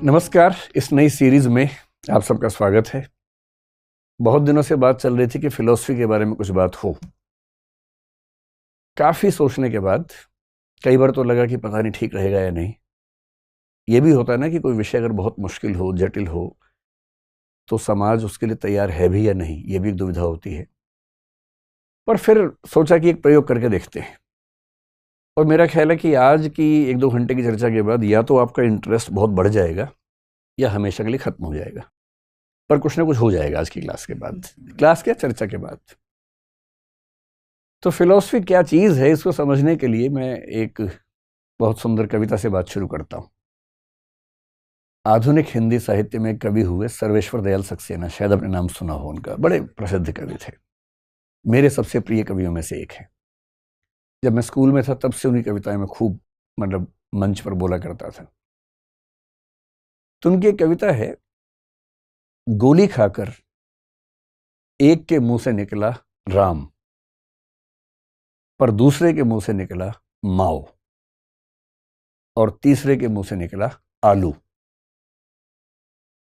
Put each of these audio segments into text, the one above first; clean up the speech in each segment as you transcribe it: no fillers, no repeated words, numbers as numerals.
नमस्कार। इस नई सीरीज में आप सबका स्वागत है। बहुत दिनों से बात चल रही थी कि फिलॉसफी के बारे में कुछ बात हो। काफ़ी सोचने के बाद कई बार तो लगा कि पता नहीं ठीक रहेगा या नहीं। ये भी होता है ना कि कोई विषय अगर बहुत मुश्किल हो, जटिल हो, तो समाज उसके लिए तैयार है भी या नहीं, ये भी एक दुविधा होती है। पर फिर सोचा कि एक प्रयोग करके देखते हैं। और मेरा ख्याल है कि आज की 1-2 घंटे की चर्चा के बाद या तो आपका इंटरेस्ट बहुत बढ़ जाएगा या हमेशा के लिए खत्म हो जाएगा। पर कुछ ना कुछ हो जाएगा आज की क्लास के बाद, क्लास के चर्चा के बाद। तो फिलॉसफी क्या चीज़ है, इसको समझने के लिए मैं एक बहुत सुंदर कविता से बात शुरू करता हूँ। आधुनिक हिंदी साहित्य में कवि हुए सर्वेश्वर दयाल सक्सेना, शायद अपने नाम सुना हो उनका, बड़े प्रसिद्ध कवि थे। मेरे सबसे प्रिय कवियों में से एक है। जब मैं स्कूल में था तब से उनकी कविताएं मैं खूब मंच पर बोला करता था। तो उनकी एक कविता है, गोली खाकर एक के मुंह से निकला राम, पर दूसरे के मुंह से निकला माओ, और तीसरे के मुंह से निकला आलू।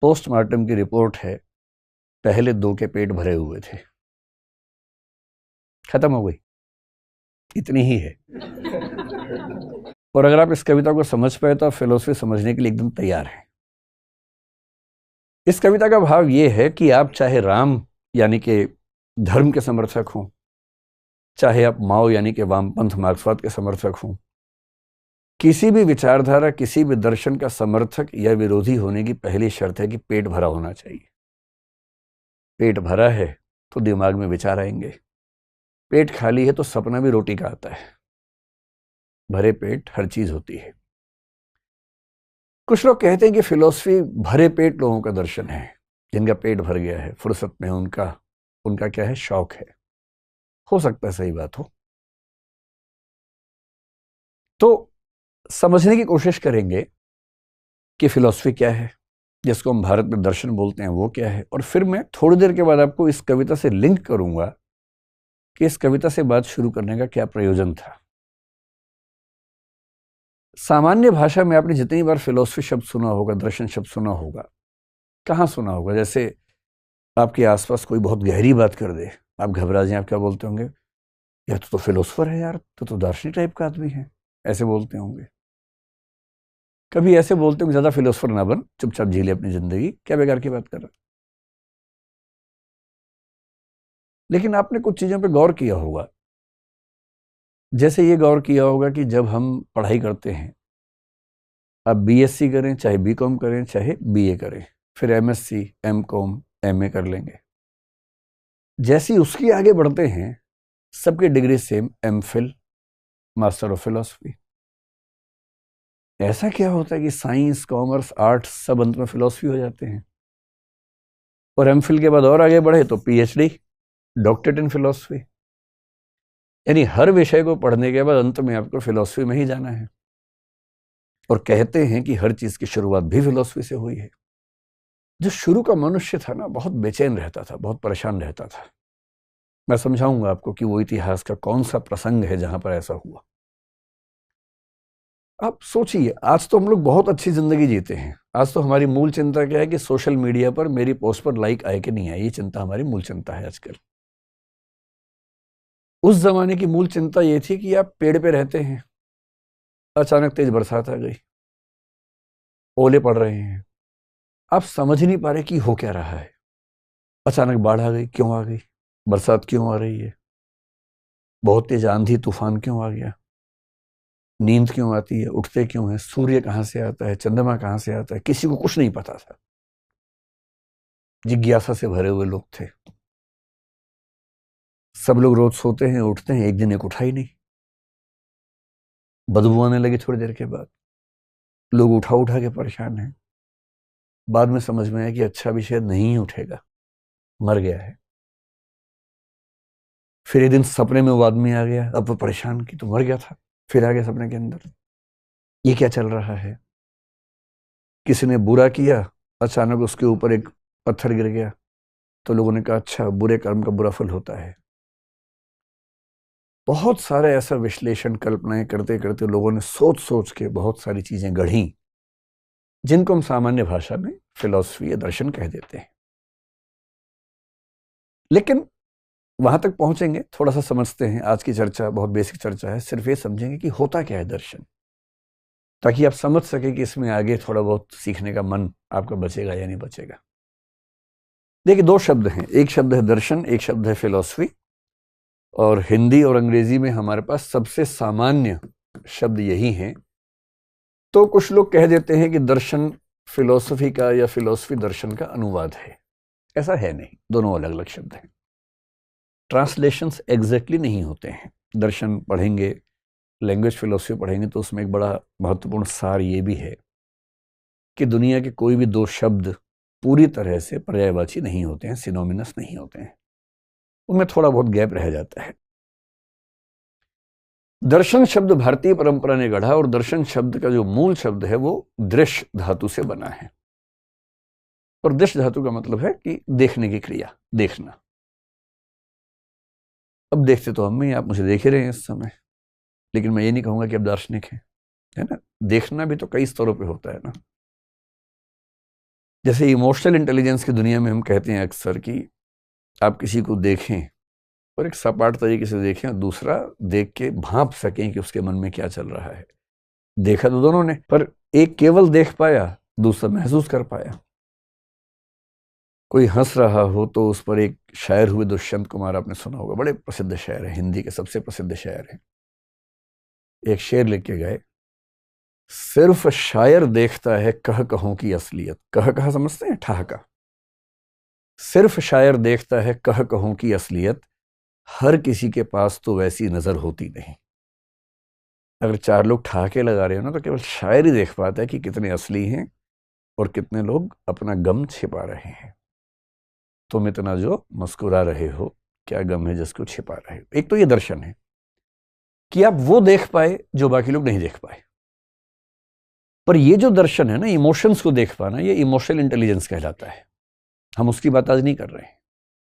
पोस्टमार्टम की रिपोर्ट है, पहले दो के पेट भरे हुए थे। खत्म हो गई, इतनी ही है। और अगर आप इस कविता को समझ पाए तो आप फिलोसफी समझने के लिए एकदम तैयार हैं। इस कविता का भाव यह है कि आप चाहे राम यानी कि धर्म के समर्थक हों, चाहे आप माओ यानी कि वामपंथ मार्क्सवाद के समर्थक हों, किसी भी विचारधारा, किसी भी दर्शन का समर्थक या विरोधी होने की पहली शर्त है कि पेट भरा होना चाहिए। पेट भरा है तो दिमाग में विचार आएंगे, पेट खाली है तो सपना भी रोटी का आता है। भरे पेट हर चीज होती है। कुछ लोग कहते हैं कि फिलॉसफी भरे पेट लोगों का दर्शन है, जिनका पेट भर गया है, फुर्सत में उनका क्या है, शौक है। हो सकता है सही बात हो। तो समझने की कोशिश करेंगे कि फिलॉसफी क्या है, जिसको हम भारत में दर्शन बोलते हैं, वो क्या है। और फिर मैं थोड़ी देर के बाद आपको इस कविता से लिंक करूंगा कि इस कविता से बात शुरू करने का क्या प्रयोजन था। सामान्य भाषा में आपने जितनी बार फिलॉसफी शब्द सुना होगा, दर्शन शब्द सुना होगा, कहाँ सुना होगा? जैसे आपके आसपास कोई बहुत गहरी बात कर दे, आप घबरा जाएं, आप क्या बोलते होंगे? यार तो फिलोसफर है, यार तो दार्शनिक टाइप का आदमी है, ऐसे बोलते होंगे। कभी ऐसे बोलते होंगे, ज्यादा फिलोसफर ना बन, चुपचाप जी ले अपनी जिंदगी, क्या बेकार की बात कर रहा। लेकिन आपने कुछ चीजों पे गौर किया होगा। जैसे ये गौर किया होगा कि जब हम पढ़ाई करते हैं, आप बीएससी करें, चाहे बीकॉम करें, चाहे बीए करें, फिर एमएससी, एमकॉम, एमए कर लेंगे। जैसे ही उसके आगे बढ़ते हैं, सबकी degree same, MPhil, master of philosophy. ऐसा क्या होता है कि साइंस, कॉमर्स, आर्ट्स सब अंत में फिलोसफी हो जाते हैं? और एमफिल के बाद और आगे बढ़े तो पीएचडी, डॉक्टरेट इन फिलोसफी। यानी हर विषय को पढ़ने के बाद अंत में आपको फिलोसफी में ही जाना है। और कहते हैं कि हर चीज की शुरुआत भी फिलोसफी से हुई है। जो शुरू का मनुष्य था ना, बहुत बेचैन रहता था, बहुत परेशान रहता था। मैं समझाऊंगा आपको कि वो इतिहास का कौन सा प्रसंग है जहां पर ऐसा हुआ। आप सोचिए, आज तो हम लोग बहुत अच्छी जिंदगी जीते हैं। आज तो हमारी मूल चिंता क्या है कि सोशल मीडिया पर मेरी पोस्ट पर लाइक आए कि नहीं आए। ये चिंता हमारी मूल चिंता है आजकल। उस जमाने की मूल चिंता ये थी कि आप पेड़ पे रहते हैं, अचानक तेज बरसात आ गई, ओले पड़ रहे हैं, आप समझ नहीं पा रहे कि हो क्या रहा है। अचानक बाढ़ आ गई, क्यों आ गई? बरसात क्यों आ रही है? बहुत तेज आंधी तूफान क्यों आ गया? नींद क्यों आती है? उठते क्यों है? सूर्य कहाँ से आता है? चंद्रमा कहाँ से आता है? किसी को कुछ नहीं पता था। जिज्ञासा से भरे हुए लोग थे। सब लोग रोज सोते हैं, उठते हैं, एक दिन एक उठा ही नहीं। बदबू आने लगी थोड़ी देर के बाद, लोग उठा उठा के परेशान हैं। बाद में समझ में आया कि अच्छा भी शायद नहीं उठेगा, मर गया है। फिर एक दिन सपने में वो आदमी आ गया, अब वो परेशान की तो मर गया था, फिर आ गया सपने के अंदर। ये क्या चल रहा है? किसी ने बुरा किया, अचानक उसके ऊपर एक पत्थर गिर गया, तो लोगों ने कहा अच्छा, बुरे कर्म का बुरा फल होता है। बहुत सारे ऐसा विश्लेषण, कल्पनाएं करते करते लोगों ने सोच सोच के बहुत सारी चीजें गढ़ी। जिनको हम सामान्य भाषा में फिलॉसफी या दर्शन कह देते हैं। लेकिन वहां तक पहुंचेंगे, थोड़ा सा समझते हैं। आज की चर्चा बहुत बेसिक चर्चा है, सिर्फ ये समझेंगे कि होता क्या है दर्शन, ताकि आप समझ सके कि इसमें आगे थोड़ा बहुत सीखने का मन आपका बचेगा या नहीं बचेगा। देखिए, दो शब्द हैं, एक शब्द है दर्शन, एक शब्द है फिलॉसफी। और हिंदी और अंग्रेजी में हमारे पास सबसे सामान्य शब्द यही हैं। तो कुछ लोग कह देते हैं कि दर्शन फिलॉसफी का या फिलॉसफी दर्शन का अनुवाद है। ऐसा है नहीं, दोनों अलग अलग शब्द हैं। ट्रांसलेशंस एग्जैक्टली नहीं होते हैं। दर्शन पढ़ेंगे, लैंग्वेज फिलॉसफी पढ़ेंगे तो उसमें एक बड़ा महत्वपूर्ण सार ये भी है कि दुनिया के कोई भी दो शब्द पूरी तरह से पर्यायवाची नहीं होते हैं, सिनोमिनस नहीं होते हैं, उनमें थोड़ा बहुत गैप रह जाता है। दर्शन शब्द भारतीय परंपरा ने गढ़ा, और दर्शन शब्द का जो मूल शब्द है वो दृश्य धातु से बना है। और दृश्य धातु का मतलब है कि देखने की क्रिया, देखना। अब देखते तो हम ही, आप मुझे देख ही रहे हैं इस समय, लेकिन मैं ये नहीं कहूंगा कि आप दार्शनिक हैं, है ना। देखना भी तो कई स्तरों पे होता है ना। जैसे इमोशनल इंटेलिजेंस की दुनिया में हम कहते हैं अक्सर कि आप किसी को देखें और एक सपाट तरीके से देखें, और दूसरा देख के भांप सकें कि उसके मन में क्या चल रहा है। देखा तो दोनों ने, पर एक केवल देख पाया, दूसरा महसूस कर पाया। कोई हंस रहा हो तो उस पर एक शायर हुए दुष्यंत कुमार, आपने सुना होगा, बड़े प्रसिद्ध शायर है, हिंदी के सबसे प्रसिद्ध शायर हैं। एक शेर लिख के गए, सिर्फ शायर देखता है कह कहों की असलियत। कह कहा समझते हैं, ठहाका। सिर्फ शायर देखता है कह कहों की असलियत, हर किसी के पास तो वैसी नजर होती नहीं। अगर चार लोग ठहाके लगा रहे हो ना, तो केवल शायर ही देख पाता है कि कितने असली हैं और कितने लोग अपना गम छिपा रहे हैं। तुम इतना जो मुस्कुरा रहे हो, क्या गम है जिसको छिपा रहे हो। एक तो ये दर्शन है कि आप वो देख पाए जो बाकी लोग नहीं देख पाए। पर ये जो दर्शन है ना, इमोशंस को देख पाना, ये इमोशनल इंटेलिजेंस कहलाता है। हम उसकी बात आज नहीं कर रहे हैं।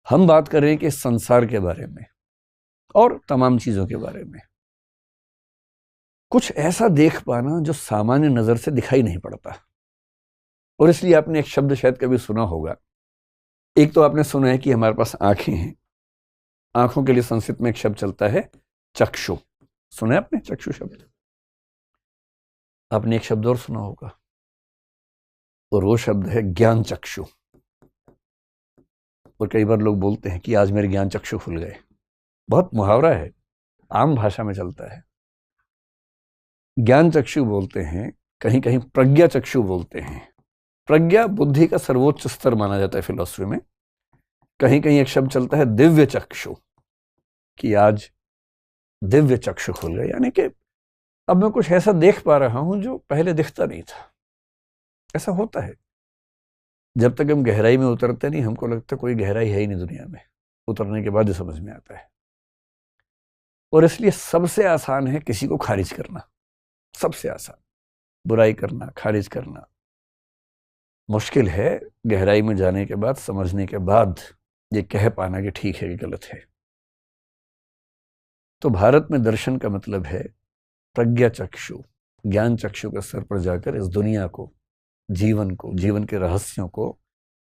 हम बात कर रहे हैं कि संसार के बारे में और तमाम चीजों के बारे में। कुछ ऐसा देख पाना जो सामान्य नजर से दिखाई नहीं पड़ता। और इसलिए आपने एक शब्द शायद कभी सुना होगा। एक तो आपने सुना है कि हमारे पास आंखें हैं, आंखों के लिए संस्कृत में एक शब्द चलता है चक्षु। सुना है आपने चक्षु शब्द? आपने एक शब्द और सुना होगा, और वो शब्द है ज्ञान चक्षु। और कई बार लोग बोलते हैं कि आज मेरे ज्ञान चक्षु खुल गए। बहुत मुहावरा है, आम भाषा में चलता है। ज्ञान चक्षु बोलते हैं, कहीं कहीं प्रज्ञा चक्षु बोलते हैं। प्रज्ञा बुद्धि का सर्वोच्च स्तर माना जाता है फिलॉसफी में। कहीं कहीं एक शब्द चलता है दिव्य चक्षु, कि आज दिव्य चक्षु खुल गए, यानी कि अब मैं कुछ ऐसा देख पा रहा हूं जो पहले दिखता नहीं था। ऐसा होता है, जब तक हम गहराई में उतरते नहीं, हमको लगता कोई गहराई है ही नहीं दुनिया में। उतरने के बाद ही समझ में आता है। और इसलिए सबसे आसान है किसी को खारिज करना, सबसे आसान। बुराई करना, खारिज करना मुश्किल है। गहराई में जाने के बाद, समझने के बाद ये कह पाना कि ठीक है कि गलत है। तो भारत में दर्शन का मतलब है प्रज्ञा चक्षु, ज्ञान चक्षु के स्तर पर जाकर इस दुनिया को, जीवन को, जीवन के रहस्यों को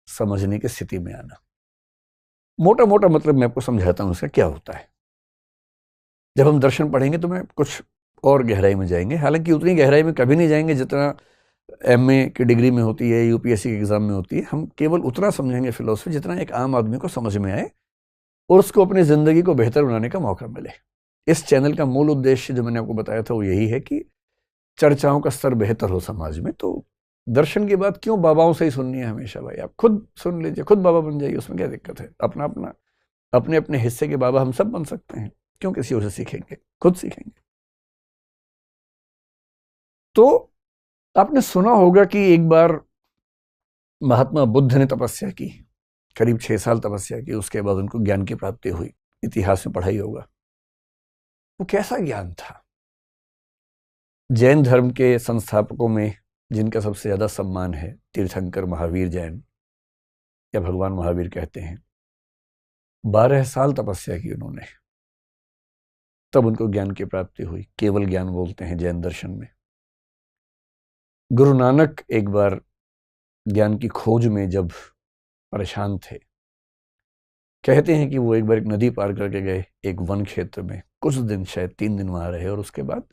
समझने की स्थिति में आना। मोटा मोटा मतलब मैं आपको समझाता हूं इसका क्या होता है। जब हम दर्शन पढ़ेंगे तो मैं कुछ और गहराई में जाएंगे, हालांकि उतनी गहराई में कभी नहीं जाएंगे जितना एमए की डिग्री में होती है, यूपीएससी के एग्जाम में होती है। हम केवल उतना समझेंगे फिलोसफी जितना एक आम आदमी को समझ में आए और उसको अपनी जिंदगी को बेहतर बनाने का मौका मिले। इस चैनल का मूल उद्देश्य जो मैंने आपको बताया था वो यही है कि चर्चाओं का स्तर बेहतर हो समाज में। तो दर्शन की बात क्यों बाबाओं से ही सुननी है हमेशा? भाई आप खुद सुन लीजिए, खुद बाबा बन जाइए, उसमें क्या दिक्कत है? अपना अपना, अपने अपने हिस्से के बाबा हम सब बन सकते हैं। क्यों किसी और से सीखेंगे? खुद सीखेंगे। तो आपने सुना होगा कि एक बार महात्मा बुद्ध ने तपस्या की, करीब 6 साल तपस्या की, उसके बाद उनको ज्ञान की प्राप्ति हुई। इतिहास में पढ़ाई होगा। वो कैसा ज्ञान था? जैन धर्म के संस्थापकों में जिनका सबसे ज्यादा सम्मान है, तीर्थंकर महावीर जैन, या भगवान महावीर कहते हैं, 12 साल तपस्या की उन्होंने, तब उनको ज्ञान की प्राप्ति हुई। केवल ज्ञान बोलते हैं जैन दर्शन में। गुरु नानक एक बार ज्ञान की खोज में जब परेशान थे, कहते हैं कि वो एक बार एक नदी पार करके गए एक वन क्षेत्र में, कुछ दिन, शायद 3 दिन वहां रहे, और उसके बाद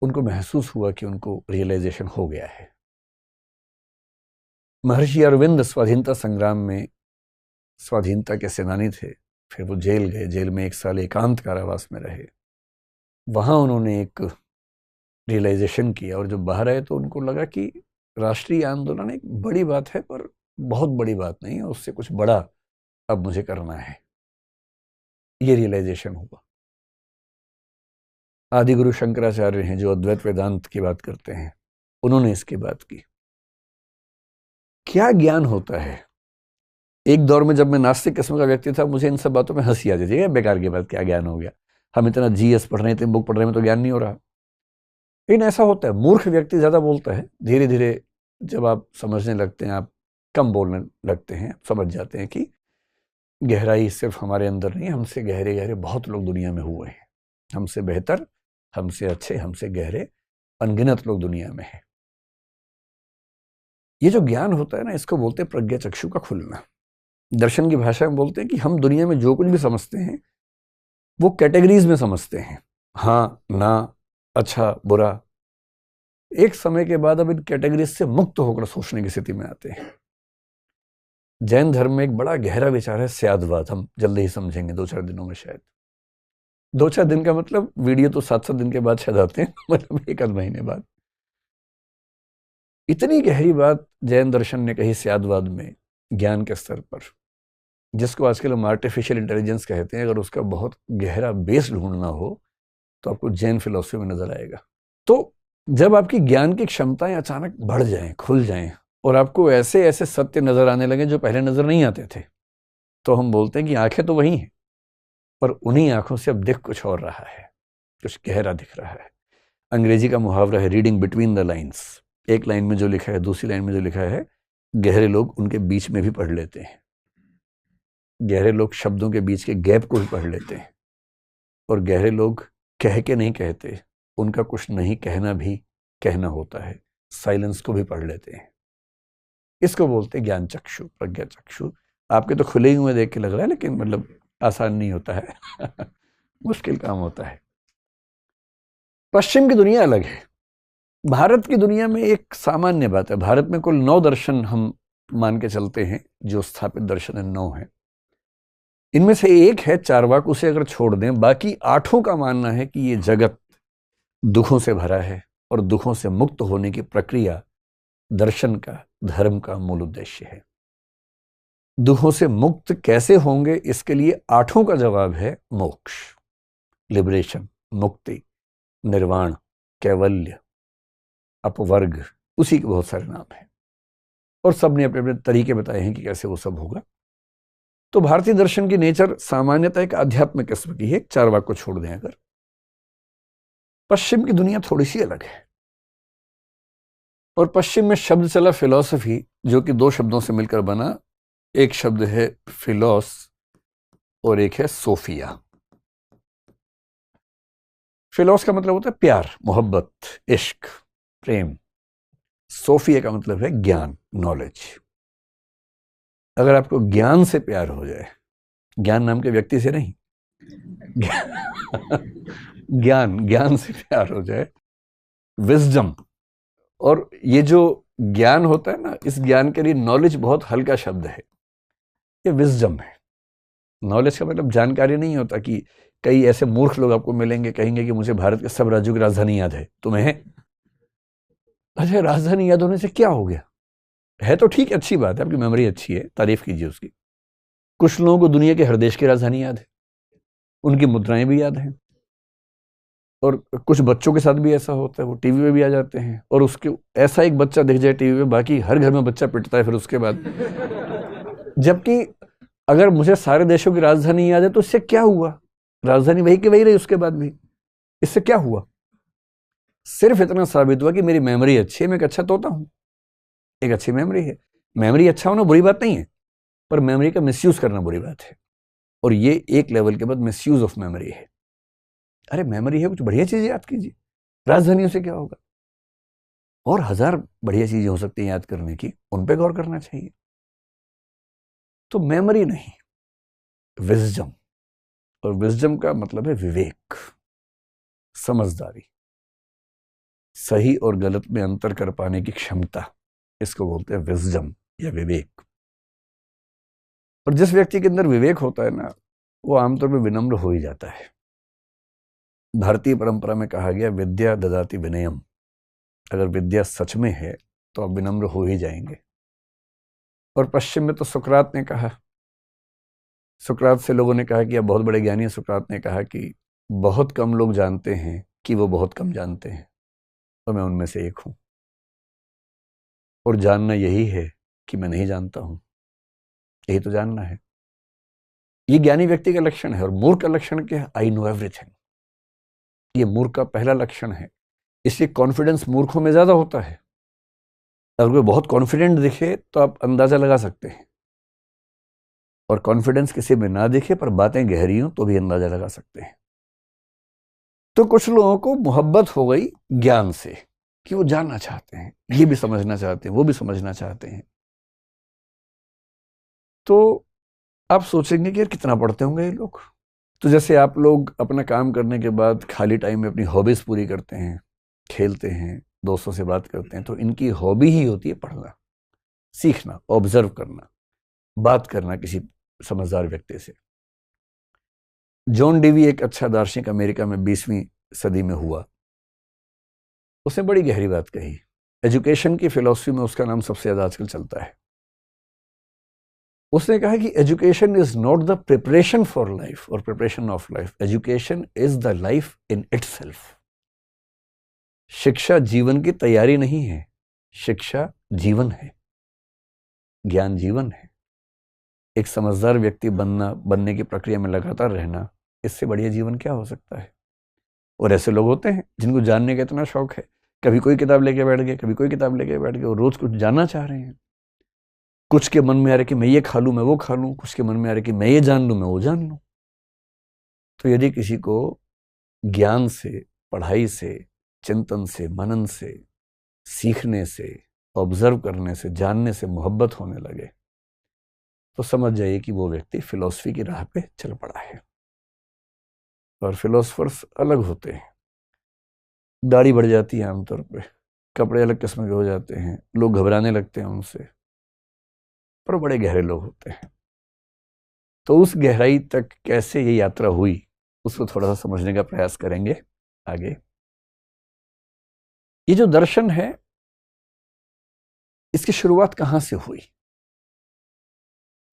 उनको महसूस हुआ कि उनको रियलाइजेशन हो गया है। महर्षि अरविंद स्वाधीनता संग्राम में स्वाधीनता के सेनानी थे, फिर वो जेल गए, जेल में 1 साल एकांत कारावास में रहे। वहां उन्होंने एक रियलाइजेशन किया, और जब बाहर आए तो उनको लगा कि राष्ट्रीय आंदोलन एक बड़ी बात है, पर बहुत बड़ी बात नहीं है, उससे कुछ बड़ा अब मुझे करना है। ये रियलाइजेशन हुआ। आदि गुरु शंकराचार्य हैं जो अद्वैत वेदांत की बात करते हैं, उन्होंने इसकी बात की। क्या ज्ञान होता है? एक दौर में जब मैं नास्तिक किस्म का व्यक्ति था, मुझे इन सब बातों में हंसी आती थी, बेकार की बात, क्या ज्ञान हो गया, हम इतना जीएस पढ़ रहे हैं, इतनी बुक पढ़ रहे हैं, तो ज्ञान नहीं हो रहा। लेकिन ऐसा होता है, मूर्ख व्यक्ति ज्यादा बोलता है। धीरे धीरे जब आप समझने लगते हैं, आप कम बोलने लगते हैं, समझ जाते हैं कि गहराई सिर्फ हमारे अंदर नहीं, हमसे गहरे गहरे बहुत लोग दुनिया में हुए हैं, हमसे बेहतर, हमसे अच्छे, हमसे गहरे अनगिनत लोग दुनिया में हैं। ये जो ज्ञान होता है ना, इसको बोलते हैं प्रज्ञा चक्षु का खुलना। दर्शन की भाषा में बोलते हैं कि हम दुनिया में जो कुछ भी समझते हैं वो कैटेगरीज में समझते हैं, हाँ, ना, अच्छा, बुरा। एक समय के बाद अब इन कैटेगरीज से मुक्त होकर सोचने की स्थिति में आते हैं। जैन धर्म में एक बड़ा गहरा विचार है स्यादवाद, हम जल्दी ही समझेंगे 2-4 दिनों में, शायद 2-4 दिन का मतलब वीडियो तो 7-7 दिन के बाद शायद आते हैं, मतलब 1 आध महीने बाद। इतनी गहरी बात जैन दर्शन ने कही स्यादवाद में, ज्ञान के स्तर पर, जिसको आजकल हम आर्टिफिशियल इंटेलिजेंस कहते हैं। अगर उसका बहुत गहरा बेस ढूंढना हो तो आपको जैन फिलॉसफी में नजर आएगा। तो जब आपकी ज्ञान की क्षमताएं अचानक बढ़ जाएं, खुल जाएं, और आपको ऐसे ऐसे सत्य नजर आने लगे जो पहले नजर नहीं आते थे, तो हम बोलते हैं कि आंखें तो वही हैं, पर उन्हीं आंखों से अब दिख कुछ और रहा है, कुछ गहरा दिख रहा है। अंग्रेजी का मुहावरा है रीडिंग बिटवीन द लाइन्स। एक लाइन में जो लिखा है, दूसरी लाइन में जो लिखा है, गहरे लोग उनके बीच में भी पढ़ लेते हैं। गहरे लोग शब्दों के बीच के गैप को भी पढ़ लेते हैं, और गहरे लोग कह के नहीं कहते, उनका कुछ नहीं कहना भी कहना होता है, साइलेंस को भी पढ़ लेते हैं। इसको बोलते हैं ज्ञान चक्षु, प्रज्ञा चक्षु। आपके तो खुले ही हुए देख के लग रहा है, लेकिन मतलब आसान नहीं होता है मुश्किल काम होता है। पश्चिम की दुनिया अलग है, भारत की दुनिया में एक सामान्य बात है। भारत में कुल 9 दर्शन हम मान के चलते हैं, जो स्थापित दर्शन है 9 है। इनमें से एक है चारवाक, उसे अगर छोड़ दें, बाकी 8 का मानना है कि ये जगत दुखों से भरा है, और दुखों से मुक्त होने की प्रक्रिया दर्शन का, धर्म का मूल उद्देश्य है। दुखों से मुक्त कैसे होंगे, इसके लिए 8 का जवाब है मोक्ष, लिबरेशन, मुक्ति, निर्वाण, कैवल्य, अपवर्ग, उसी के बहुत सारे नाम हैं, और सबने अपने अपने तरीके बताए हैं कि कैसे वो सब होगा। तो भारतीय दर्शन की नेचर सामान्यतः एक आध्यात्मिक किस्म की है, चारवाक को छोड़ दें अगर। पश्चिम की दुनिया थोड़ी सी अलग है, और पश्चिम में शब्द चला फिलॉसफी, जो कि 2 शब्दों से मिलकर बना। एक शब्द है फिलॉस और एक है सोफिया। फिलॉस का मतलब होता है प्यार, मोहब्बत, इश्क, प्रेम। सोफिया का मतलब है ज्ञान, नॉलेज। अगर आपको ज्ञान से प्यार हो जाए, ज्ञान नाम के व्यक्ति से नहीं, ज्ञान, ज्ञान से प्यार हो जाए, विजडम, और ये जो ज्ञान होता है ना, इस ज्ञान के लिए नॉलेज बहुत हल्का शब्द है, ये विजडम है। नॉलेज का मतलब जानकारी नहीं होता कि कई ऐसे मूर्ख लोग आपको मिलेंगे, कहेंगे कि मुझे भारत के सब राज्यों की राजधानी याद है, तुम्हें? अच्छा, राजधानी याद होने से क्या हो गया? है तो ठीक, अच्छी बात है, आपकी मेमोरी अच्छी है, तारीफ कीजिए उसकी। कुछ लोगों को दुनिया के हर देश की राजधानी याद है, उनकी मुद्राएं भी याद हैं, और कुछ बच्चों के साथ भी ऐसा होता है, वो टीवी पे भी आ जाते हैं, और उसके ऐसा एक बच्चा दिख जाए टीवी पे, बाकी हर घर में बच्चा पिटता है फिर उसके बाद। जबकि अगर मुझे सारे देशों की राजधानी याद है तो इससे क्या हुआ? राजधानी वही की वही रही उसके बाद भी, इससे क्या हुआ? सिर्फ इतना साबित हुआ कि मेरी मेमोरी अच्छी है, मैं एक अच्छा तोता हूं, एक अच्छी मेमोरी है। मेमोरी अच्छा होना बुरी बात नहीं है, पर मेमोरी का मिसयूज करना बुरी बात है, और ये एक लेवल के बाद मिसयूज ऑफ मेमोरी है। अरे मेमोरी है, कुछ बढ़िया चीज याद कीजिए, राजधानियों से क्या होगा? और हजार बढ़िया चीजें हो सकती हैं याद करने की, उन पे गौर करना चाहिए। तो मेमोरी नहीं, विजडम। और विजडम का मतलब है विवेक, समझदारी, सही और गलत में अंतर कर पाने की क्षमता, इसको बोलते हैं विजडम या विवेक। और जिस व्यक्ति के अंदर विवेक होता है ना, वो आमतौर पर विनम्र हो ही जाता है। भारतीय परंपरा में कहा गया विद्या ददाति विनयम। अगर विद्या सच में है तो आप विनम्र हो ही जाएंगे। और पश्चिम में तो सुकरात ने कहा, सुकरात से लोगों ने कहा कि आप बहुत बड़े ज्ञानी हैं। सुकरात ने कहा कि बहुत कम लोग जानते हैं कि वो बहुत कम जानते हैं, तो मैं उनमें से एक हूं। और जानना यही है कि मैं नहीं जानता हूं, यही तो जानना है। ये ज्ञानी व्यक्ति का लक्षण है। और मूर्ख का लक्षण क्या है? I know everything. ये मूर्ख का पहला लक्षण है। इसलिए कॉन्फिडेंस मूर्खों में ज्यादा होता है। अगर कोई बहुत कॉन्फिडेंट दिखे तो आप अंदाजा लगा सकते हैं, और कॉन्फिडेंस किसी में ना दिखे पर बातें गहरी हो तो भी अंदाजा लगा सकते हैं। तो कुछ लोगों को मोहब्बत हो गई ज्ञान से, कि वो जानना चाहते हैं, ये भी समझना चाहते हैं, वो भी समझना चाहते हैं। तो आप सोचेंगे कि यार कितना पढ़ते होंगे ये लोग। तो जैसे आप लोग अपना काम करने के बाद खाली टाइम में अपनी हॉबीज पूरी करते हैं, खेलते हैं, दोस्तों से बात करते हैं, तो इनकी हॉबी ही होती है पढ़ना, सीखना, ऑब्जर्व करना, बात करना किसी समझदार व्यक्ति से। जॉन डीवी एक अच्छा दार्शनिक अमेरिका में 20वीं सदी में हुआ। उसने बड़ी गहरी बात कही। एजुकेशन की फिलॉसफी में उसका नाम सबसे ज्यादा आजकल चलता है। उसने कहा कि education is not the preparation for life और preparation of life, education is the life in itself. शिक्षा जीवन की तैयारी नहीं है, शिक्षा जीवन है, ज्ञान जीवन है। एक समझदार व्यक्ति बनने की प्रक्रिया में लगातार रहना, इससे बढ़िया जीवन क्या हो सकता है। और ऐसे लोग होते हैं जिनको जानने का इतना शौक है, कभी कोई किताब लेके बैठ गए, कभी कोई किताब लेके बैठ गए, और रोज कुछ जानना चाह रहे हैं। कुछ के मन में आ रहा है कि मैं ये खा लूं, मैं वो खा लूं, कुछ के मन में आ रहा है कि मैं ये जान लूं, मैं वो जान लूं। तो यदि किसी को ज्ञान से, पढ़ाई से, चिंतन से, मनन से, सीखने से, ऑब्जर्व करने से, जानने से मोहब्बत होने लगे, तो समझ जाइए कि वो व्यक्ति फिलॉसफी की राह पे चल पड़ा है। और फिलोसफर्स अलग होते हैं। दाढ़ी बढ़ जाती है आमतौर पे, कपड़े अलग किस्म के हो जाते हैं, लोग घबराने लगते हैं उनसे, पर बड़े गहरे लोग होते हैं। तो उस गहराई तक कैसे ये यात्रा हुई, उसको थोड़ा सा समझने का प्रयास करेंगे आगे। ये जो दर्शन है, इसकी शुरुआत कहां से हुई?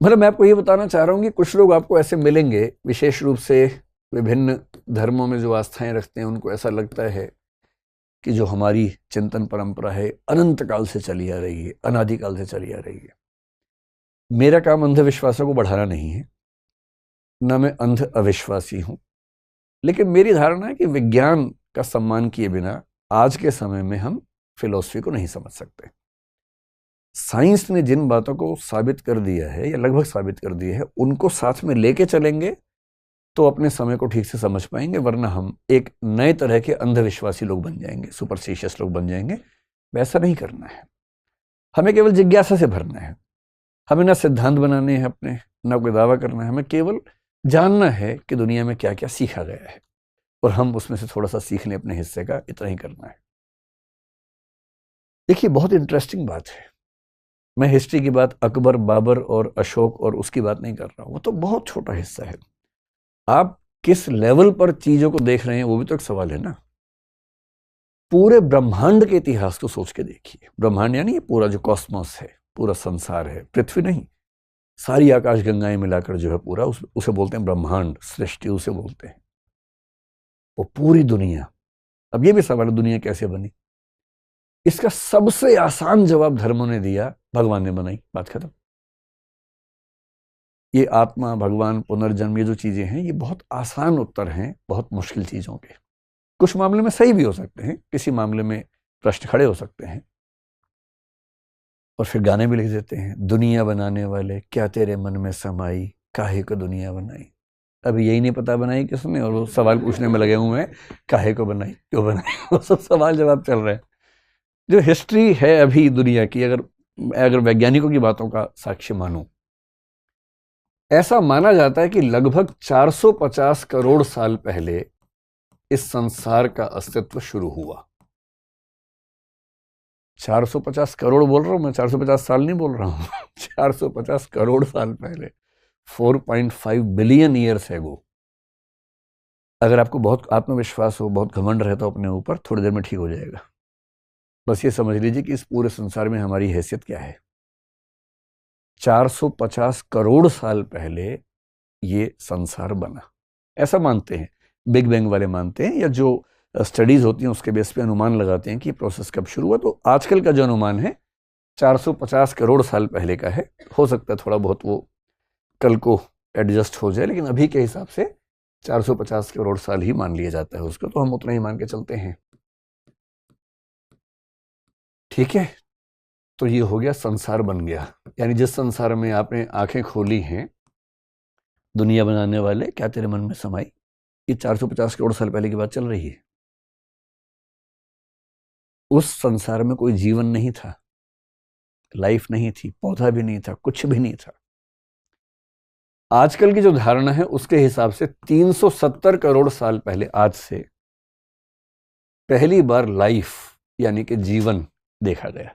मतलब मैं आपको ये बताना चाह रहा हूं कि कुछ लोग आपको ऐसे मिलेंगे, विशेष रूप से विभिन्न धर्मों में जो आस्थाएं रखते हैं, उनको ऐसा लगता है कि जो हमारी चिंतन परंपरा है अनंत काल से चली आ रही है, अनादिकाल से चली आ रही है। मेरा काम अंधविश्वासों को बढ़ाना नहीं है, ना मैं अंध अविश्वासी हूं, लेकिन मेरी धारणा है कि विज्ञान का सम्मान किए बिना आज के समय में हम फिलॉसफी को नहीं समझ सकते। साइंस ने जिन बातों को साबित कर दिया है या लगभग साबित कर दिया है, उनको साथ में लेके चलेंगे तो अपने समय को ठीक से समझ पाएंगे, वरना हम एक नए तरह के अंधविश्वासी लोग बन जाएंगे, सुपरस्टिशियस लोग बन जाएंगे। वैसा नहीं करना है, हमें केवल जिज्ञासा से भरना है। हमें ना सिद्धांत बनाने हैं अपने, ना कोई दावा करना है, हमें केवल जानना है कि दुनिया में क्या क्या सीखा गया है, और हम उसमें से थोड़ा सा सीख लें अपने हिस्से का, इतना ही करना है। देखिए, बहुत इंटरेस्टिंग बात है। मैं हिस्ट्री की बात अकबर, बाबर और अशोक और उसकी बात नहीं कर रहा हूं, वो तो बहुत छोटा हिस्सा है। आप किस लेवल पर चीजों को देख रहे हैं, वो भी तो एक सवाल है ना। पूरे ब्रह्मांड के इतिहास को सोच के देखिए। ब्रह्मांड यानी ये पूरा जो कॉस्मोस है, पूरा संसार है, पृथ्वी नहीं, सारी आकाश गंगाएं मिलाकर जो है पूरा, उसे बोलते हैं ब्रह्मांड, सृष्टि उसे बोलते हैं। वो पूरी दुनिया। अब ये भी सवाल है, दुनिया कैसे बनी? इसका सबसे आसान जवाब धर्मों ने दिया, भगवान ने बनाई, बात खत्म। ये आत्मा, भगवान, पुनर्जन्म, ये जो चीजें हैं, ये बहुत आसान उत्तर हैं बहुत मुश्किल चीजों के। कुछ मामले में सही भी हो सकते हैं, किसी मामले में प्रश्न खड़े हो सकते हैं। और फिर गाने भी लिख देते हैं, दुनिया बनाने वाले क्या तेरे मन में समाई, काहे को दुनिया बनाई। अभी यही नहीं पता बनाई किसने, और वो सवाल पूछने में लगे हुए हैं, काहे को बनाई, क्यों बनाई, वो सब सवाल जवाब चल रहे हैं। जो हिस्ट्री है अभी दुनिया की, अगर वैज्ञानिकों की बातों का साक्ष्य मानूं, ऐसा माना जाता है कि लगभग 450 करोड़ साल पहले इस संसार का अस्तित्व शुरू हुआ। 450 करोड़ बोल रहा हूं मैं, 450 साल नहीं बोल रहा हूं 450 करोड़ साल पहले, 4.5 बिलियन ईयर्स एगो। अगर आपको बहुत आत्मविश्वास हो, बहुत घमंड रहता हो अपने ऊपर, थोड़ी देर में ठीक हो जाएगा। बस ये समझ लीजिए कि इस पूरे संसार में हमारी हैसियत क्या है। 450 करोड़ साल पहले ये संसार बना, ऐसा मानते हैं बिग बैंग वाले, मानते हैं, या जो स्टडीज होती हैं उसके बेस पे अनुमान लगाते हैं कि प्रोसेस कब शुरू हुआ। तो आजकल का जो अनुमान है 450 करोड़ साल पहले का है। हो सकता है थोड़ा बहुत वो कल को एडजस्ट हो जाए, लेकिन अभी के हिसाब से 450 करोड़ साल ही मान लिया जाता है उसको, तो हम उतना ही मान के चलते हैं। ठीक है, तो ये हो गया, संसार बन गया। यानी जिस संसार में आपने आंखें खोली हैं, दुनिया बनाने वाले, क्या तेरे मन में समाई, ये 450 करोड़ साल पहले की बात चल रही है। उस संसार में कोई जीवन नहीं था, लाइफ नहीं थी, पौधा भी नहीं था, कुछ भी नहीं था। आजकल की जो धारणा है उसके हिसाब से 370 करोड़ साल पहले, आज से, पहली बार लाइफ यानी कि जीवन देखा गया।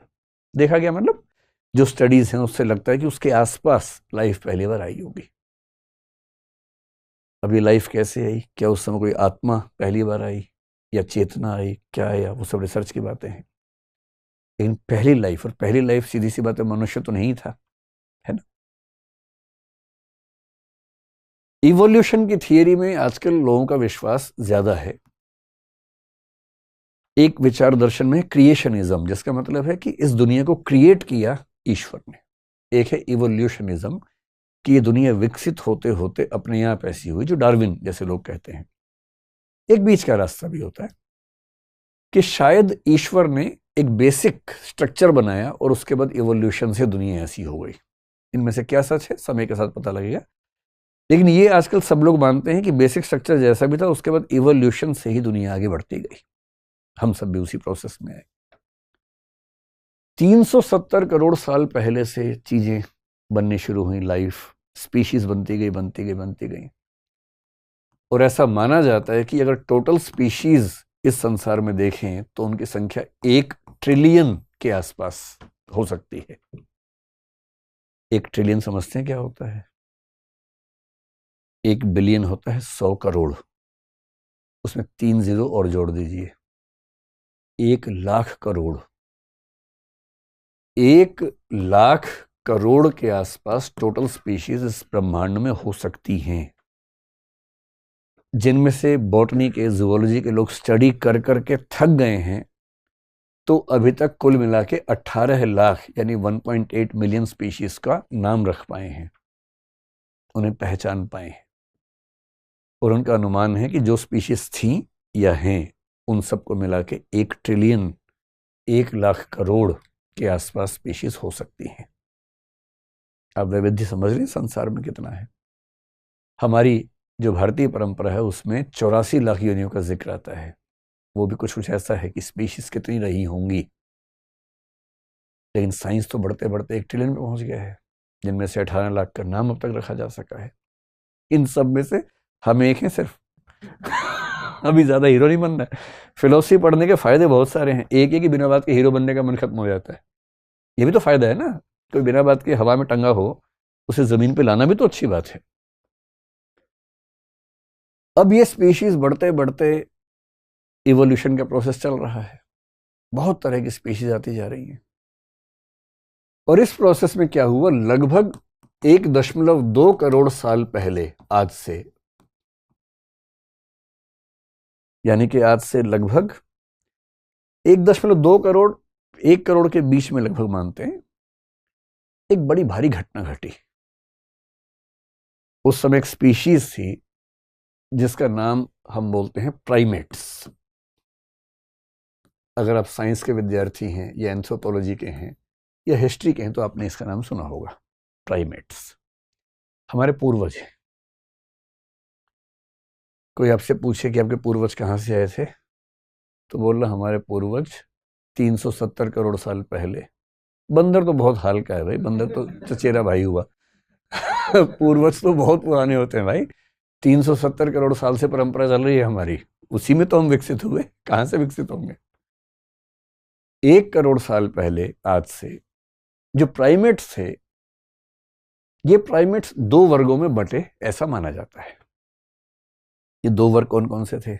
देखा गया मतलब जो स्टडीज हैं उससे लगता है कि उसके आसपास लाइफ पहली बार आई होगी। अब ये लाइफ कैसे आई, क्या उस समय कोई आत्मा पहली बार आई या चेतना आई, क्या आया, वो सब रिसर्च की बातें हैं। लेकिन पहली लाइफ, और पहली लाइफ सीधी सी बात है मनुष्य तो नहीं था, है ना। इवोल्यूशन की थियरी में आजकल लोगों का विश्वास ज्यादा है। एक विचार दर्शन में क्रिएशनिज्म, जिसका मतलब है कि इस दुनिया को क्रिएट किया ईश्वर ने। एक है इवोल्यूशनिज्म, कि ये दुनिया विकसित होते होते अपने आप ऐसी हुई, जो डार्विन जैसे लोग कहते हैं। एक बीच का रास्ता भी होता है कि शायद ईश्वर ने एक बेसिक स्ट्रक्चर बनाया और उसके बाद इवोल्यूशन से दुनिया ऐसी हो गई। इनमें से क्या सच है समय के साथ पता लगेगा, लेकिन ये आजकल सब लोग मानते हैं कि बेसिक स्ट्रक्चर जैसा भी था उसके बाद इवोल्यूशन से ही दुनिया आगे बढ़ती गई। हम सब भी उसी प्रोसेस में आए। 370 करोड़ साल पहले से चीजें बननी शुरू हुई, लाइफ, स्पीशीज बनती गई, बनती गई, बनती गई। और ऐसा माना जाता है कि अगर टोटल स्पीशीज इस संसार में देखें तो उनकी संख्या 1 ट्रिलियन के आसपास हो सकती है। 1 ट्रिलियन समझते हैं क्या होता है? 1 बिलियन होता है 100 करोड़, उसमें 3 जीरो और जोड़ दीजिए, 1 लाख करोड़। 1 लाख करोड़ के आसपास टोटल स्पीशीज इस ब्रह्मांड में हो सकती हैं, जिनमें से बॉटनी के, जूलॉजी के लोग स्टडी कर करके थक गए हैं। तो अभी तक कुल मिला के 18 लाख यानी 1.8 मिलियन स्पीशीज का नाम रख पाए हैं, उन्हें पहचान पाए हैं। और उनका अनुमान है कि जो स्पीशीज थी या हैं उन सबको मिला के 1 ट्रिलियन, 1 लाख करोड़ के आसपास स्पीशीज हो सकती हैं। आप वैविध्य समझ रहे हैं संसार में कितना है। हमारी जो भारतीय परंपरा है उसमें 84 लाख योनियों का जिक्र आता है। वो भी कुछ ऐसा है कि स्पीशीज कितनी रही होंगी, लेकिन साइंस तो बढ़ते बढ़ते 1 ट्रिलियन पे पहुंच गया है, जिनमें से 18 लाख का नाम अब तक रखा जा सका है। इन सब में से हम एक हैं सिर्फ अभी ज्यादा हीरो नहीं बनना है। फिलोसफी पढ़ने के फायदे बहुत सारे हैं। एक ही बिना बात के हीरो बनने का मन खत्म हो जाता है, ये भी तो फायदा है ना। कोई बिना बात के हवा में टंगा हो, उसे जमीन पे लाना भी तो अच्छी बात है। अब ये स्पीशीज बढ़ते बढ़ते इवोल्यूशन का प्रोसेस चल रहा है, बहुत तरह की स्पीशीज आती जा रही हैं। और इस प्रोसेस में क्या हुआ, लगभग 1.2 करोड़ साल पहले, आज से, यानी कि आज से लगभग 1.2 करोड़ 1 करोड़ के बीच में लगभग मानते हैं, एक बड़ी भारी घटना घटी। उस समय एक स्पीशीज थी जिसका नाम हम बोलते हैं प्राइमेट्स। अगर आप साइंस के विद्यार्थी हैं या एंथ्रोपोलॉजी के हैं या हिस्ट्री के हैं तो आपने इसका नाम सुना होगा, प्राइमेट्स। हमारे पूर्वज हैं। कोई आपसे पूछे कि आपके पूर्वज कहाँ से आए थे, तो बोल रहा हमारे पूर्वज 370 करोड़ साल पहले। बंदर तो बहुत हाल का है भाई, बंदर तो चचेरा भाई हुआ। पूर्वज तो बहुत पुराने होते हैं भाई। 370 करोड़ साल से परंपरा चल रही है हमारी, उसी में तो हम विकसित हुए, कहां से विकसित होंगे। 1 करोड़ साल पहले आज से जो प्राइमेट्स थे, ये प्राइमेट्स 2 वर्गों में बटे ऐसा माना जाता है। ये 2 वर्ग कौन कौन से थे,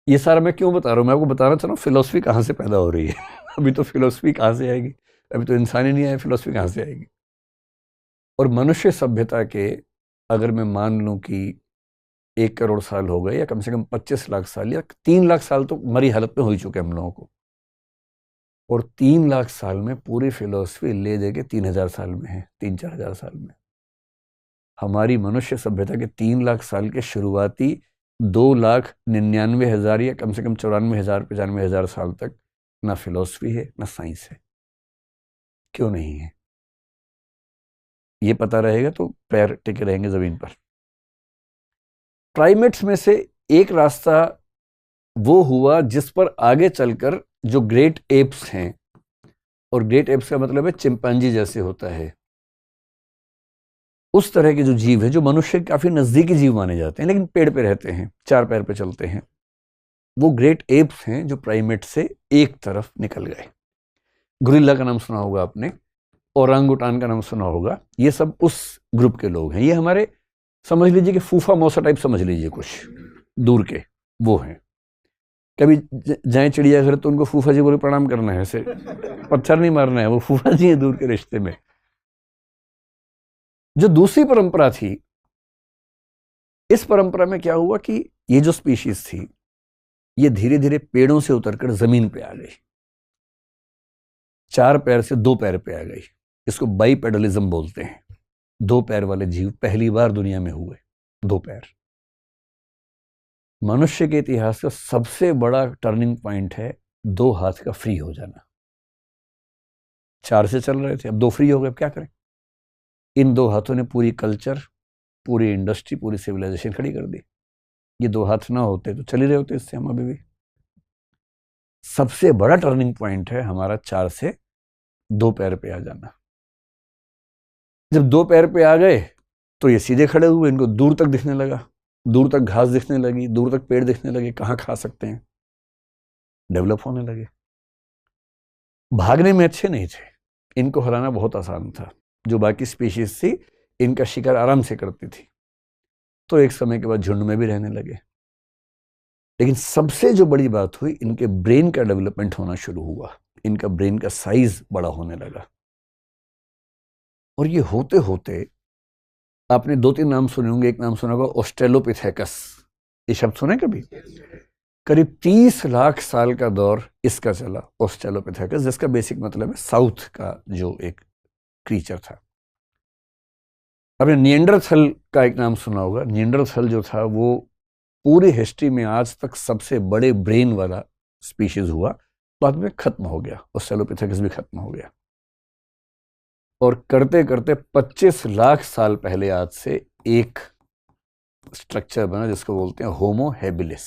ये सारा मैं क्यों बता रहा हूं, मैं आपको बताना चाह रहा हूं फिलोसफी कहां से पैदा हो रही है। अभी तो फिलोसफी कहां से आएगी, अभी तो इंसान ही नहीं आया, फिलोसफी कहां से आएगी। और मनुष्य सभ्यता के, अगर मैं मान लूं कि 1 करोड़ साल हो गए, या कम से कम 25 लाख साल या 3 लाख साल तो मरी हालत में हो ही चुके हम लोगों को, और 3 लाख साल में पूरी फिलोसफी ले दे के 3,000 साल में है, 3-4 हजार साल में। हमारी मनुष्य सभ्यता के 3 लाख साल के शुरुआती 2,99,000 या कम से कम 94,000 95,000 साल तक ना फिलोसफी है ना साइंस है। क्यों नहीं है, ये पता रहेगा तो पैर टिके रहेंगे जमीन पर। प्राइमेट्स में से एक रास्ता वो हुआ जिस पर आगे चलकर जो ग्रेट एप्स हैं, और ग्रेट एप्स का मतलब है चिंपांजी जैसे होता है, उस तरह के जो जीव है जो मनुष्य के काफी नजदीकी जीव माने जाते हैं, लेकिन पेड़ पे रहते हैं, 4 पैर पे चलते हैं, वो ग्रेट एप्स हैं जो प्राइमेट से एक तरफ निकल गए। गुरिल्ला का नाम सुना होगा आपने, ओरांगुटान का नाम सुना होगा, ये सब उस ग्रुप के लोग हैं। ये हमारे, समझ लीजिए कि फूफा मौसा टाइप समझ लीजिए, कुछ दूर के वो हैं। कभी जाए चिड़ियाघर तो उनको फूफा जी बोले प्रणाम करना है, ऐसे पत्थर नहीं मारना है, वो फूफा जी है दूर के रिश्ते में। जो दूसरी परंपरा थी, इस परंपरा में क्या हुआ कि ये जो स्पीशीज थी, ये धीरे धीरे पेड़ों से उतरकर जमीन पे आ गई, 4 पैर से 2 पैर पे आ गई। इसको बाइपेडलिज्म बोलते हैं। 2 पैर वाले जीव पहली बार दुनिया में हुए, 2 पैर। मनुष्य के इतिहास का सबसे बड़ा टर्निंग पॉइंट है 2 हाथ का फ्री हो जाना। 4 से चल रहे थे, अब 2 फ्री हो गए, अब क्या करें। इन 2 हाथों ने पूरी कल्चर, पूरी इंडस्ट्री, पूरी सिविलाइजेशन खड़ी कर दी। ये 2 हाथ ना होते तो चल ही रहे होते इससे हम अभी भी। सबसे बड़ा टर्निंग पॉइंट है हमारा 4 से 2 पैर पे आ जाना। जब 2 पैर पे आ गए तो ये सीधे खड़े हुए, इनको दूर तक दिखने लगा, दूर तक घास दिखने लगी, दूर तक पेड़ दिखने लगे, कहाँ खा सकते हैं, डेवलप होने लगे। भागने में अच्छे नहीं थे, इनको हराना बहुत आसान था। जो बाकी स्पीशीज थी इनका शिकार आराम से करती थी, तो एक समय के बाद झुंड में भी रहने लगे। लेकिन सबसे जो बड़ी बात हुई, इनके ब्रेन का डेवलपमेंट होना शुरू हुआ, इनका ब्रेन का साइज बड़ा होने लगा। और ये होते होते, आपने 2-3 नाम सुने होंगे। एक नाम सुना होगा ऑस्ट्रेलोपिथेकस, ये शब्द सुने कभी? करीब 30 लाख साल का दौर इसका चला, ऑस्ट्रेलोपिथेकस, जिसका बेसिक मतलब है साउथ का जो एक क्रीचर था। आपने निएंडरथल का एक नाम सुना होगा। निएंडरथल जो था वो पूरी हिस्ट्री में आज तक सबसे बड़े ब्रेन वाला स्पीशीज हुआ, बाद में खत्म हो गया, ऑस्ट्रेलोपिथेकस भी खत्म हो गया। और करते करते 25 लाख साल पहले आज से एक स्ट्रक्चर बना जिसको बोलते हैं होमो हैबिलिस।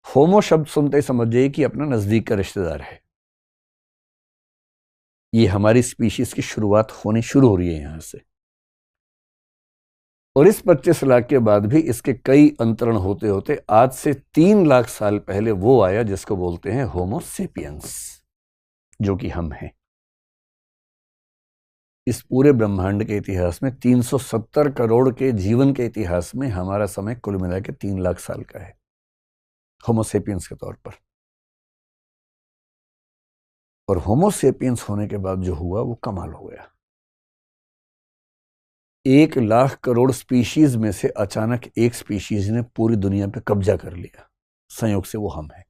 होमो शब्द सुनते ही समझ जाइए कि अपना नजदीक का रिश्तेदार है। ये हमारी स्पीशीज की शुरुआत होनी शुरू हो रही है यहां से। और इस 25 लाख के बाद भी इसके कई अंतरण होते होते आज से 3 लाख साल पहले वो आया जिसको बोलते हैं होमो सेपियंस, जो कि हम हैं। इस पूरे ब्रह्मांड के इतिहास में 370 करोड़ के जीवन के इतिहास में हमारा समय कुल मिला के 3 लाख साल का है होमोसेपियंस के तौर पर। और होमोसेपियंस होने के बाद जो हुआ वो कमाल हो गया। 1 लाख करोड़ स्पीशीज में से अचानक एक स्पीशीज ने पूरी दुनिया पे कब्जा कर लिया। संयोग से वो हम हैं।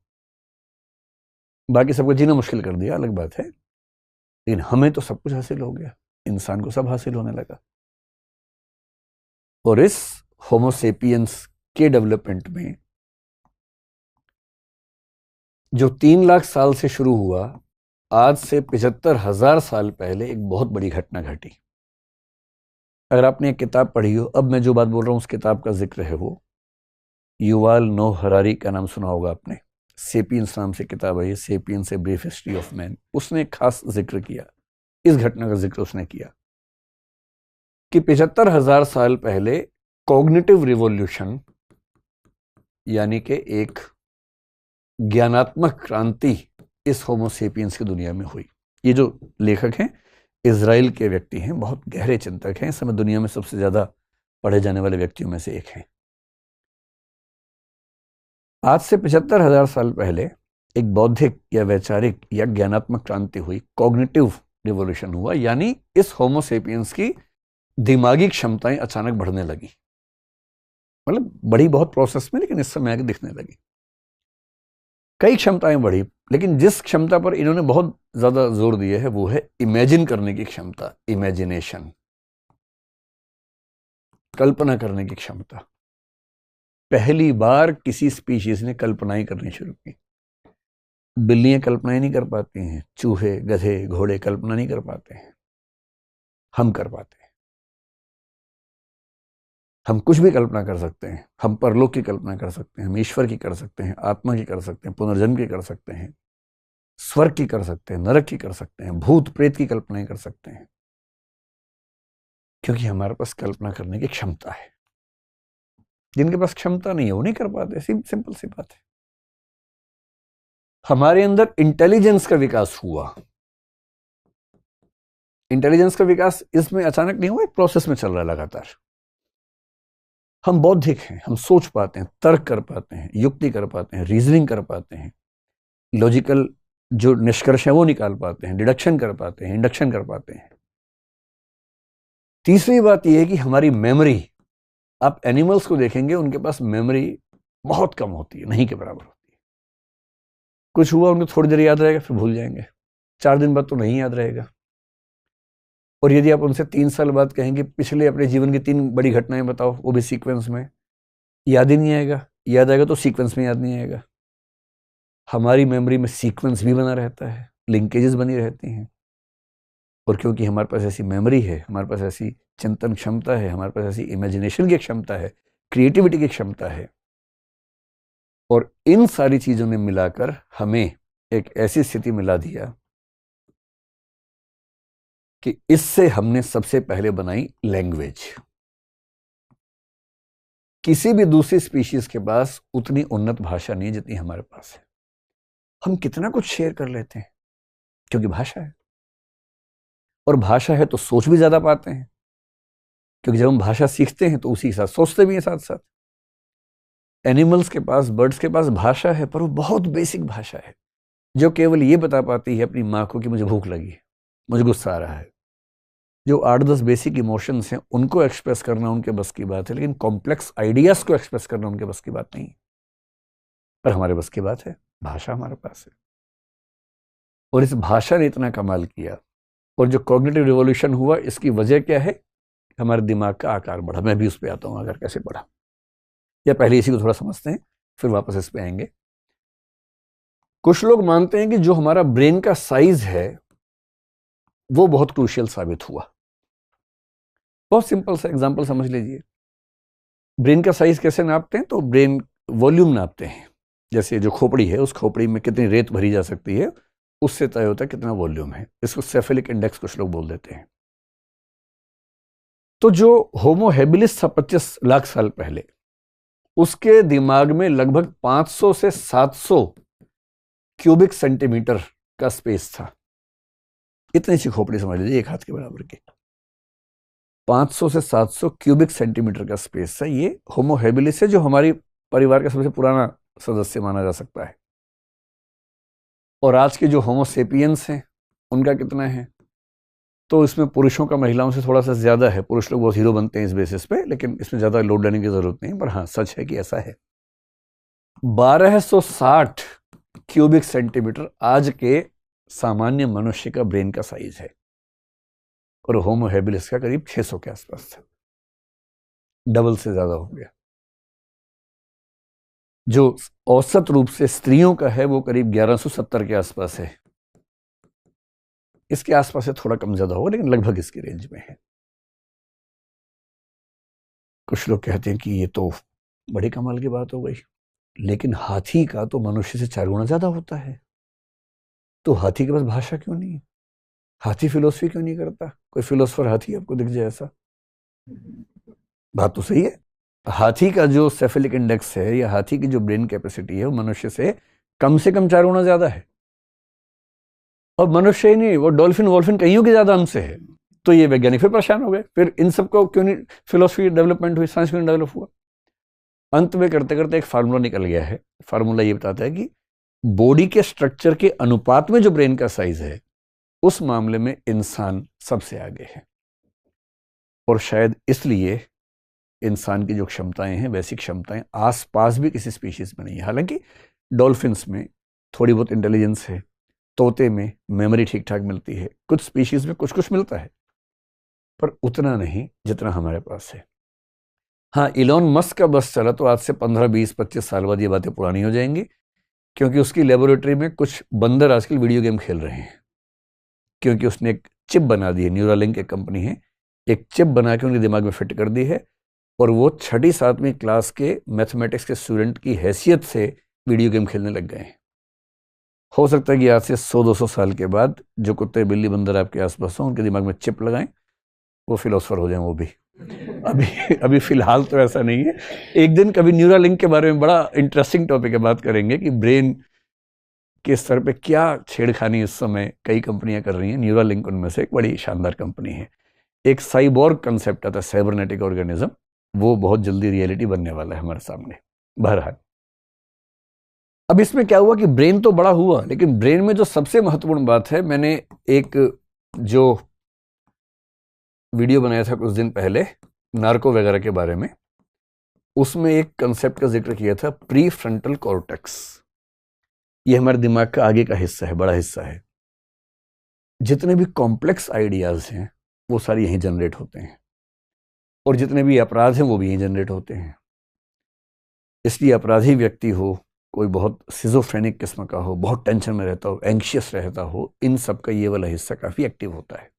बाकी सबको जीना मुश्किल कर दिया, अलग बात है, लेकिन हमें तो सब कुछ हासिल हो गया। इंसान को सब हासिल होने लगा। और इस होमोसेपियंस के डेवलपमेंट में जो 3 लाख साल से शुरू हुआ, आज से 75,000 साल पहले एक बहुत बड़ी घटना घटी। अगर आपने एक किताब पढ़ी हो, अब मैं जो बात बोल रहा हूं उस किताब का जिक्र है, वो युवाल नोह हरारी का नाम सुना होगा आपने, सेपियंस नाम से किताब है, sapiens a brief history of man, उसने एक खास जिक्र किया, इस घटना का जिक्र उसने किया कि 75,000 साल पहले कॉग्निटिव रिवॉल्यूशन यानी कि एक ज्ञानात्मक क्रांति इस होमो सेपियंस की दुनिया में हुई। ये जो लेखक हैं इजराइल के व्यक्ति हैं, बहुत गहरे चिंतक हैं, इस समय दुनिया में सबसे ज्यादा पढ़े जाने वाले व्यक्तियों में से एक हैं। आज से 75,000 साल पहले एक बौद्धिक या वैचारिक या ज्ञानात्मक क्रांति हुई, कॉग्निटिव रिवॉल्यूशन हुआ, यानी इस होमो सेपियंस की दिमागी क्षमताएं अचानक बढ़ने लगी, मतलब बढ़ी बहुत प्रोसेस में, लेकिन इस समय आगे दिखने लगी। कई क्षमताएं बढ़ी, लेकिन जिस क्षमता पर इन्होंने बहुत ज्यादा जोर दिया है वो है इमेजिन करने की क्षमता, इमेजिनेशन, कल्पना करने की क्षमता। पहली बार किसी स्पीशीज ने कल्पनाएं करनी शुरू की। बिल्लियां कल्पनाएं नहीं कर पाती हैं, चूहे, गधे, घोड़े कल्पना नहीं कर पाते हैं, हम कर पाते हैं। हम कुछ भी कल्पना कर सकते हैं, हम परलोक की कल्पना कर सकते हैं, हम ईश्वर की कर सकते हैं, आत्मा की कर सकते हैं, पुनर्जन्म की कर सकते हैं, स्वर्ग की कर सकते हैं, नरक की कर सकते हैं, भूत प्रेत की कल्पनाएं कर सकते हैं, क्योंकि हमारे पास कल्पना करने की क्षमता है। जिनके पास क्षमता नहीं है वो नहीं कर पाते, सिंपल सी बात है। हमारे अंदर इंटेलिजेंस का विकास हुआ। इंटेलिजेंस का विकास इसमें अचानक नहीं हुआ, एक प्रोसेस में चल रहा है लगातार। हम बौद्धिक हैं, हम सोच पाते हैं, तर्क कर पाते हैं, युक्ति कर पाते हैं, रीजनिंग कर पाते हैं, लॉजिकल जो निष्कर्ष है वो निकाल पाते हैं, डिडक्शन कर पाते हैं, इंडक्शन कर पाते हैं। तीसरी बात यह है कि हमारी मेमोरी, आप एनिमल्स को देखेंगे उनके पास मेमोरी बहुत कम होती है, नहीं के बराबर होती है। कुछ हुआ उनको थोड़ी देर याद रहेगा, फिर भूल जाएंगे, 4 दिन बाद तो नहीं याद रहेगा। और यदि आप उनसे 3 साल बाद कहेंगे पिछले अपने जीवन की 3 बड़ी घटनाएं बताओ, वो भी सीक्वेंस में, याद ही नहीं आएगा। याद आएगा तो सीक्वेंस में याद नहीं आएगा। हमारी मेमोरी में सीक्वेंस भी बना रहता है, लिंकेजेस बनी रहती हैं। और क्योंकि हमारे पास ऐसी मेमोरी है, हमारे पास ऐसी चिंतन क्षमता है, हमारे पास ऐसी इमेजिनेशन की क्षमता है, क्रिएटिविटी की क्षमता है, और इन सारी चीजों ने मिलाकर हमें एक ऐसी स्थिति मिला दिया कि इससे हमने सबसे पहले बनाई लैंग्वेज। किसी भी दूसरी स्पीशीज के पास उतनी उन्नत भाषा नहीं जितनी हमारे पास है। हम कितना कुछ शेयर कर लेते हैं क्योंकि भाषा है, और भाषा है तो सोच भी ज्यादा पाते हैं, क्योंकि जब हम भाषा सीखते हैं तो उसी के साथ सोचते भी हैं साथ साथ। एनिमल्स के पास, बर्ड्स के पास भाषा है, पर वो बहुत बेसिक भाषा है जो केवल ये बता पाती है अपनी माँ को कि मुझे भूख लगी है, मुझे गुस्सा आ रहा है। जो 8-10 बेसिक इमोशंस हैं उनको एक्सप्रेस करना उनके बस की बात है, लेकिन कॉम्प्लेक्स आइडियाज को एक्सप्रेस करना उनके बस की बात नहीं है। पर हमारे बस की बात है, भाषा हमारे पास है। और इस भाषा ने इतना कमाल किया, और जो कॉग्निटिव रिवॉल्यूशन हुआ इसकी वजह क्या है? हमारे दिमाग का आकार बढ़ा। मैं भी उस पर आता हूं, अगर कैसे बढ़ा, या पहले इसी को थोड़ा समझते हैं फिर वापस इस पे आएंगे। कुछ लोग मानते हैं कि जो हमारा ब्रेन का साइज है वो बहुत क्रूशियल साबित हुआ। बहुत सिंपल सा एग्जांपल समझ लीजिए। ब्रेन का साइज कैसे नापते हैं? तो ब्रेन वॉल्यूम नापते हैं। जैसे जो खोपड़ी है, उस खोपड़ी में कितनी रेत भरी जा सकती है, उससे तय होता है कितना वॉल्यूम है। इसको सेफेलिक इंडेक्स कुछ लोग बोल देते हैं। तो जो होमो हैबिलिस था 25 लाख साल पहले, उसके दिमाग में लगभग 500 से 700 क्यूबिक सेंटीमीटर का स्पेस था। इतनी सी खोपड़ी समझ लीजिए, एक हाथ के बराबर की। 500 से 700 क्यूबिक सेंटीमीटर का स्पेस है। ये होमो हैबिलिस है, जो हमारी परिवार का सबसे पुराना सदस्य माना जा सकता है। और आज के जो होमो सेपियंस हैं उनका कितना है? तो इसमें पुरुषों का महिलाओं से थोड़ा सा ज्यादा है। पुरुष लोग बहुत हीरो बनते हैं इस बेसिस पे, लेकिन इसमें ज्यादा लोड लेने की जरूरत नहीं। पर हाँ, सच है कि ऐसा है। 1260 क्यूबिक सेंटीमीटर आज के सामान्य मनुष्य का ब्रेन का साइज है, और होमो हैबिलिस का करीब 600 के आसपास था। डबल से ज्यादा हो गया। जो औसत रूप से स्त्रियों का है वो करीब 1170 के आसपास है। इसके आसपास से थोड़ा कम ज्यादा होगा, लेकिन लगभग इसकी रेंज में है। कुछ लोग कहते हैं कि ये तो बड़ी कमाल की बात हो गई, लेकिन हाथी का तो मनुष्य से 4 गुना ज्यादा होता है। तो हाथी के पास भाषा क्यों नहीं है? हाथी फिलोसफी क्यों नहीं करता? कोई फिलोसफर हाथी आपको दिख जाए ऐसा? बात तो सही है। हाथी का जो सेफेलिक इंडेक्स है या हाथी की जो ब्रेन कैपेसिटी है वो मनुष्य से कम 4 गुना ज्यादा है। और मनुष्य ही नहीं, वो डॉल्फिन वॉल्फिन कईयों के ज्यादा हमसे है। तो ये वैज्ञानिक फिर परेशान हो गए, फिर इन सबको क्यों नहीं फिलोसफी डेवलपमेंट हुई, साइंस क्यों नहीं डेवलप हुआ? अंत में करते करते एक फार्मूला निकल गया है। फार्मूला ये बताता है कि बॉडी के स्ट्रक्चर के अनुपात में जो ब्रेन का साइज है उस मामले में इंसान सबसे आगे है। और शायद इसलिए इंसान की जो क्षमताएं हैं, वैसी क्षमताएं आसपास भी किसी स्पीशीज में नहीं है। हालांकि डॉल्फिन्स में थोड़ी बहुत इंटेलिजेंस है, तोते में मेमोरी ठीक ठाक मिलती है, कुछ स्पीशीज में कुछ कुछ मिलता है, पर उतना नहीं जितना हमारे पास है। हाँ, इलॉन मस्क का बस चला तो आज से 15-20-25 साल बाद ये बातें पुरानी हो जाएंगी, क्योंकि उसकी लेबोरेटरी में कुछ बंदर आजकल वीडियो गेम खेल रहे हैं, क्योंकि उसने एक चिप बना दी है। न्यूरालिंक एक कंपनी है, एक चिप बना के उनके दिमाग में फिट कर दी है, और वो 6ठी-7वीं क्लास के मैथमेटिक्स के स्टूडेंट की हैसियत से वीडियो गेम खेलने लग गए हैं। हो सकता है कि आज से 100-200 साल के बाद जो कुत्ते बिल्ली बंदर आपके आसपास हों, उनके दिमाग में चिप लगाएं, वो फिलोसफर हो जाएं वो भी। अभी अभी फिलहाल तो ऐसा नहीं है। एक दिन कभी न्यूरालिंक के बारे में बड़ा इंटरेस्टिंग टॉपिक है, बात करेंगे कि ब्रेन के स्तर पे क्या छेड़खानी इस समय कई कंपनियां कर रही हैं। न्यूरालिंक उनमें से एक बड़ी शानदार कंपनी है। एक साइबोर्ग कंसेप्ट आता है, साइबरनेटिक ऑर्गेनिज्म, वो बहुत जल्दी रियलिटी बनने वाला है हमारे सामने। बहरहाल, अब इसमें क्या हुआ कि ब्रेन तो बड़ा हुआ, लेकिन ब्रेन में जो सबसे महत्वपूर्ण बात है, मैंने एक जो वीडियो बनाया था कुछ दिन पहले नार्को वगैरह के बारे में, उसमें एक कंसेप्ट का जिक्र किया था, प्री फ्रंटल कॉर्टेक्स। ये हमारे दिमाग का आगे का हिस्सा है, बड़ा हिस्सा है। जितने भी कॉम्प्लेक्स आइडियाज हैं वो सारे यहीं जनरेट होते हैं, और जितने भी अपराध हैं वो भी यहीं जनरेट होते हैं। इसलिए अपराधी व्यक्ति हो, कोई बहुत सिजोफ्रेनिक किस्म का हो, बहुत टेंशन में रहता हो, एंग्शियस रहता हो, इन सब का ये वाला हिस्सा काफी एक्टिव होता है।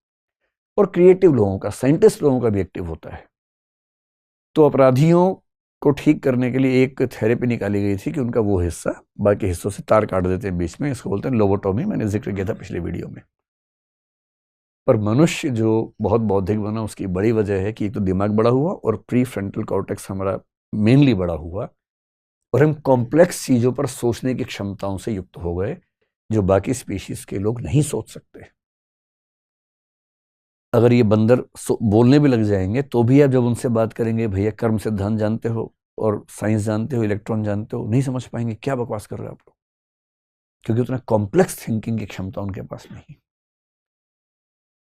और क्रिएटिव लोगों का, साइंटिस्ट लोगों का भी एक्टिव होता है। तो अपराधियों को ठीक करने के लिए एक थेरेपी निकाली गई थी कि उनका वो हिस्सा बाकी हिस्सों से तार काट देते हैं बीच में। इसको बोलते हैं लोबोटॉमी, मैंने जिक्र किया था पिछले वीडियो में। पर मनुष्य जो बहुत बौद्धिक बना, उसकी बड़ी वजह है कि एक तो दिमाग बड़ा हुआ और प्री फ्रंटल कॉर्टेक्स हमारा मेनली बड़ा हुआ, और हम कॉम्प्लेक्स चीजों पर सोचने की क्षमताओं से युक्त हो गए, जो बाकी स्पीशीज के लोग नहीं सोच सकते। अगर ये बंदर बोलने भी लग जाएंगे तो भी आप जब उनसे बात करेंगे, भैया कर्म सिद्धांत जानते हो और साइंस जानते हो, इलेक्ट्रॉन जानते हो, नहीं समझ पाएंगे क्या बकवास कर रहे हो आप लोग, क्योंकि उतना कॉम्प्लेक्स थिंकिंग की क्षमता उनके पास नहीं।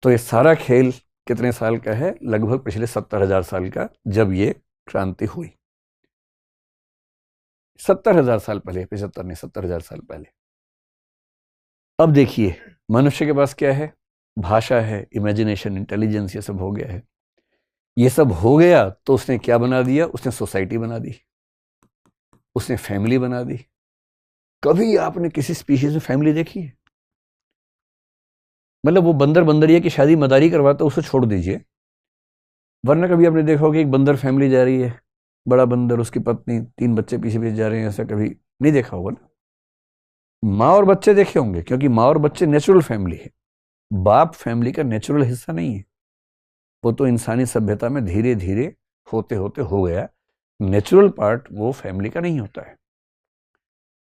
तो ये सारा खेल कितने साल का है? लगभग पिछले 70,000 साल का, जब ये क्रांति हुई। 70,000 साल पहले, 75 नहीं, 70,000 साल पहले। अब देखिए मनुष्य के पास क्या है? भाषा है, इमेजिनेशन, इंटेलिजेंस, ये सब हो गया है। ये सब हो गया तो उसने क्या बना दिया? उसने सोसाइटी बना दी, उसने फैमिली बना दी। कभी आपने किसी स्पीशीज में फैमिली देखी है? मतलब वो बंदर बंदरिया की शादी मदारी करवाता, उसको छोड़ दीजिए, वरना कभी आपने देखा होगा एक बंदर फैमिली जा रही है, बड़ा बंदर, उसकी पत्नी, 3 बच्चे पीछे पीछे जा रहे हैं, ऐसा कभी नहीं देखा होगा ना? माँ और बच्चे देखे होंगे, क्योंकि माँ और बच्चे नेचुरल फैमिली है। बाप फैमिली का नेचुरल हिस्सा नहीं है, वो तो इंसानी सभ्यता में धीरे धीरे होते होते हो गया। नेचुरल पार्ट वो फैमिली का नहीं होता है।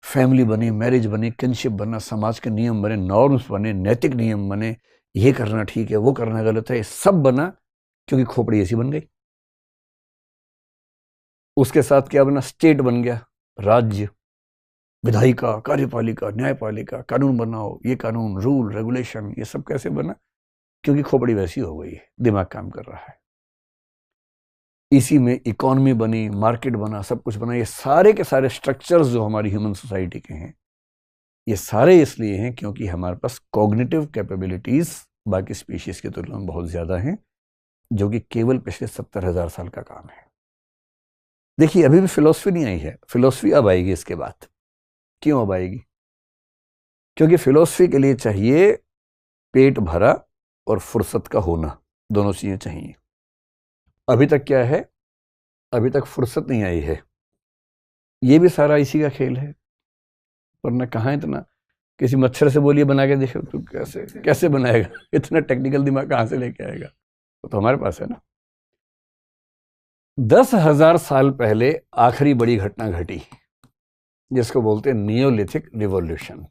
फैमिली बनी, मैरिज बनी, किनशिप बना, समाज के नियम बने, नॉर्म्स बने, नैतिक नियम बने, ये करना ठीक है, वो करना गलत है, ये सब बना क्योंकि खोपड़ी ऐसी बन गई। उसके साथ क्या बना? स्टेट बन गया, राज्य, विधायिका, कार्यपालिका, न्यायपालिका, कानून बनाओ, ये कानून, रूल, रेगुलेशन, ये सब कैसे बना? क्योंकि खोपड़ी वैसी हो गई है, दिमाग काम कर रहा है। इसी में इकोनॉमी बनी, मार्केट बना, सब कुछ बना। ये सारे के सारे स्ट्रक्चर्स जो हमारी ह्यूमन सोसाइटी के हैं, ये सारे इसलिए हैं क्योंकि हमारे पास कॉग्निटिव कैपेबिलिटीज बाकी स्पीशीज की तुलना में बहुत ज्यादा हैं, जो कि केवल पिछले 70,000 साल का काम है। देखिए अभी भी फिलोसफी नहीं आई है, फिलोसफी अब आएगी इसके बाद। क्यों अब आएगी? क्योंकि फिलोसफी के लिए चाहिए पेट भरा और फुर्सत का होना, दोनों चीजें चाहिए। अभी तक क्या है? अभी तक फुर्सत नहीं आई है। ये भी सारा इसी का खेल है। वरना कहाँ इतना, किसी मच्छर से बोलिए बना के देखो तो कैसे कैसे बनाएगा, इतना टेक्निकल दिमाग कहाँ से लेके आएगा? तो हमारे पास है ना। 10,000 साल पहले आखिरी बड़ी घटना घटी, जिसको बोलते हैं नियोलिथिक रिवॉल्यूशन।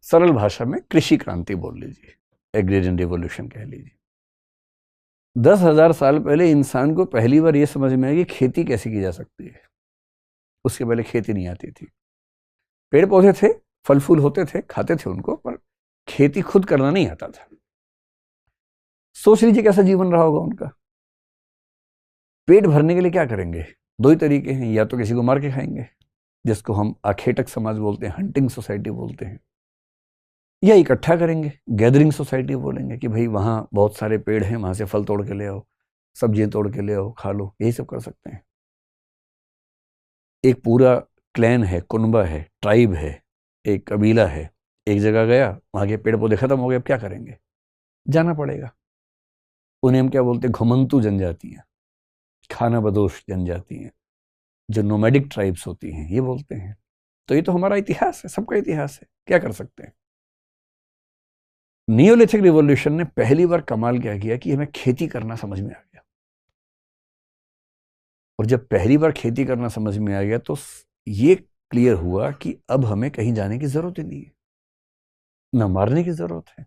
सरल भाषा में कृषि क्रांति बोल लीजिए, एग्रेरियन रिवॉल्यूशन कह लीजिए। 10,000 साल पहले इंसान को पहली बार यह समझ में आई कि खेती कैसे की जा सकती है। उसके पहले खेती नहीं आती थी। पेड़ पौधे थे, फल फूल होते थे, खाते थे उनको, पर खेती खुद करना नहीं आता था। सोच लीजिए कैसा जीवन रहा होगा उनका। पेट भरने के लिए क्या करेंगे? दो ही तरीके हैं, या तो किसी को मार के खाएंगे, जिसको हम आखेटक समाज बोलते हैं, हंटिंग सोसाइटी बोलते हैं, या इकट्ठा करेंगे, गैदरिंग सोसाइटी बोलेंगे कि भाई वहां बहुत सारे पेड़ हैं, वहां से फल तोड़ के ले आओ, सब्जियां तोड़ के ले आओ, खा लो। यही सब कर सकते हैं। एक पूरा क्लैन है, कुनबा है, ट्राइब है, एक कबीला है, एक जगह गया, वहां के पेड़ पौधे खत्म हो गए, अब क्या करेंगे? जाना पड़ेगा। उन्हें हम क्या बोलते हैं? घुमंतु जनजातियां, खाना बदोश जनजातियां, जो नोमैडिक ट्राइब्स होती हैं, ये बोलते हैं। तो ये तो हमारा इतिहास है, सबका इतिहास है, क्या कर सकते हैं। नियोलिथिक रिवॉल्यूशन ने पहली बार कमाल क्या किया कि हमें खेती करना समझ में आ गया। और जब पहली बार खेती करना समझ में आ गया तो ये क्लियर हुआ कि अब हमें कहीं जाने की जरूरत ही नहीं है, ना मारने की जरूरत है।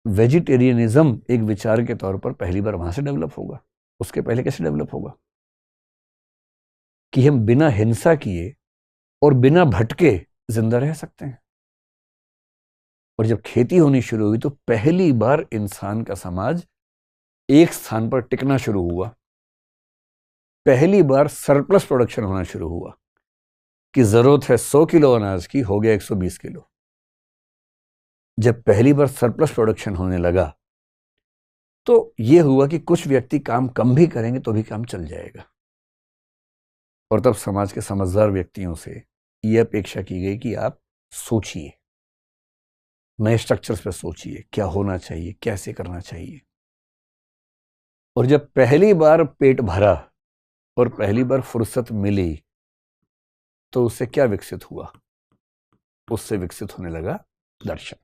वेजिटेरियनिज्म एक विचार के तौर पर पहली बार वहां से डेवलप होगा। उसके पहले कैसे डेवलप होगा? कि हम बिना हिंसा किए और बिना भटके जिंदा रह सकते हैं। और जब खेती होनी शुरू हुई तो पहली बार इंसान का समाज एक स्थान पर टिकना शुरू हुआ। पहली बार सरप्लस प्रोडक्शन होना शुरू हुआ कि जरूरत है 100 किलो अनाज की, हो गया 120 किलो। जब पहली बार सरप्लस प्रोडक्शन होने लगा तो यह हुआ कि कुछ व्यक्ति काम कम भी करेंगे तो भी काम चल जाएगा। और तब समाज के समझदार व्यक्तियों से यह अपेक्षा की गई कि आप सोचिए, नए स्ट्रक्चर्स पे सोचिए, क्या होना चाहिए, कैसे करना चाहिए। और जब पहली बार पेट भरा और पहली बार फुर्सत मिली तो उससे क्या विकसित हुआ? उससे विकसित होने लगा दर्शन।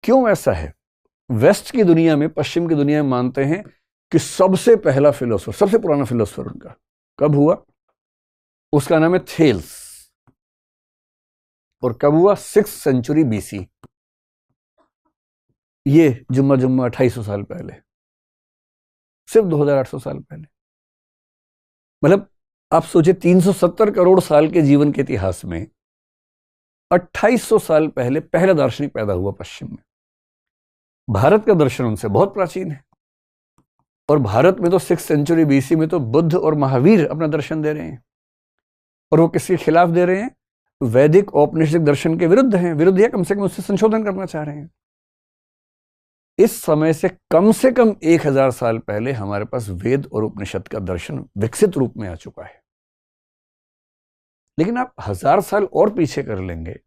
क्यों ऐसा है? वेस्ट की दुनिया में, पश्चिम की दुनिया में मानते हैं कि सबसे पहला फिलोसोफर, सबसे पुराना फिलोसोफर उनका कब हुआ? उसका नाम है थेल्स। और कब हुआ? 6th century BC। ये जुम्मा 2800 साल पहले, सिर्फ 2800 साल पहले। मतलब आप सोचिए 370 करोड़ साल के जीवन के इतिहास में 2800 साल पहले पहला दार्शनिक पैदा हुआ पश्चिम में। भारत का दर्शन उनसे बहुत प्राचीन है। और भारत में तो 6th सेंचुरी BC में तो बुद्ध और महावीर अपना दर्शन दे रहे हैं। और वो किसके खिलाफ दे रहे हैं? वैदिक औपनिषदिक दर्शन के विरुद्ध हैं, विरुद्ध या कम से कम उससे संशोधन करना चाह रहे हैं। इस समय से कम 1000 साल पहले हमारे पास वेद और उपनिषद का दर्शन विकसित रूप में आ चुका है। लेकिन आप 1000 साल और पीछे कर लेंगे,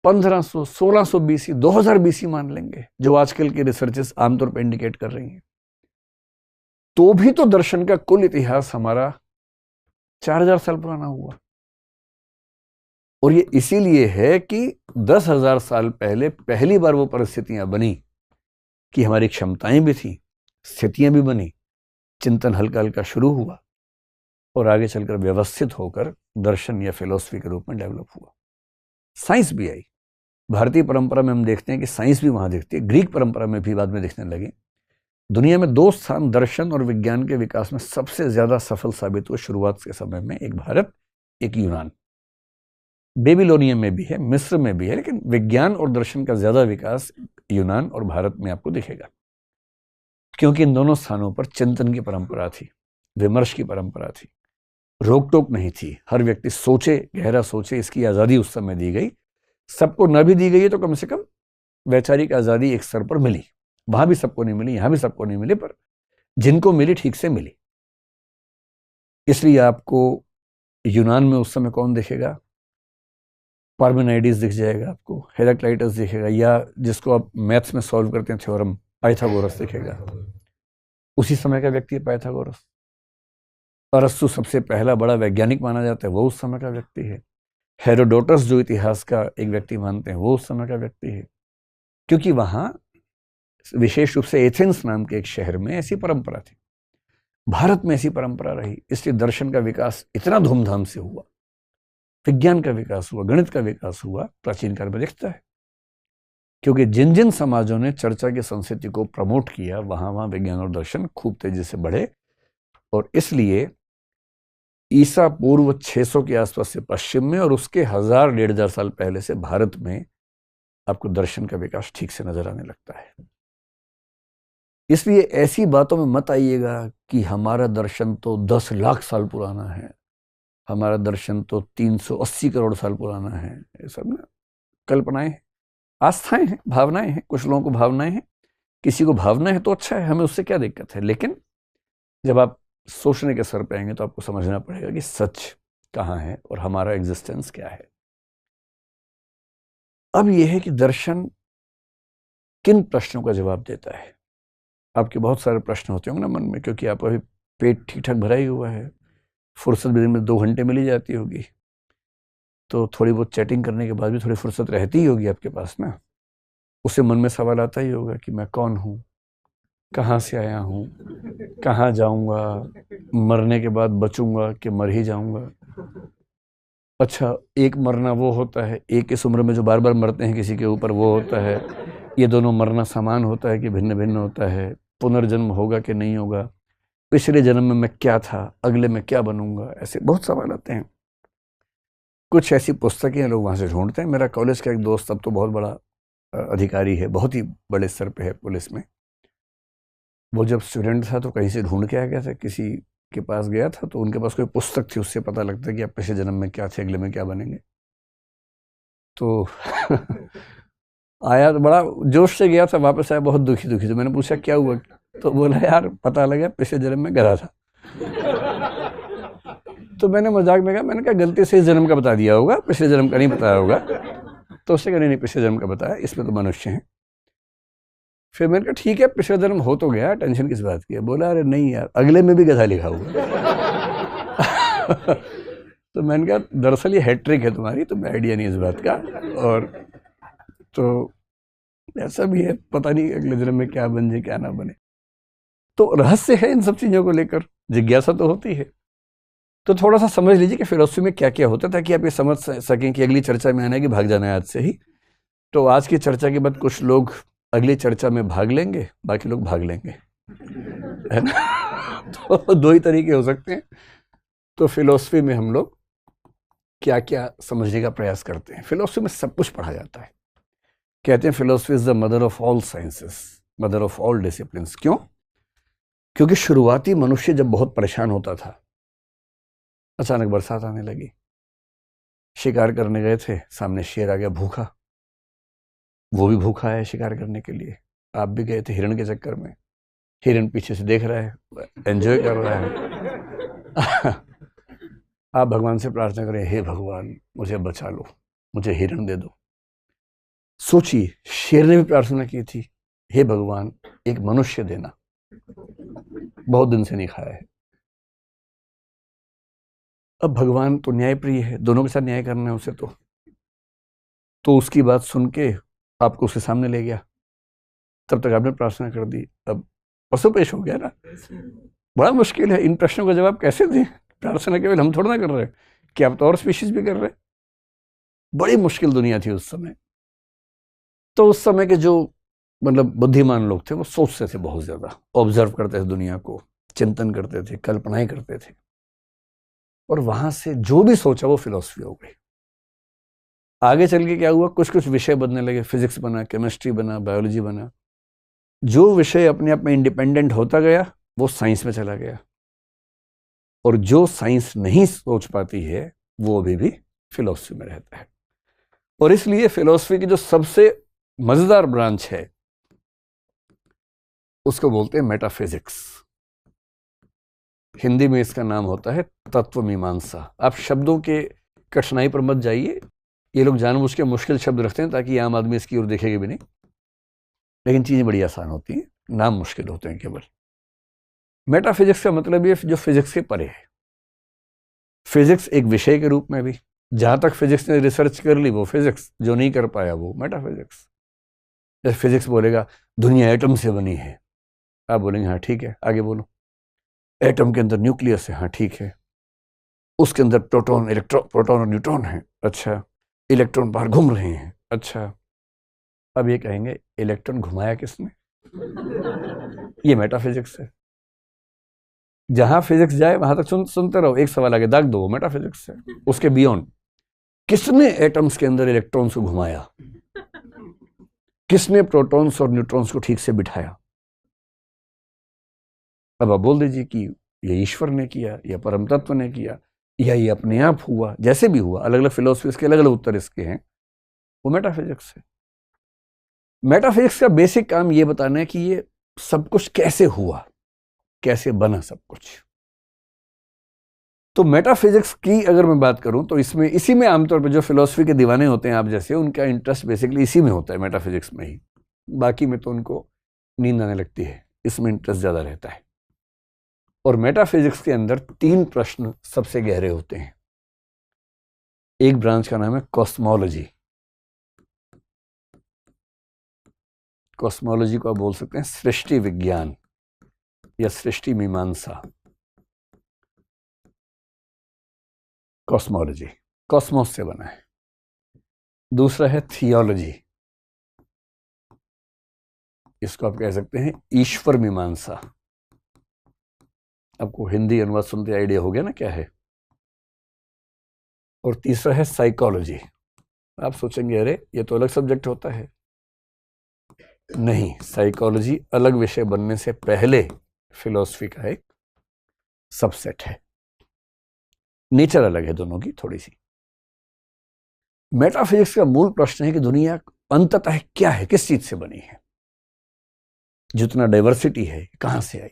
1500, 1600 BC, 2000 BC मान लेंगे, जो आजकल की रिसर्चेस आमतौर पर इंडिकेट कर रही हैं, तो भी तो दर्शन का कुल इतिहास हमारा 4000 साल पुराना हुआ। और ये इसीलिए है कि 10,000 साल पहले पहली बार वो परिस्थितियां बनी कि हमारी क्षमताएं भी थी, स्थितियां भी बनी, चिंतन हल्का हल्का शुरू हुआ और आगे चलकर व्यवस्थित होकर दर्शन या फिलॉसफी के रूप में डेवलप हुआ। साइंस भी आई। भारतीय परंपरा में हम देखते हैं कि साइंस भी वहां दिखती है, ग्रीक परंपरा में भी बाद में दिखने लगे। दुनिया में 2 स्थान दर्शन और विज्ञान के विकास में सबसे ज्यादा सफल साबित हुए शुरुआत के समय में, एक भारत, एक यूनान। बेबीलोनियम में भी है, मिस्र में भी है, लेकिन विज्ञान और दर्शन का ज्यादा विकास यूनान और भारत में आपको दिखेगा, क्योंकि इन दोनों स्थानों पर चिंतन की परंपरा थी, विमर्श की परंपरा थी, रोक टोक नहीं थी। हर व्यक्ति सोचे, गहरा सोचे, इसकी आजादी उस समय दी गई। सबको न भी दी गई है तो कम से कम वैचारिक आजादी एक स्तर पर मिली। वहां भी सबको नहीं मिली, यहां भी सबको नहीं मिली, पर जिनको मिली ठीक से मिली। इसलिए आपको यूनान में उस समय कौन दिखेगा? पार्मेनाइडिस दिख जाएगा आपको, हेराक्लाइटस दिखेगा, या जिसको आप मैथ्स में सॉल्व करते हैं थ्योरम, पाइथागोरस दिखेगा। उसी समय का व्यक्ति है पाइथागोरस। अरस्तु सबसे पहला बड़ा वैज्ञानिक माना जाता है, वो उस समय का व्यक्ति है। हेरोडोटस जो इतिहास का एक व्यक्ति मानते हैं, वो उस समय का व्यक्ति है। क्योंकि वहां विशेष रूप से एथेंस नाम के एक शहर में ऐसी परंपरा थी, भारत में ऐसी परंपरा रही, इसलिए दर्शन का विकास इतना धूमधाम से हुआ, विज्ञान का विकास हुआ, गणित का विकास हुआ, प्राचीन काल में दिखता है। क्योंकि जिन जिन समाजों ने चर्चा की संस्कृति को प्रमोट किया, वहां वहां विज्ञान और दर्शन खूब तेजी से बढ़े। और इसलिए ईसा पूर्व 600 के आसपास से पश्चिम में और उसके 1000-1500 साल पहले से भारत में आपको दर्शन का विकास ठीक से नजर आने लगता है। इसलिए ऐसी बातों में मत आइएगा कि हमारा दर्शन तो 10 लाख साल पुराना है, हमारा दर्शन तो 380 करोड़ साल पुराना है। ये सब ना कल्पनाएं हैं, आस्थाएं हैं, भावनाएं हैं। कुछ लोगों को भावनाएं हैं, किसी को भावना है तो अच्छा है, हमें उससे क्या दिक्कत है। लेकिन जब आप सोचने के स्तर पे आएंगे तो आपको समझना पड़ेगा कि सच कहाँ है और हमारा एग्जिस्टेंस क्या है। अब यह है कि दर्शन किन प्रश्नों का जवाब देता है। आपके बहुत सारे प्रश्न होते होंगे ना मन में, क्योंकि आपका अभी पेट ठीक ठाक भरा ही हुआ है, फुर्सत भी दिन में 2 घंटे मिली जाती होगी, तो थोड़ी बहुत चैटिंग करने के बाद भी थोड़ी फुर्सत रहती ही होगी आपके पास ना। उससे मन में सवाल आता ही होगा कि मैं कौन हूँ, कहाँ से आया हूँ, कहाँ जाऊँगा, मरने के बाद बचूंगा कि मर ही जाऊँगा। अच्छा, एक मरना वो होता है, एक इस उम्र में जो बार बार मरते हैं किसी के ऊपर, वो होता है। ये दोनों मरना समान होता है कि भिन्न भिन्न होता है। पुनर्जन्म होगा कि नहीं होगा, पिछले जन्म में मैं क्या था, अगले में क्या बनूंगा, ऐसे बहुत सवाल आते हैं। कुछ ऐसी पुस्तकें लोग वहाँ से ढूंढते हैं। मेरा कॉलेज का एक दोस्त अब तो बहुत बड़ा अधिकारी है, बहुत ही बड़े स्तर पे है पुलिस में। वो जब स्टूडेंट था तो कहीं से ढूंढ के आ गया था, किसी के पास गया था, तो उनके पास कोई पुस्तक थी, उससे पता लगता है कि आप पिछले जन्म में क्या थे, अगले में क्या बनेंगे। तो आया तो बड़ा जोश से गया था, वापस आया बहुत दुखी दुखी। तो मैंने पूछा क्या हुआ, तो बोला यार पता लगा पिछले जन्म में गधा था। तो मैंने मजाक में कहा, मैंने कहा गलती से इस जन्म का बता दिया होगा, पिछले जन्म का नहीं बताया होगा। तो उससे कहने नहीं, पिछले जन्म का बताया, इसमें तो मनुष्य हैं। फिर मैंने कहा ठीक है, पिछले जन्म हो तो गया, टेंशन किस बात की है। बोला अरे नहीं यार, अगले में भी गधा लिखा हुआ। तो मैंने कहा दरअसल ये हैट्रिक है तुम्हारी, तुम्हें आइडिया नहीं इस बात का। और तो ऐसा भी है, पता नहीं अगले जन्म में क्या बन जाए क्या ना बने। तो रहस्य है इन सब चीजों को लेकर, जिज्ञासा तो होती है। तो थोड़ा सा समझ लीजिए कि फिलॉसफी में क्या क्या होता है, ताकि आप ये समझ सकें कि अगली चर्चा में आने की भाग जाना है आज से ही। तो आज की चर्चा के बाद कुछ लोग अगली चर्चा में भाग लेंगे, बाकी लोग भाग लेंगे, है ना। तो 2 ही तरीके हो सकते हैं। तो फिलॉसफी में हम लोग क्या क्या समझने का प्रयास करते हैं। फिलॉसफी में सब कुछ पढ़ा जाता है। कहते हैं philosophy is the mother of all sciences, mother of all discipline. क्यों? क्योंकि शुरुआती मनुष्य जब बहुत परेशान होता था, अचानक बरसात आने लगी, शिकार करने गए थे, सामने शेर आ गया भूखा, वो भी भूखा है शिकार करने के लिए। आप भी गए थे हिरण के चक्कर में, हिरण पीछे से देख रहा है, एंजॉय कर रहा है। आप भगवान से प्रार्थना करें, हे भगवान मुझे बचा लो, मुझे हिरण दे दो। सोचिए, शेर ने भी प्रार्थना की थी, हे भगवान एक मनुष्य देना, बहुत दिन से नहीं खाया है। अब भगवान तो न्यायप्रिय है, दोनों के साथ न्याय करना है उसे। तो उसकी बात सुन के आपको उसके सामने ले गया, तब तक आपने प्रार्थना कर दी। अब पशु पेश हो गया ना। बड़ा मुश्किल है, इन प्रश्नों का जवाब कैसे दें। प्रार्थना केवल हम थोड़ा ना कर रहे हैं, कि आप तो और स्पीशीज भी कर रहे हैं। बड़ी मुश्किल दुनिया थी उस समय। तो उस समय के जो मतलब बुद्धिमान लोग थे, वो सोचते थे बहुत ज्यादा, ऑब्जर्व करते थे दुनिया को, चिंतन करते थे, कल्पनाएं करते थे, और वहां से जो भी सोचा वो फिलॉसफी हो गई। आगे चल के क्या हुआ, कुछ कुछ विषय बनने लगे, फिजिक्स बना, केमिस्ट्री बना, बायोलॉजी बना। जो विषय अपने आप में इंडिपेंडेंट होता गया वो साइंस में चला गया, और जो साइंस नहीं सोच पाती है वो अभी भी फिलॉसफी में रहता है। और इसलिए फिलॉसफी की जो सबसे मजेदार ब्रांच है उसको बोलते हैं मेटाफिजिक्स। हिंदी में इसका नाम होता है तत्व मीमांसा। आप शब्दों के कठिनाई पर मत जाइए, ये लोग जानबूझ के मुश्किल शब्द रखते हैं ताकि आम आदमी इसकी ओर देखेगा भी नहीं, लेकिन चीजें बड़ी आसान होती हैं, नाम मुश्किल होते हैं केवल। मेटाफिजिक्स का मतलब ये जो फिजिक्स के परे है। फिजिक्स एक विषय के रूप में भी, जहां तक फिजिक्स ने रिसर्च कर ली वो फिजिक्स, जो नहीं कर पाया वो मेटाफिजिक्स। जैसे फिजिक्स बोलेगा दुनिया एटम से बनी है, आप बोलेंगे हाँ ठीक है, आगे बोलो। एटम के अंदर न्यूक्लियस है, हाँ ठीक है। उसके अंदर प्रोटॉन, इलेक्ट्रॉन, प्रोटॉन और न्यूट्रॉन है, अच्छा। इलेक्ट्रॉन बाहर घूम रहे हैं, अच्छा। अब ये कहेंगे इलेक्ट्रॉन घुमाया किसने? ये मेटाफिजिक्स है। जहां फिजिक्स जाए वहां तक सुनते रहो, एक सवाल आगे दाग दो, वो मेटाफिजिक्स है। उसके बियॉन्ड, किसने एटम्स के अंदर इलेक्ट्रॉन्स को घुमाया, किसने प्रोटॉन्स और न्यूट्रॉन्स को ठीक से बिठाया? अब आप बोल दीजिए कि ये ईश्वर ने किया, या परम तत्व ने किया, या ये अपने आप हुआ। जैसे भी हुआ, अलग अलग फिलोसफीज के अलग अलग उत्तर इसके हैं, वो मेटाफिजिक्स है। मेटाफिजिक्स का बेसिक काम ये बताना है कि ये सब कुछ कैसे हुआ, कैसे बना सब कुछ। तो मेटाफिजिक्स की अगर मैं बात करूं तो इसमें, इसी में आमतौर पर जो फिलोसफी के दीवाने होते हैं आप जैसे, उनका इंटरेस्ट बेसिकली इसी में होता है, मेटाफिजिक्स में ही। बाकी में तो उनको नींद आने लगती है, इसमें इंटरेस्ट ज्यादा रहता है। और मेटाफिजिक्स के अंदर 3 प्रश्न सबसे गहरे होते हैं। एक ब्रांच का नाम है कॉस्मोलॉजी। कॉस्मोलॉजी को आप बोल सकते हैं सृष्टि विज्ञान या सृष्टि मीमांसा। कॉस्मोलॉजी कॉस्मोस से बना है। दूसरा है थियोलॉजी, इसको आप कह सकते हैं ईश्वर मीमांसा। आपको हिंदी अनुवाद सुनते आइडिया हो गया ना क्या है। और तीसरा है साइकोलॉजी। आप सोचेंगे अरे ये तो अलग सब्जेक्ट होता है। नहीं, साइकोलॉजी अलग विषय बनने से पहले फिलॉसफी का एक सबसेट है। नेचर अलग है दोनों की थोड़ी सी। मेटाफिजिक्स का मूल प्रश्न है कि दुनिया अंततः क्या है, किस चीज से बनी है। जितना डाइवर्सिटी है कहां से आई।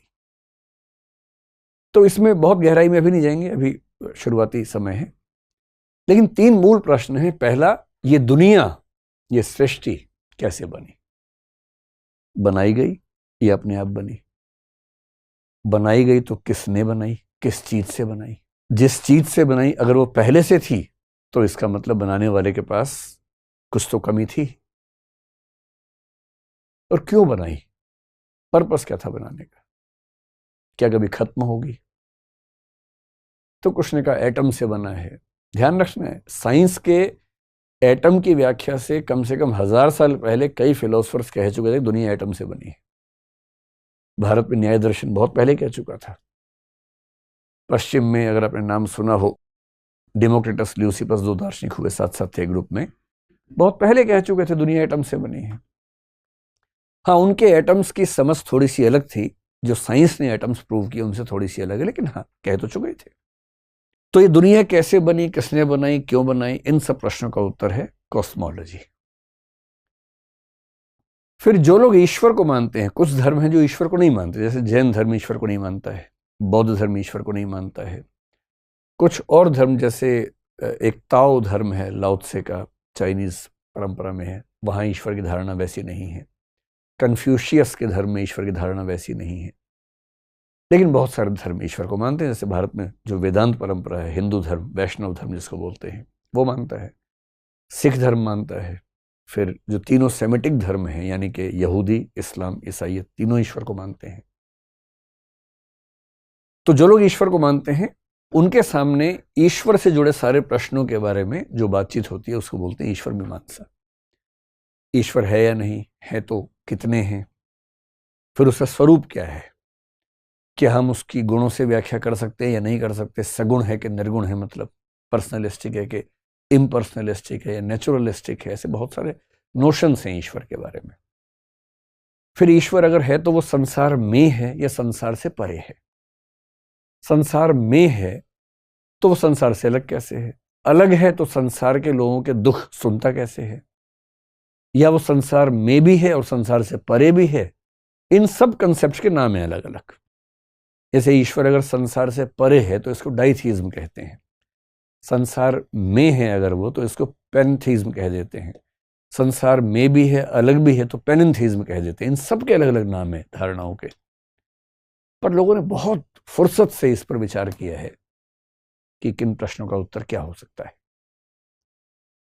तो इसमें बहुत गहराई में अभी नहीं जाएंगे, अभी शुरुआती समय है। लेकिन 3 मूल प्रश्न हैं। पहला, ये दुनिया, ये सृष्टि कैसे बनी? बनाई गई या अपने आप बनी? बनाई गई तो किसने बनाई, किस चीज से बनाई? जिस चीज से बनाई अगर वो पहले से थी तो इसका मतलब बनाने वाले के पास कुछ तो कमी थी। और क्यों बनाई, पर्पस क्या था बनाने का? क्या कभी खत्म होगी? तो कुछ ने कहा एटम से बना है। ध्यान रखना है, साइंस के एटम की व्याख्या से कम 1000 साल पहले कई फिलोसफर्स कह चुके थे दुनिया एटम से बनी है। भारत में न्याय दर्शन बहुत पहले कह चुका था। पश्चिम में अगर आपने नाम सुना हो, डेमोक्रिटस, ल्यूसिपस, 2 दार्शनिक हुए साथ साथ थे ग्रुप में, बहुत पहले कह चुके थे दुनिया एटम से बनी है। हाँ, उनके एटम्स की समझ थोड़ी सी अलग थी, जो साइंस ने एटम्स प्रूव किए उनसे थोड़ी सी अलग है, लेकिन हाँ कह तो चुके थे। तो ये दुनिया कैसे बनी, किसने बनाई, क्यों बनाई, इन सब प्रश्नों का उत्तर है कॉस्मोलॉजी। फिर जो लोग ईश्वर को मानते हैं, कुछ धर्म हैं जो ईश्वर को नहीं मानते, जैसे जैन धर्म ईश्वर को नहीं मानता है, बौद्ध धर्म ईश्वर को नहीं मानता है। कुछ और धर्म जैसे एक ताओ धर्म है, लाओ त्से का, चाइनीज परंपरा में है, वहां ईश्वर की धारणा वैसी नहीं है। कन्फ्यूशियस के धर्म में ईश्वर की धारणा वैसी नहीं है। लेकिन बहुत सारे धर्म ईश्वर को मानते हैं, जैसे भारत में जो वेदांत परंपरा है, हिंदू धर्म, वैष्णव धर्म जिसको बोलते हैं, वो मानता है। सिख धर्म मानता है। फिर जो तीनों सेमेटिक धर्म हैं, यानी कि यहूदी, इस्लाम, ईसाईयत, तीनों ईश्वर को मानते हैं। तो जो लोग ईश्वर को मानते हैं, उनके सामने ईश्वर से जुड़े सारे प्रश्नों के बारे में जो बातचीत होती है उसको बोलते हैं ईश्वर मीमांसा। ईश्वर है या नहीं है, तो कितने हैं, फिर उसका स्वरूप क्या है, क्या हम उसकी गुणों से व्याख्या कर सकते हैं या नहीं कर सकते, सगुण है कि निर्गुण है, मतलब पर्सनलिस्टिक है कि इम्पर्सनलिस्टिक है या नेचुरलिस्टिक है। ऐसे बहुत सारे नोशंस हैं ईश्वर के बारे में। फिर ईश्वर अगर है तो वो संसार में है या संसार से परे है? संसार में है तो वो संसार से अलग कैसे है? अलग है तो संसार के लोगों के दुख सुनता कैसे है? या वो संसार में भी है और संसार से परे भी है? इन सब कंसेप्ट के नाम हैं अलग अलग। जैसे ईश्वर अगर संसार से परे है तो इसको डाइथीज्म कहते हैं। संसार में है अगर वो, तो इसको पेनथीज्म कह देते हैं। संसार में भी है, अलग भी है, तो पेनिथीज्म कह देते हैं। इन सब के अलग अलग नाम है धारणाओं के। पर लोगों ने बहुत फुर्सत से इस पर विचार किया है कि किन प्रश्नों का उत्तर क्या हो सकता है।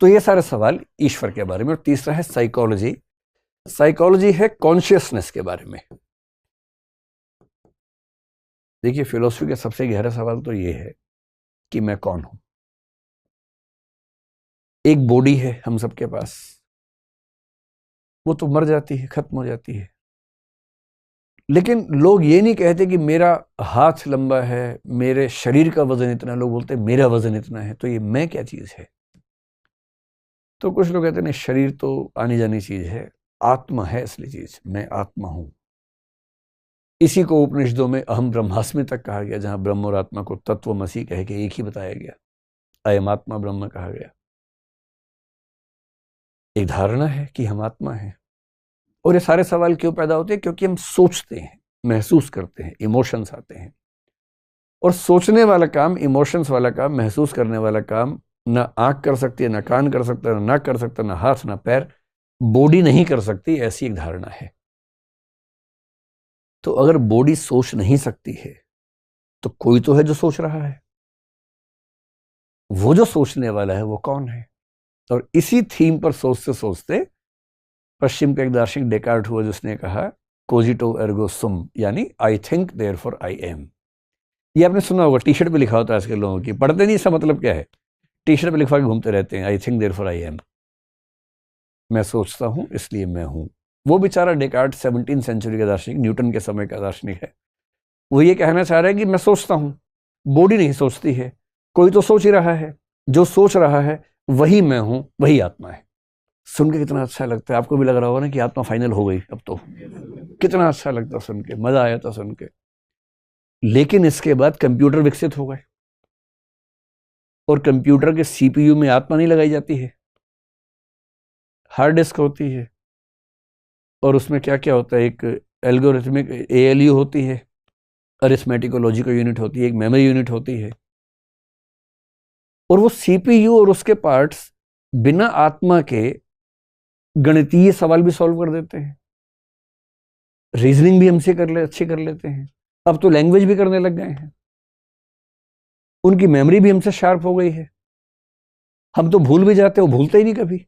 तो ये सारे सवाल ईश्वर के बारे में। और तीसरा है साइकोलॉजी। साइकोलॉजी है कॉन्शियसनेस के बारे में। देखिए, फिलॉसफी का सबसे गहरा सवाल तो ये है कि मैं कौन हूं। एक बॉडी है हम सबके पास, वो तो मर जाती है, खत्म हो जाती है। लेकिन लोग ये नहीं कहते कि मेरा हाथ लंबा है, मेरे शरीर का वजन इतना। लोग बोलते हैं मेरा वजन इतना है। तो ये मैं क्या चीज है? तो कुछ लोग कहते हैं नहीं, शरीर तो आनी जानी चीज है, आत्मा है असली चीज, मैं आत्मा हूं। इसी को उपनिषदों में अहम ब्रह्मास्मि तक कहा गया, जहां ब्रह्म और आत्मा को तत्वमसि कह के एक ही बताया गया। अयम आत्मा ब्रह्म कहा गया। एक धारणा है कि हम आत्मा हैं। और ये सारे सवाल क्यों पैदा होते हैं? क्योंकि हम सोचते हैं, महसूस करते हैं, इमोशंस आते हैं। और सोचने वाला काम, इमोशंस वाला काम, महसूस करने वाला काम ना आंख कर सकती है, ना कान कर सकता है, ना नाक कर सकता, ना हाथ, ना पैर, बॉडी नहीं कर सकती, ऐसी एक धारणा है। तो अगर बॉडी सोच नहीं सकती है तो कोई तो है जो सोच रहा है। वो जो सोचने वाला है वो कौन है? और इसी थीम पर सोचते सोचते पश्चिम का एक दार्शनिक डेकार्ट हुआ, जिसने कहा कोजिटो एर्गो सुम, यानी I think therefore I am. ये आपने सुना होगा, टी शर्ट पे लिखा होता है आजकल लोगों की, पढ़ते नहीं, इसका मतलब क्या है? टी शर्ट पे लिखवा के घूमते रहते हैं, I think therefore I am. मैं सोचता हूं इसलिए मैं हूं। वो बेचारा डेकार्ट 17वीं सेंचुरी का दार्शनिक, न्यूटन के समय का दार्शनिक है। वो ये कहना चाह रहा है कि मैं सोचता हूं, बॉडी नहीं सोचती है, कोई तो सोच ही रहा है। जो सोच रहा है वही मैं हूं, वही आत्मा है। सुन के कितना अच्छा लगता है। आपको भी लग रहा होगा ना कि आत्मा फाइनल हो गई अब तो। कितना अच्छा लगता सुन के, मजा आया था सुन के। लेकिन इसके बाद कंप्यूटर विकसित हो गए, और कंप्यूटर के सीपीयू में आत्मा नहीं लगाई जाती है, हार्ड डिस्क होती है। और उसमें क्या क्या होता है? एक एल्गोरिथमिक एएलयू होती है, अरिथमेटिक और लॉजिकल यूनिट होती है, एक मेमोरी यूनिट होती है। और वो सीपीयू और उसके पार्ट्स बिना आत्मा के गणितीय सवाल भी सॉल्व कर देते हैं, रीजनिंग भी हमसे अच्छी कर लेते हैं। अब तो लैंग्वेज भी करने लग गए हैं। उनकी मेमोरी भी हमसे शार्प हो गई है। हम तो भूल भी जाते, वो भूलते ही नहीं कभी।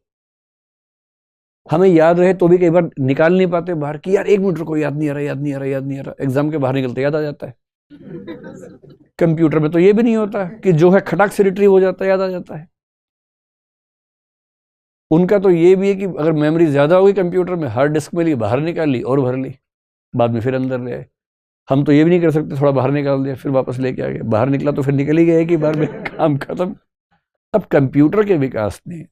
हमें याद रहे तो भी कई बार निकाल नहीं पाते बाहर कि यार एक मिनट रुको, याद नहीं आ रहा, याद नहीं आ रहा, याद नहीं आ रहा। एग्जाम के बाहर निकलते याद आ जाता है। कंप्यूटर में तो ये भी नहीं होता कि जो है खटाक से रिट्रीव हो जाता है, याद आ जाता है। उनका तो ये भी है कि अगर मेमोरी ज्यादा होगी कंप्यूटर में, हार्ड डिस्क में ली, बाहर निकाल ली और भर ली, बाद में फिर अंदर ले आए। हम तो ये भी नहीं कर सकते, थोड़ा बाहर निकाल दिया फिर वापस लेके आ गए, बाहर निकला तो फिर निकल ही गया कि बार में काम खत्म। अब कंप्यूटर के विकास ने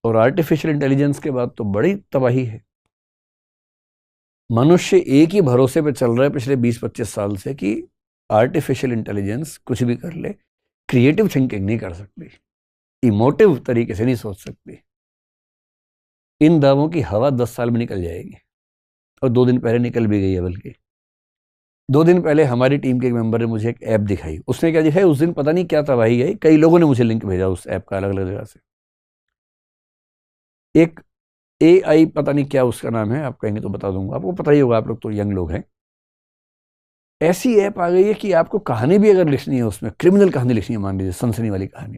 और आर्टिफिशियल इंटेलिजेंस के बाद तो बड़ी तबाही है। मनुष्य एक ही भरोसे पे चल रहा है पिछले 20-25 साल से कि आर्टिफिशियल इंटेलिजेंस कुछ भी कर ले, क्रिएटिव थिंकिंग नहीं कर सकती, इमोटिव तरीके से नहीं सोच सकती। इन दावों की हवा 10 साल में निकल जाएगी, और 2 दिन पहले निकल भी गई है। बल्कि 2 दिन पहले हमारी टीम के एक मेंबर ने मुझे एक ऐप दिखाई। उसने क्या दिखाई? उस दिन पता नहीं क्या तबाही है, कई लोगों ने मुझे लिंक भेजा उस ऐप का अलग अलग जगह से। एक AI, पता नहीं क्या उसका नाम है, आप कहेंगे तो बता दूंगा, आपको पता ही होगा, आप लोग तो यंग लोग हैं। ऐसी ऐप आ गई है कि आपको कहानी भी अगर लिखनी है, उसमें क्रिमिनल कहानी लिखनी है, मान लीजिए सनसनी वाली कहानी,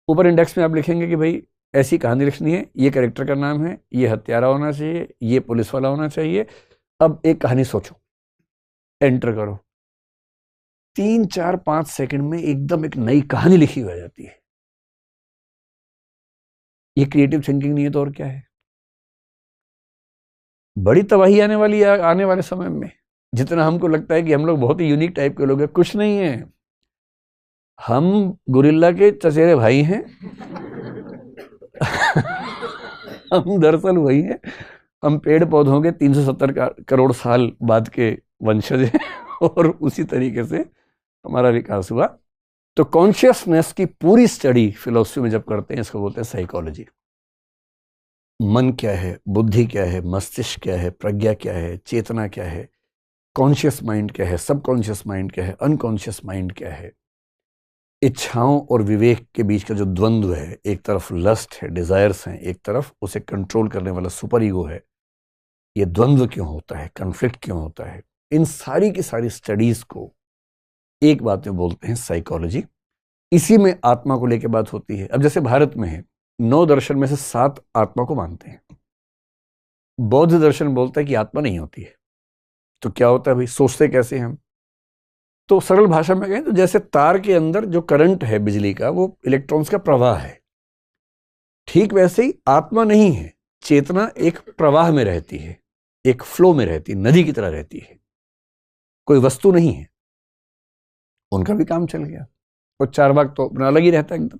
ऊपर इंडेक्स में आप लिखेंगे कि भाई ऐसी कहानी लिखनी है, ये कैरेक्टर का नाम है, ये हत्यारा होना चाहिए, ये पुलिस वाला होना चाहिए, अब एक कहानी सोचो, एंटर करो। 3, 4, 5 सेकंड में एकदम एक नई कहानी लिखी हो जाती है। ये क्रिएटिव थिंकिंग नहीं है तो और क्या है? बड़ी तबाही आने वाली है आने वाले समय में। जितना हमको लगता है कि हम लोग बहुत ही यूनिक टाइप के लोग हैं, कुछ नहीं है। हम गोरिल्ला के चचेरे भाई हैं। हम दरअसल वही हैं। हम पेड़ पौधों के 370 करोड़ साल बाद के वंशज हैं, और उसी तरीके से हमारा विकास हुआ। तो कॉन्शियसनेस की पूरी स्टडी फिलॉसफी में जब करते हैं, इसको बोलते हैं साइकोलॉजी। मन क्या है, बुद्धि क्या है, मस्तिष्क क्या है, प्रज्ञा क्या है, चेतना क्या है, कॉन्शियस माइंड क्या है, सबकॉन्शियस माइंड क्या है, अनकॉन्शियस माइंड क्या है, इच्छाओं और विवेक के बीच का जो द्वंद्व है, एक तरफ लस्ट है, डिजायर्स हैं, एक तरफ उसे कंट्रोल करने वाला सुपर ईगो है, ये द्वंद्व क्यों होता है, कन्फ्लिक्ट क्यों होता है, इन सारी की सारी स्टडीज को एक बात में बोलते हैं साइकोलॉजी। इसी में आत्मा को लेकर बात होती है। अब जैसे भारत में है, 9 दर्शन में से 7 आत्मा को मानते हैं। बौद्ध दर्शन बोलता है कि आत्मा नहीं होती है। तो क्या होता है भाई, सोचते कैसे हैं हम? तो सरल भाषा में कहें तो जैसे तार के अंदर जो करंट है बिजली का, वो इलेक्ट्रॉन्स का प्रवाह है, ठीक वैसे ही आत्मा नहीं है। चेतना एक प्रवाह में रहती है, एक फ्लो में रहती है, नदी की तरह रहती है, कोई वस्तु नहीं है। उनका भी काम चल गया। और चारवाक तो अपना अलग ही रहता है एकदम।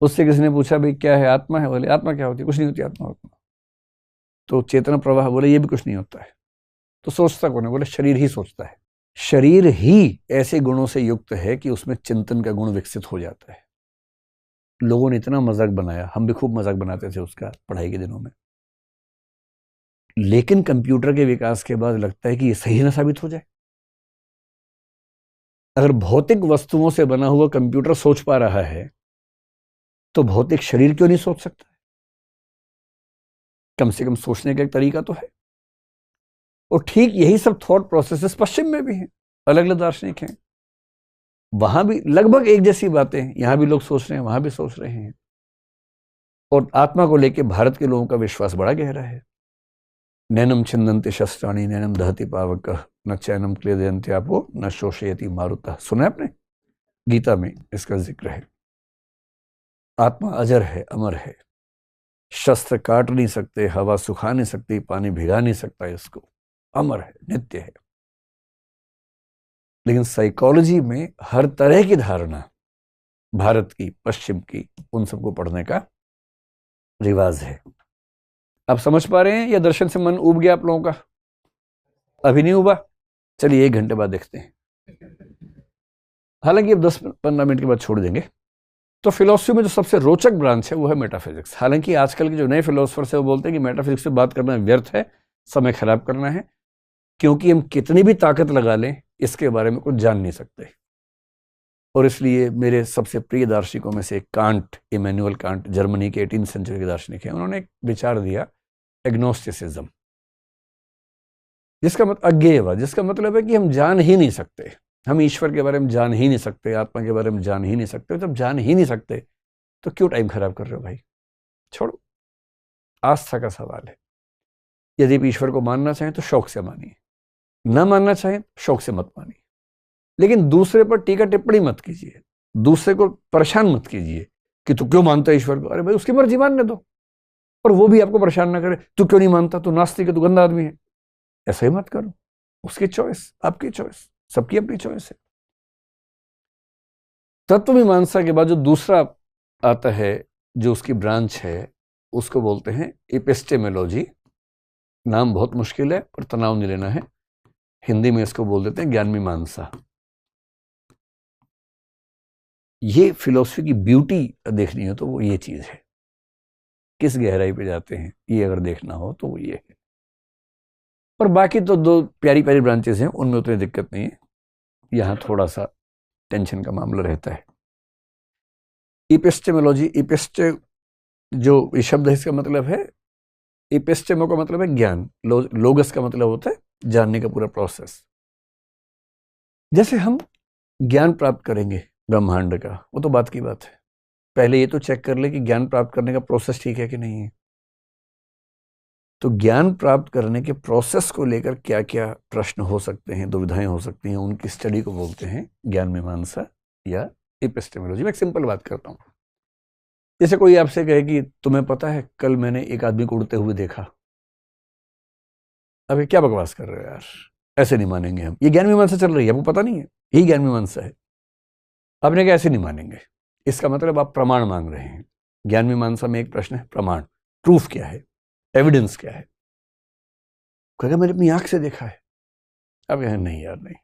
उससे किसी ने पूछा भाई क्या है, आत्मा है? बोले आत्मा क्या होती है? कुछ नहीं होती आत्मा। तो चेतना प्रवाह, बोले ये भी कुछ नहीं होता है। तो सोचता कौन है? बोले शरीर ही सोचता है। शरीर ही ऐसे गुणों से युक्त है कि उसमें चिंतन का गुण विकसित हो जाता है। लोगों ने इतना मजाक बनाया, हम भी खूब मजाक बनाते थे उसका पढ़ाई के दिनों में, लेकिन कंप्यूटर के विकास के बाद लगता है कि ये सही ना साबित हो जाए। अगर भौतिक वस्तुओं से बना हुआ कंप्यूटर सोच पा रहा है, तो भौतिक शरीर क्यों नहीं सोच सकता? कम से कम सोचने का एक तरीका तो है। और ठीक यही सब थॉट प्रोसेसेस पश्चिम में भी हैं, अलग अलग दार्शनिक हैं, वहां भी लगभग एक जैसी बातें हैं। यहां भी लोग सोच रहे हैं, वहां भी सोच रहे हैं। और आत्मा को लेकर भारत के लोगों का विश्वास बड़ा गहरा है। नैनम छिंदन्ति शस्त्राणि नैनम दहति पावकः न चैनम क्लेदयन्त्यापो न शोषयति मारुतः। सुना आपने? गीता में इसका जिक्र है। आत्मा अजर है, अमर है। शस्त्र काट नहीं सकते, हवा सुखा नहीं सकती, पानी भिगा नहीं सकता इसको। अमर है, नित्य है। लेकिन साइकोलॉजी में हर तरह की धारणा, भारत की, पश्चिम की, उन सबको पढ़ने का रिवाज है। आप समझ पा रहे हैं या दर्शन से मन उब गया आप लोगों का? अभी नहीं उबा? चलिए 1 घंटे बाद देखते हैं। हालांकि अब 10-15 मिनट के बाद छोड़ देंगे। तो फिलोसफी में जो सबसे रोचक ब्रांच है वो है मेटाफिजिक्स। हालांकि आजकल के जो नए फिलोसफर्स है वो बोलते हैं कि मेटाफिजिक्स से बात करना व्यर्थ है, समय खराब करना है, क्योंकि हम कितनी भी ताकत लगा लें इसके बारे में कुछ जान नहीं सकते। और इसलिए मेरे सबसे प्रिय दार्शनिकों में से कांट, इमैनुअल कांट, जर्मनी के 18वीं सेंचुरी के दार्शनिक हैं, उन्होंने एक विचार दिया एग्नोस्टिसिज्म, जिसका मतलब अज्ञेयवाद, जिसका मतलब है कि हम जान ही नहीं सकते, हम ईश्वर के बारे में जान ही नहीं सकते, आत्मा के बारे में जान ही नहीं सकते। जब जान ही नहीं सकते तो क्यों टाइम खराब कर रहे हो भाई? छोड़ो। आस्था का सवाल है। यदि आप ईश्वर को मानना चाहें तो शौक से मानिए, न मानना चाहें तो शौक से मत मानिए। लेकिन दूसरे पर टीका टिप्पणी मत कीजिए, दूसरे को परेशान मत कीजिए कि तू क्यों मानता है ईश्वर को। अरे भाई उसकी मर्जी मानने दो, और वो भी आपको परेशान ना करे, तू क्यों नहीं मानता, तू नास्तिक है, तू गंदा आदमी है। ऐसा ही मत करो। उसकी चॉइस, आपकी चॉइस, सबकी अपनी चॉइस है। तत्वमीमांसा के बाद जो दूसरा आता है, जो उसकी ब्रांच है, उसको बोलते हैं एपिस्टेमोलॉजी। नाम बहुत मुश्किल है पर तनाव नहीं लेना है। हिंदी में इसको बोल देते हैं ज्ञान मीमांसा। ये फिलॉसफी की ब्यूटी देखनी हो तो वो ये चीज है। किस गहराई पे जाते हैं ये अगर देखना हो तो वो ये है। और बाकी तो 2 प्यारी प्यारी ब्रांचेस हैं, उनमें उतनी दिक्कत नहीं है। यहां थोड़ा सा टेंशन का मामला रहता है। एपिस्टेमोलॉजी, एपिस्टे जो शब्द है इसका मतलब है, एपिस्टेमो का मतलब है ज्ञान, लोगस का मतलब होता है जानने का पूरा प्रोसेस। जैसे हम ज्ञान प्राप्त करेंगे ब्रह्मांड का, वो तो बात की बात है। पहले ये तो चेक कर ले कि ज्ञान प्राप्त करने का प्रोसेस ठीक है कि नहीं है। तो ज्ञान प्राप्त करने के प्रोसेस को लेकर क्या क्या प्रश्न हो सकते हैं, दुविधाएं हो सकती हैं, उनकी स्टडी को बोलते हैं ज्ञान मीमांसा या एपिस्टेमोलॉजी। मैं एक सिंपल बात करता हूं। जैसे कोई आपसे कहे कि तुम्हें पता है कल मैंने एक आदमी को उड़ते हुए देखा। अब क्या बकवास कर रहे हो यार, ऐसे नहीं मानेंगे हम, ये ज्ञान मीमांसा चल रही है, आपको पता नहीं है, यही ज्ञान मीमांसा है। आपने कहा ऐसे नहीं मानेंगे, इसका मतलब आप प्रमाण मांग रहे हैं। ज्ञान मीमांसा में एक प्रश्न है प्रमाण, प्रूफ क्या है, एविडेंस क्या है। कहेगा मैंने अपनी आंख से देखा है। आप कहें नहीं यार नहीं,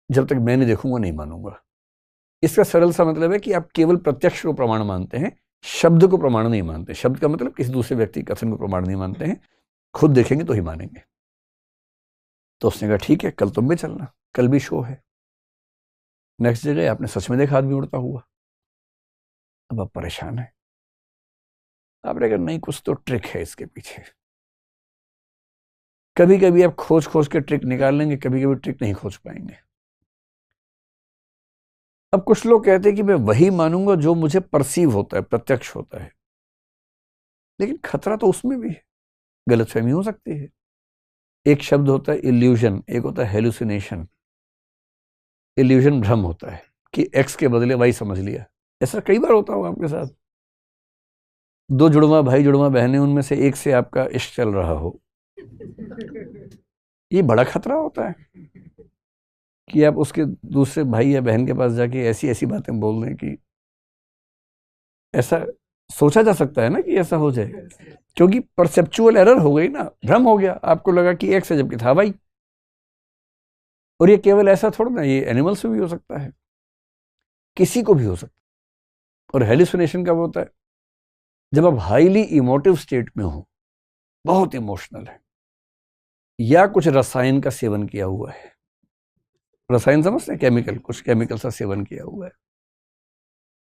जब तक मैं नहीं देखूंगा नहीं मानूंगा। इसका सरल सा मतलब है कि आप केवल प्रत्यक्ष को प्रमाण मानते हैं, शब्द को प्रमाण नहीं मानते। शब्द का मतलब किसी दूसरे व्यक्ति के कथन को प्रमाण नहीं मानते हैं, खुद देखेंगे तो ही मानेंगे। तो उसने कहा ठीक है, कल तुम भी चलना, कल भी शो है। नेक्स्ट जगह आपने सच में देखा आदमी उड़ता हुआ। अब आप परेशान है। आपने कहा नहीं, कुछ तो ट्रिक है इसके पीछे। कभी कभी आप खोज खोज के ट्रिक निकाल लेंगे, कभी कभी ट्रिक नहीं खोज पाएंगे। अब कुछ लोग कहते हैं कि मैं वही मानूंगा जो मुझे परसीव होता है, प्रत्यक्ष होता है, लेकिन खतरा तो उसमें भी है, गलतफहमी हो सकती है। एक शब्द होता है इल्यूजन, एक होता है हेलुसिनेशन। इल्यूजन भ्रम होता है कि एक्स के बदले वाई समझ लिया। ऐसा कई बार होता होगा आपके साथ। दो जुड़वा भाई जुड़वा बहनें, उनमें से एक से आपका इश्क चल रहा हो, ये बड़ा खतरा होता है कि आप उसके दूसरे भाई या बहन के पास जाके ऐसी ऐसी बातें बोल दें कि ऐसा सोचा जा सकता है ना कि ऐसा हो जाए, क्योंकि परसेप्चुअल एरर हो गई ना, भ्रम हो गया। आपको लगा कि एक्स है जबकि था भाई। और ये केवल ऐसा थोड़ा ना, ये एनिमल्स में भी हो सकता है, किसी को भी हो सकता है। और हेलुसिनेशन कब होता है? जब आप हाईली इमोटिव स्टेट में हो, बहुत इमोशनल है, या कुछ रसायन का सेवन किया हुआ है। रसायन समझते हैं, केमिकल, कुछ केमिकल का सेवन किया हुआ है,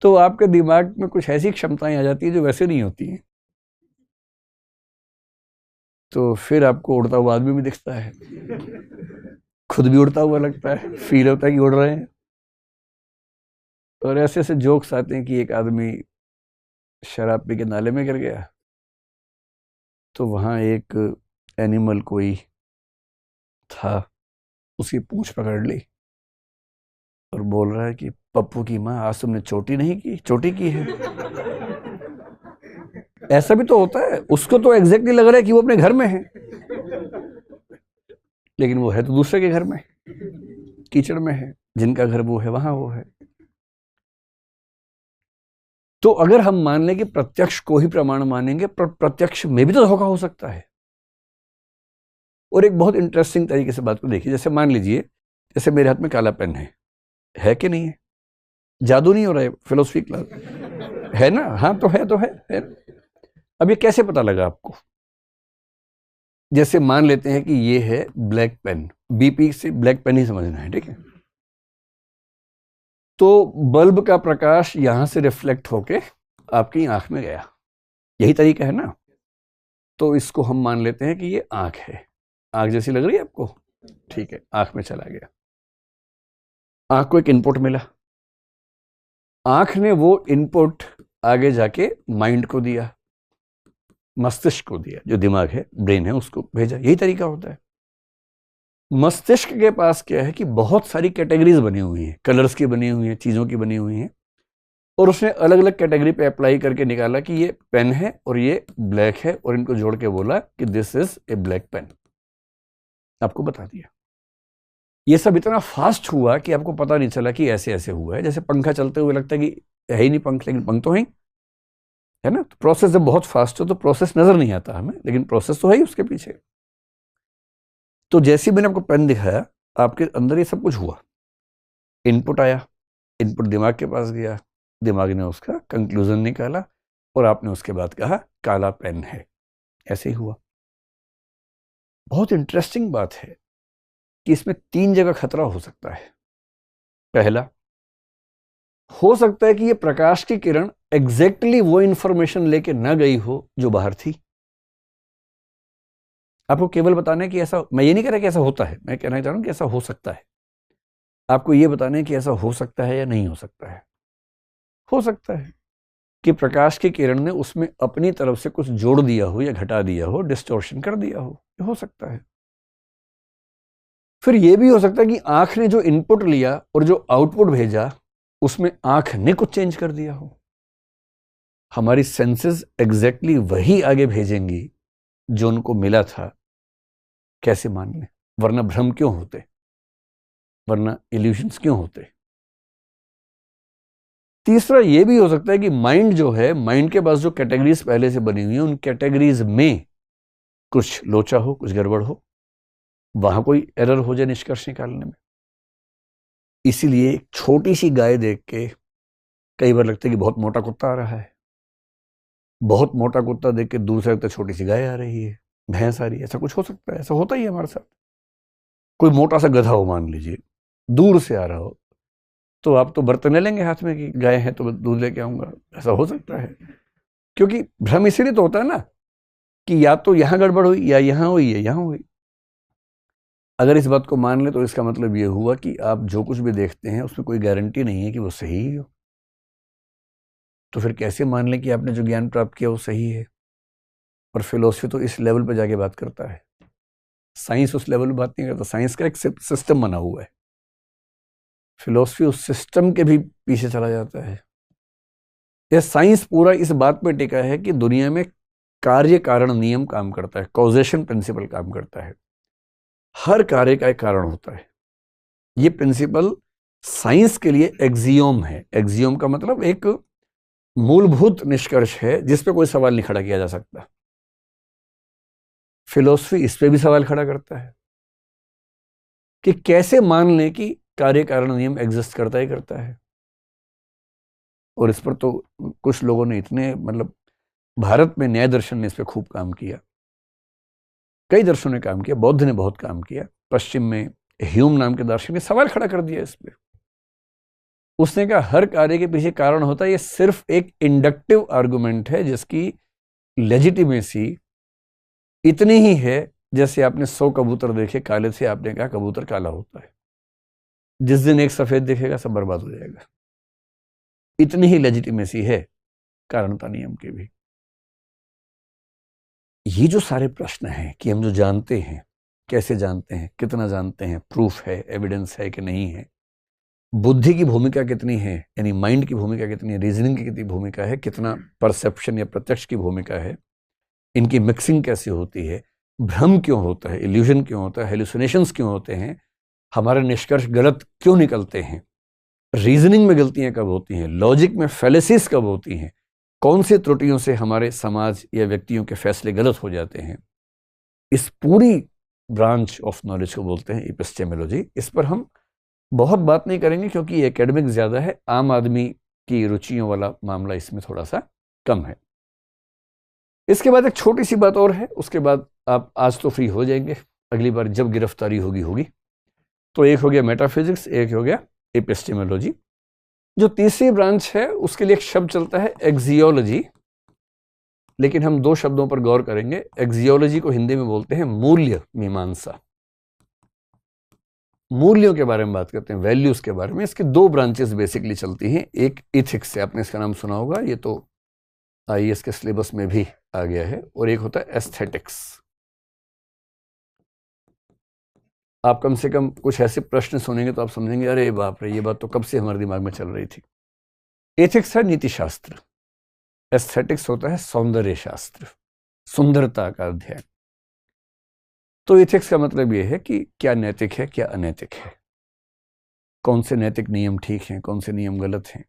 तो आपके दिमाग में कुछ ऐसी क्षमताएं आ जाती है जो वैसे नहीं होती हैं। तो फिर आपको उड़ता हुआ आदमी भी दिखता है, खुद भी उड़ता हुआ लगता है, फील होता है कि उड़ रहे हैं। और ऐसे ऐसे जोक्स आते हैं कि एक आदमी शराब पी के नाले में गिर गया, तो वहां एक एनिमल कोई था, उसकी पूंछ पकड़ ली और बोल रहा है कि पप्पू की माँ, आज तुमने चोटी नहीं की, चोटी की है। ऐसा भी तो होता है, उसको तो एग्जैक्टली लग रहा है कि वो अपने घर में है, लेकिन वो है तो दूसरे के घर में, कीचड़ में है, जिनका घर वो है वहां वो है। तो अगर हम मान लें कि प्रत्यक्ष को ही प्रमाण मानेंगे, प्रत्यक्ष में भी तो धोखा हो सकता है। और एक बहुत इंटरेस्टिंग तरीके से बात को देखिए, जैसे मान लीजिए, जैसे मेरे हाथ में काला पेन है कि नहीं है? जादू नहीं हो रहा है, फिलोसफी क्लास है ना? हाँ तो है, है। अब ये कैसे पता लगा आपको? जैसे मान लेते हैं कि ये है ब्लैक पेन, बीपी से ब्लैक पेन ही समझना है, ठीक है? तो बल्ब का प्रकाश यहां से रिफ्लेक्ट होके आपकी आंख में गया, यही तरीका है ना? तो इसको हम मान लेते हैं कि ये आंख है। आंख जैसी लग रही है आपको? ठीक है, आंख में चला गया। आंख को एक इनपुट मिला, आंख ने वो इनपुट आगे जाके माइंड को दिया, मस्तिष्क को दिया, जो दिमाग है, ब्रेन है, उसको भेजा। यही तरीका होता है। मस्तिष्क के पास क्या है कि बहुत सारी कैटेगरीज बनी हुई हैं, कलर्स की बनी हुई हैं, चीजों की बनी हुई हैं, और उसने अलग अलग कैटेगरी पे अप्लाई करके निकाला कि ये पेन है और ये ब्लैक है, और इनको जोड़ के बोला कि this is a black pen. आपको बता दिया। ये सब इतना फास्ट हुआ कि आपको पता नहीं चला कि ऐसे ऐसे हुआ है। जैसे पंखा चलते हुए लगता है कि है ही नहीं पंख, लेकिन पंख तो है ना? तो प्रोसेस जब बहुत फास्ट हो तो प्रोसेस नजर नहीं आता हमें, लेकिन प्रोसेस तो है ही उसके पीछे। तो जैसे मैंने आपको पेन दिखाया, आपके अंदर ये सब कुछ हुआ, इनपुट आया, इनपुट दिमाग के पास गया, दिमाग ने उसका कंक्लूजन निकाला, और आपने उसके बाद कहा काला पेन है। ऐसे ही हुआ। बहुत इंटरेस्टिंग बात है कि इसमें 3 जगह खतरा हो सकता है। पहला, हो सकता है कि ये प्रकाश की किरण एग्जैक्टली वो इंफॉर्मेशन लेके ना गई हो जो बाहर थी। आपको केवल बताना है कि ऐसा, मैं ये नहीं कह रहा कि ऐसा होता है, मैं कहना चाह रहा हूं कि ऐसा हो सकता है। आपको ये बताना है कि ऐसा हो सकता है या नहीं हो सकता है। हो सकता है कि प्रकाश की किरण ने उसमें अपनी तरफ से कुछ जोड़ दिया हो या घटा दिया हो, डिस्टॉर्शन कर दिया हो सकता है। फिर यह भी हो सकता है कि आंख ने जो इनपुट लिया और जो आउटपुट भेजा, उसमें आंख ने कुछ चेंज कर दिया हो। हमारी सेंसेस एग्जैक्टली वही आगे भेजेंगी जो उनको मिला था। कैसे मान लें? वरना भ्रम क्यों होते, वरना इल्यूशंस क्यों होते? तीसरा यह भी हो सकता है कि माइंड जो है, माइंड के पास जो कैटेगरीज पहले से बनी हुई है, उन कैटेगरीज में कुछ लोचा हो, कुछ गड़बड़ हो, वहां कोई एरर हो जाए निष्कर्ष निकालने में। इसीलिए एक छोटी सी गाय देख के कई बार लगता है कि बहुत मोटा कुत्ता आ रहा है, बहुत मोटा कुत्ता देख के दूर से लगता है छोटी सी गाय आ रही है, भैंस आ रही है। ऐसा कुछ हो सकता है, ऐसा होता ही है हमारे साथ। कोई मोटा सा गधा हो, मान लीजिए, दूर से आ रहा हो, तो आप तो बर्तन ले लेंगे हाथ में कि गाय है तो दूध लेके आऊंगा। ऐसा हो सकता है, क्योंकि भ्रम इसीलिए तो होता है ना कि या तो यहां गड़बड़ हुई, या यहां हुई, या यहां हुई। अगर इस बात को मान लें तो इसका मतलब ये हुआ कि आप जो कुछ भी देखते हैं उसमें कोई गारंटी नहीं है कि वो सही ही हो। तो फिर कैसे मान लें कि आपने जो ज्ञान प्राप्त किया वो सही है? और फिलोसफी तो इस लेवल पर जाके बात करता है, साइंस उस लेवल पर बात नहीं करता। साइंस का एक सिस्टम बना हुआ है, फिलोसफी उस सिस्टम के भी पीछे चला जाता है। यह साइंस पूरा इस बात पर टिका है कि दुनिया में कार्य कारण नियम काम करता है, कॉजेशन प्रिंसिपल काम करता है। हर कार्य का एक कारण होता है। ये प्रिंसिपल साइंस के लिए एक्सियोम है। एक्सियोम का मतलब एक मूलभूत निष्कर्ष है जिस पे कोई सवाल नहीं खड़ा किया जा सकता। फिलोसफी इस पे भी सवाल खड़ा करता है कि कैसे मान लें कि कार्य कारण नियम एग्जिस्ट करता ही करता है। और इस पर तो कुछ लोगों ने इतने, मतलब भारत में न्याय दर्शन ने इस पर खूब काम किया, कई दर्शनों ने काम किया, बौद्ध ने बहुत काम किया, पश्चिम में ह्यूम नाम के दार्शनिक ने सवाल खड़ा कर दिया इस पे। उसने कहा हर कार्य के पीछे कारण होता है, ये सिर्फ एक इंडक्टिव आर्गुमेंट है जिसकी लेजिटिमेसी इतनी ही है जैसे आपने 100 कबूतर देखे काले से, आपने कहा कबूतर काला होता है। जिस दिन एक सफेद दिखेगा सब बर्बाद हो जाएगा। इतनी ही लेजिटिमेसी है कारणता नियम की भी। ये जो सारे प्रश्न हैं कि हम जो जानते हैं, कैसे जानते हैं, कितना जानते हैं, प्रूफ है, एविडेंस है कि नहीं है, बुद्धि की भूमिका कितनी है, यानी माइंड की भूमिका कितनी है, रीजनिंग की कितनी भूमिका है, कितना परसेप्शन या प्रत्यक्ष की भूमिका है, इनकी मिक्सिंग कैसे होती है, भ्रम क्यों होता है, इल्यूजन क्यों होता है, हेलुसिनेशंस क्यों होते हैं, हमारे निष्कर्ष गलत क्यों निकलते हैं, रीजनिंग में गलतियां कब होती हैं, लॉजिक में फेलिसिस कब होती हैं, कौन सी त्रुटियों से हमारे समाज या व्यक्तियों के फैसले गलत हो जाते हैं, इस पूरी ब्रांच ऑफ नॉलेज को बोलते हैं एपिस्टेमोलॉजी। इस पर हम बहुत बात नहीं करेंगे क्योंकि एकेडमिक ज्यादा है, आम आदमी की रुचियों वाला मामला इसमें थोड़ा सा कम है। इसके बाद एक छोटी सी बात और है, उसके बाद आप आज तो फ्री हो जाएंगे, अगली बार जब गिरफ्तारी होगी होगी। तो एक हो गया मेटाफिजिक्स, एक हो गया एपिस्टेमोलॉजी। जो तीसरी ब्रांच है उसके लिए एक शब्द चलता है एक्सियोलॉजी, लेकिन हम दो शब्दों पर गौर करेंगे। एक्सियोलॉजी को हिंदी में बोलते हैं मूल्य मीमांसा। मूल्यों के बारे में बात करते हैं, वैल्यूज के बारे में। इसके दो ब्रांचेस बेसिकली चलती हैं। एक इथिक्स है, आपने इसका नाम सुना होगा, ये तो आईएएस के सिलेबस में भी आ गया है। और एक होता है एस्थेटिक्स। आप कम से कम कुछ ऐसे प्रश्न सुनेंगे तो आप समझेंगे अरे बाप रे, ये बात तो कब से हमारे दिमाग में चल रही थी। एथिक्स है नीति शास्त्र, एस्थेटिक्स होता है सौंदर्य शास्त्र, सुंदरता का अध्ययन। तो एथिक्स का मतलब यह है कि क्या नैतिक है, क्या अनैतिक है, कौन से नैतिक नियम ठीक हैं, कौन से नियम गलत हैं,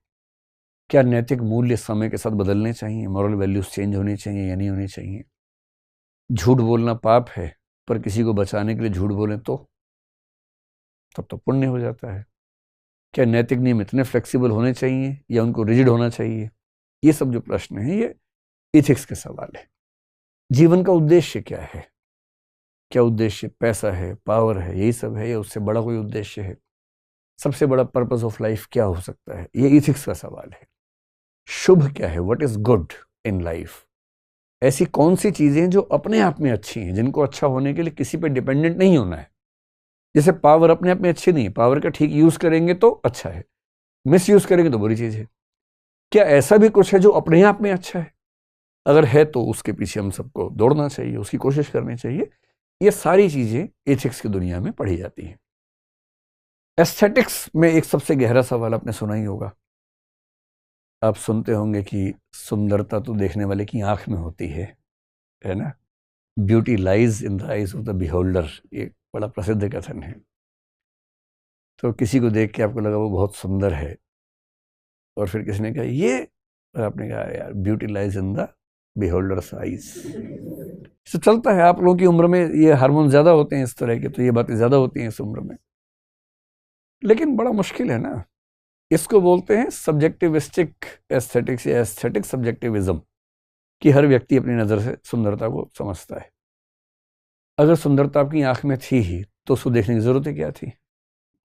क्या नैतिक मूल्य समय के साथ बदलने चाहिए, मॉरल वैल्यूज चेंज होनी चाहिए या नहीं होनी चाहिए। झूठ बोलना पाप है, पर किसी को बचाने के लिए झूठ बोलें तो तब तो पुण्य हो जाता है। क्या नैतिक नियम इतने फ्लेक्सिबल होने चाहिए या उनको रिजिड होना चाहिए। ये सब जो प्रश्न हैं ये इथिक्स के सवाल है। जीवन का उद्देश्य क्या है, क्या उद्देश्य पैसा है, पावर है, यही सब है, या उससे बड़ा कोई उद्देश्य है। सबसे बड़ा पर्पस ऑफ लाइफ क्या हो सकता है, ये इथिक्स का सवाल है। शुभ क्या है, what is good in life. ऐसी कौन सी चीजें हैं जो अपने आप में अच्छी हैं, जिनको अच्छा होने के लिए किसी पे डिपेंडेंट नहीं होना है। जैसे पावर अपने आप में अच्छी नहीं, पावर का ठीक यूज करेंगे तो अच्छा है, मिस यूज करेंगे तो बुरी चीज है। क्या ऐसा भी कुछ है जो अपने आप में अच्छा है? अगर है तो उसके पीछे हम सबको दौड़ना चाहिए, उसकी कोशिश करनी चाहिए। ये सारी चीजें एथिक्स की दुनिया में पढ़ी जाती हैं। एस्थेटिक्स में एक सबसे गहरा सवाल आपने सुना ही होगा, आप सुनते होंगे कि सुंदरता तो देखने वाले की आंख में होती है ना। Beauty lies in the eyes of the beholder, ये बड़ा प्रसिद्ध कथन है। तो किसी को देख के आपको लगा वो बहुत सुंदर है, और फिर किसी ने कहा ये, और आपने कहा यार beauty lies in the beholder's eyes. इससे चलता है, आप लोगों की उम्र में ये हार्मोन ज्यादा होते हैं इस तरह के, तो ये बातें ज्यादा होती हैं इस उम्र में। लेकिन बड़ा मुश्किल है ना, इसको बोलते हैं सब्जेक्टिविस्टिक एस्थेटिक्स या एस्थेटिक सब्जेक्टिविज्म, कि हर व्यक्ति अपनी नजर से सुंदरता को समझता है। अगर सुंदरता आपकी आंख में थी ही तो उसको देखने की जरूरत क्या थी,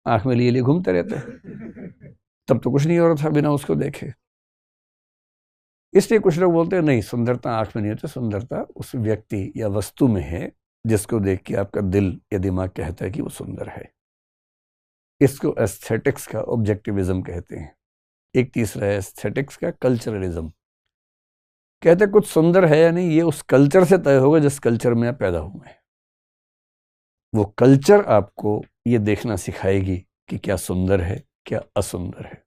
आंख में लिए लिए घूमते रहते, तब तो कुछ नहीं हो रहा था बिना उसको देखे। इसलिए कुछ लोग बोलते हैं नहीं, सुंदरता आंख में नहीं होती, सुंदरता उस व्यक्ति या वस्तु में है जिसको देख के आपका दिल या दिमाग कहता है कि वो सुंदर है। इसको एस्थेटिक्स का ऑब्जेक्टिविज्म कहते हैं। एक तीसरा है एस्थेटिक्स का कल्चरलिज्म। कहते हैं कुछ सुंदर है या नहीं ये उस कल्चर से तय होगा जिस कल्चर में आप पैदा हुए हैं। वो कल्चर आपको ये देखना सिखाएगी कि क्या सुंदर है, क्या असुंदर है।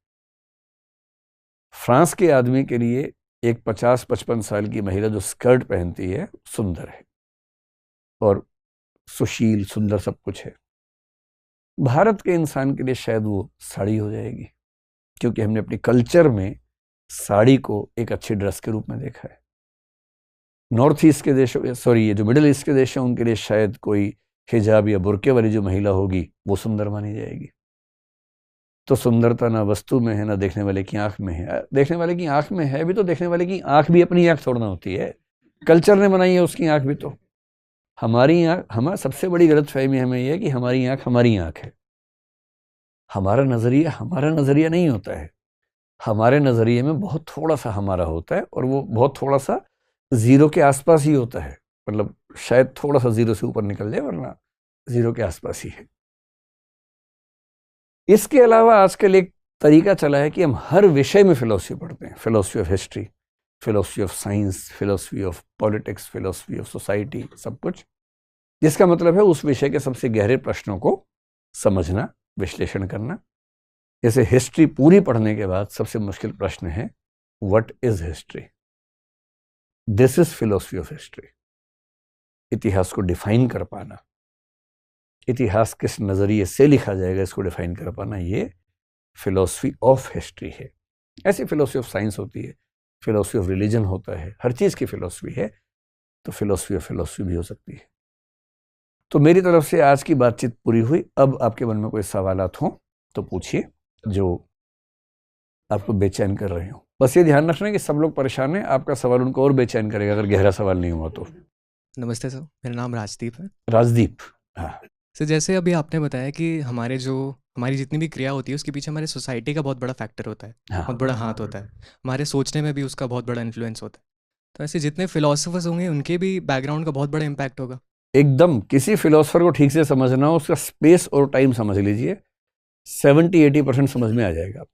फ्रांस के आदमी के लिए एक 50-55 साल की महिला जो स्कर्ट पहनती है सुंदर है और सुशील, सुंदर सब कुछ है। भारत के इंसान के लिए शायद वो साड़ी हो जाएगी, क्योंकि हमने अपने कल्चर में साड़ी को एक अच्छी ड्रेस के रूप में देखा है। नॉर्थ ईस्ट के देशों, ये जो मिडिल ईस्ट के देश हैं, उनके लिए शायद कोई हिजाब या बुर्के वाली जो महिला होगी वो सुंदर मानी जाएगी। तो सुंदरता ना वस्तु में है, ना देखने वाले की आंख में है। देखने वाले की आंख में है भी तो देखने वाले की आंख भी अपनी आंख छोड़ना होती है, कल्चर ने बनाई है उसकी आंख भी। तो हमारी आंख, हमारा सबसे बड़ी गलतफहमी हमें यह है कि हमारी आंख है। हमारा नजरिया नहीं होता है। हमारे नजरिए में बहुत थोड़ा सा हमारा होता है, और वो बहुत थोड़ा सा जीरो के आसपास ही होता है। मतलब शायद थोड़ा सा जीरो से ऊपर निकल जाए, वरना जीरो के आसपास ही है। इसके अलावा आजकल एक तरीका चला है कि हम हर विषय में फिलॉसफी पढ़ते हैं। Philosophy of history, philosophy of science, philosophy of politics, philosophy of society, सब कुछ। जिसका मतलब है उस विषय के सबसे गहरे प्रश्नों को समझना, विश्लेषण करना। जैसे हिस्ट्री पूरी पढ़ने के बाद सबसे मुश्किल प्रश्न है what is history. This is philosophy of history. इतिहास को डिफाइन कर पाना, इतिहास किस नजरिए से लिखा जाएगा इसको डिफाइन कर पाना, ये फिलॉसफी ऑफ हिस्ट्री है। ऐसी फिलॉसफी ऑफ साइंस होती है, फिलॉसफी ऑफ रिलीजन होता है, हर चीज की फिलॉसफी है। तो फिलॉसफी ऑफ फिलॉसफी भी हो सकती है। तो मेरी तरफ से आज की बातचीत पूरी हुई। अब आपके मन में कोई सवालात हो तो पूछिए जो आपको बेचैन कर रहे हो। बस ये ध्यान रखना कि सब लोग परेशान हैं, आपका सवाल उनको और बेचैन करेगा अगर गहरा सवाल नहीं हुआ तो। नमस्ते सर, मेरा नाम राजदीप है। राजदीप, हाँ सर, जैसे अभी आपने बताया कि हमारी जितनी भी क्रिया होती है उसके पीछे हमारे सोसाइटी का बहुत बड़ा फैक्टर होता है, हाँ बहुत बड़ा हाथ होता है। हमारे सोचने में भी उसका बहुत बड़ा इन्फ्लुएंस होता है। तो ऐसे जितने फिलोसफर्स होंगे उनके भी बैकग्राउंड का बहुत बड़ा इम्पैक्ट होगा। एकदम। किसी फिलोसफर को ठीक से समझना हो, उसका स्पेस और टाइम समझ लीजिए, 70-80% समझ में आ जाएगा।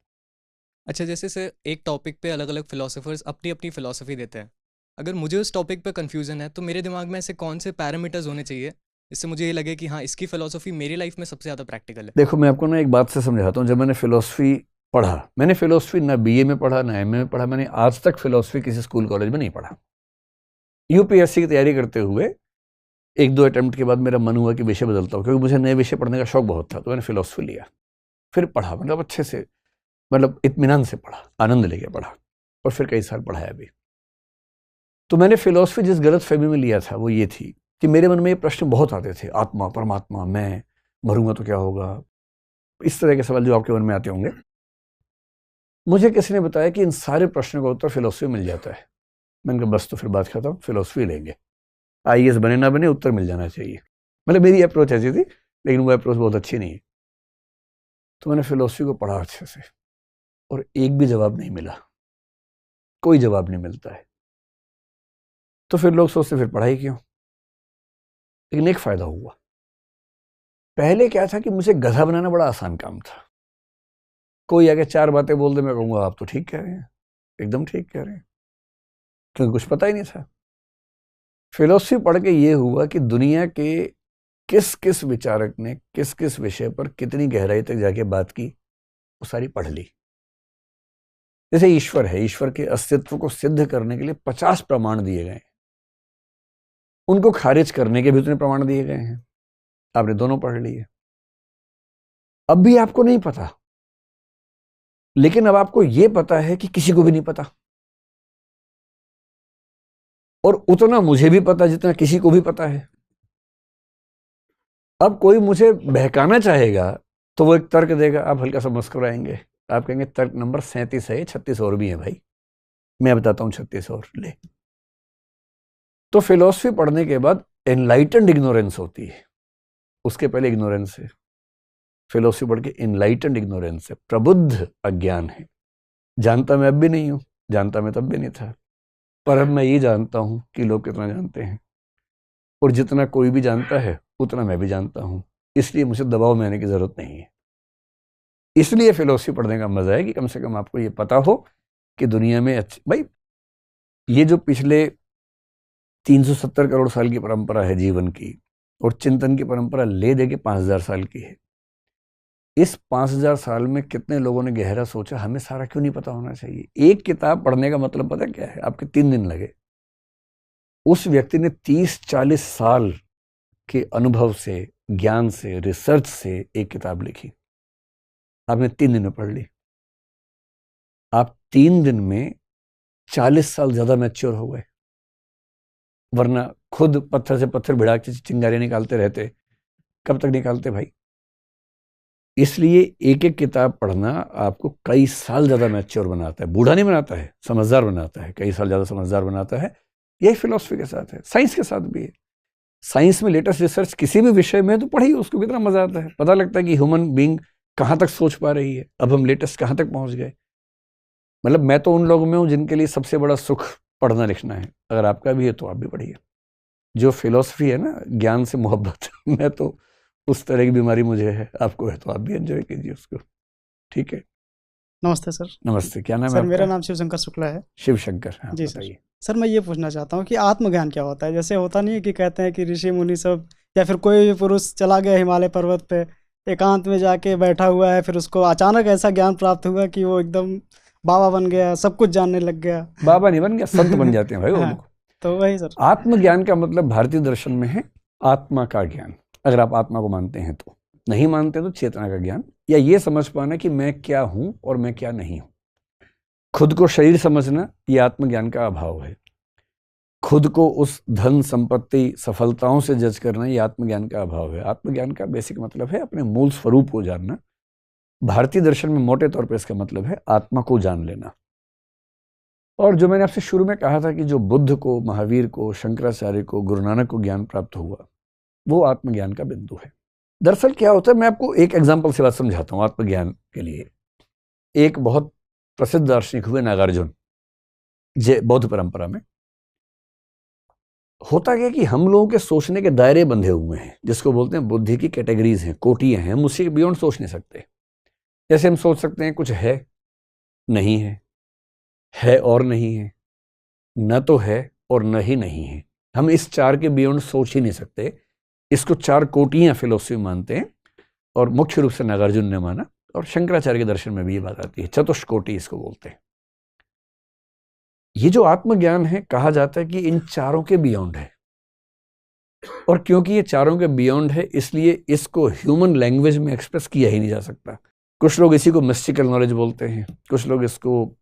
अच्छा, जैसे सर एक टॉपिक पे अलग अलग फिलोसफर्स अपनी अपनी फिलोसफी देते हैं। अगर मुझे उस टॉपिक पे कन्फ्यूजन है तो मेरे दिमाग में ऐसे कौन से पैरामीटर्स होने चाहिए इससे मुझे ये लगे कि हाँ, इसकी फिलोसफी मेरी लाइफ में सबसे ज़्यादा प्रैक्टिकल है। देखो, मैं आपको ना एक बात से समझाता हूँ। जब मैंने फिलोसफी पढ़ा, मैंने फिलोसफी ना बीए में पढ़ा ना एमए में पढ़ा, मैंने आज तक फिलोसफी किसी स्कूल कॉलेज में नहीं पढ़ा। यूपीएससी की तैयारी करते हुए 1-2 अटेम्प्ट के बाद मेरा मन हुआ कि विषय बदलता हूँ, क्योंकि मुझे नए विषय पढ़ने का शौक बहुत था। तो मैंने फिलोसफी लिया, फिर पढ़ा, मतलब अच्छे से, मतलब इत्मीनान से पढ़ा, आनंद लेके पढ़ा, और फिर कई साल पढ़ाया भी। तो मैंने फिलोसफी जिस गलत फहमी में लिया था वो ये थी कि मेरे मन में ये प्रश्न बहुत आते थे, आत्मा, परमात्मा, मैं मरूंगा तो क्या होगा, इस तरह के सवाल जो आपके मन में आते होंगे। मुझे किसी ने बताया कि इन सारे प्रश्नों का उत्तर फिलोसफी मिल जाता है। मैंने कहा बस, तो फिर बात खत्म, फिलोसफी लेंगे। आईएएस बने ना बने, उत्तर मिल जाना चाहिए। मतलब मेरी अप्रोच ऐसी थी, लेकिन वो अप्रोच बहुत अच्छी नहीं है। तो मैंने फिलोसफी को पढ़ा अच्छे से, और एक भी जवाब नहीं मिला, कोई जवाब नहीं मिलता है। तो फिर लोग सोचते फिर पढ़ाई क्यों। लेकिन एक फायदा हुआ। पहले क्या था कि मुझे गधा बनाना बड़ा आसान काम था। कोई आगे 4 बातें बोल दे, मैं कहूँगा आप तो ठीक कह रहे हैं, एकदम ठीक कह रहे हैं, क्योंकि कुछ पता ही नहीं था। फिलोसफी पढ़ के ये हुआ कि दुनिया के किस किस विचारक ने किस किस विषय पर कितनी गहराई तक जाके बात की, वो सारी पढ़ ली। जैसे ईश्वर है, ईश्वर के अस्तित्व को सिद्ध करने के लिए 50 प्रमाण दिए गए हैं, उनको खारिज करने के भी उतने प्रमाण दिए गए हैं। आपने दोनों पढ़ लिए। अब भी आपको नहीं पता, लेकिन अब आपको यह पता है कि किसी को भी नहीं पता, और उतना मुझे भी पता जितना किसी को भी पता है। अब कोई मुझे बहकाना चाहेगा तो वो एक तर्क देगा, आप हल्का सा मुस्कुराएंगे, आप कहेंगे तर्क नंबर 37 है, 36 और भी है भाई, मैं बताता हूं 36 और ले। तो फिलॉसफी पढ़ने के बाद एनलाइटेंड इग्नोरेंस होती है, उसके पहले इग्नोरेंस है। फिलॉसफी पढ़ के एनलाइटेंड इग्नोरेंस है, प्रबुद्ध अज्ञान है। जानता मैं अब भी नहीं हूं, जानता मैं तब भी नहीं था, पर अब मैं ये जानता हूं कि लोग कितना जानते हैं। और जितना कोई भी जानता है उतना मैं भी जानता हूँ, इसलिए मुझे दबाव में आने की ज़रूरत नहीं है। इसलिए फिलोसफी पढ़ने का मज़ा है कि कम से कम आपको ये पता हो कि दुनिया में भाई ये जो पिछले 370 करोड़ साल की परंपरा है जीवन की, और चिंतन की परंपरा ले दे के 5000 साल की है। इस 5000 साल में कितने लोगों ने गहरा सोचा, हमें सारा क्यों नहीं पता होना चाहिए। एक किताब पढ़ने का मतलब पता क्या है, आपके 3 दिन लगे। उस व्यक्ति ने 30-40 साल के अनुभव से, ज्ञान से, रिसर्च से एक किताब लिखी, आपने 3 दिन में पढ़ ली। आप 3 दिन में 40 साल ज्यादा मैच्योर हो गए, वरना खुद पत्थर से पत्थर भिड़ा के चिंगारियां निकालते रहते, कब तक निकालते भाई। इसलिए एक एक किताब पढ़ना आपको कई साल ज्यादा मैच्योर बनाता है, बूढ़ा नहीं बनाता है, समझदार बनाता है, कई साल ज्यादा समझदार बनाता है। यही फिलॉसफी के साथ है, साइंस के साथ भी है। साइंस में लेटेस्ट रिसर्च किसी भी विषय में तो पढ़िए, उसको कितना मजा आता है, पता लगता है कि ह्यूमन बीइंग कहाँ तक सोच पा रही है, अब हम लेटेस्ट कहाँ तक पहुंच गए। मतलब मैं तो उन लोगों में हूँ जिनके लिए सबसे बड़ा सुख पढ़ना लिखना है। अगर आपका भी है तो आप भी पढ़िए। जो फिलॉसफी है ना, ज्ञान से मोहब्बत, मैं तो उस तरह की बीमारी मुझे है, आपको है तो आप भी एंजॉय कीजिए उसको। ठीक है। नमस्ते सर। नमस्ते, क्या नाम है सर आपका? मेरा नाम शिव शंकर शुक्ला है। शिव शंकर, हाँ जी सर। बताइए। सर मैं ये पूछना चाहता हूँ कि आत्मज्ञान क्या होता है? जैसे होता नहीं है कि कहते हैं कि ऋषि मुनि सब या फिर कोई भी पुरुष चला गया हिमालय पर्वत पे, एकांत में जाके बैठा हुआ है, फिर उसको अचानक ऐसा ज्ञान प्राप्त हुआ कि वो एकदम बाबा बन गया, सब कुछ जानने लग गया। बाबा नहीं बन गया, संत बन जाते हैं भाई वो हाँ, लोग। तो वही सर। आत्मज्ञान का मतलब भारतीय दर्शन में है आत्मा का ज्ञान, अगर आप आत्मा को मानते हैं तो। नहीं मानते तो चेतना का ज्ञान, या ये समझ पाना कि मैं क्या हूं और मैं क्या नहीं हूं। खुद को शरीर समझना, ये आत्मज्ञान का अभाव है। खुद को उस धन संपत्ति सफलताओं से जज करना, ये आत्मज्ञान का अभाव है। आत्मज्ञान का बेसिक मतलब है अपने मूल स्वरूप को जानना। भारतीय दर्शन में मोटे तौर पर इसका मतलब है आत्मा को जान लेना। और जो मैंने आपसे शुरू में कहा था कि जो बुद्ध को, महावीर को, शंकराचार्य को, गुरु नानक को ज्ञान प्राप्त हुआ, वो आत्मज्ञान का बिंदु है। दरअसल क्या होता है, मैं आपको एक एग्जाम्पल से बात समझाता हूँ आत्मज्ञान के लिए। एक बहुत प्रसिद्ध दार्शनिक हुए नागार्जुन, बौद्ध परंपरा में। होता क्या कि हम लोगों के सोचने के दायरे बंधे हुए हैं, जिसको बोलते हैं बुद्धि की कैटेगरीज हैं, कोटियां हैं। हम उससे बियॉन्ड सोच नहीं सकते। जैसे हम सोच सकते हैं कुछ है, नहीं है और नहीं है, न तो है और न ही नहीं है। हम इस 4 के बियॉन्ड सोच ही नहीं सकते। इसको 4 कोटियां फिलोसफी मानते हैं, और मुख्य रूप से नागार्जुन ने माना, और शंकराचार्य के दर्शन में भी ये बात आती है। चतुष्कोटि इसको बोलते हैं। ये जो आत्मज्ञान है, कहा जाता है कि इन 4 के बियॉन्ड है। और क्योंकि ये 4 के बियॉन्ड है, इसलिए इसको ह्यूमन लैंग्वेज में एक्सप्रेस किया ही नहीं जा सकता। कुछ लोग इसी को मिस्टिकल नॉलेज बोलते हैं, कुछ लोग इसको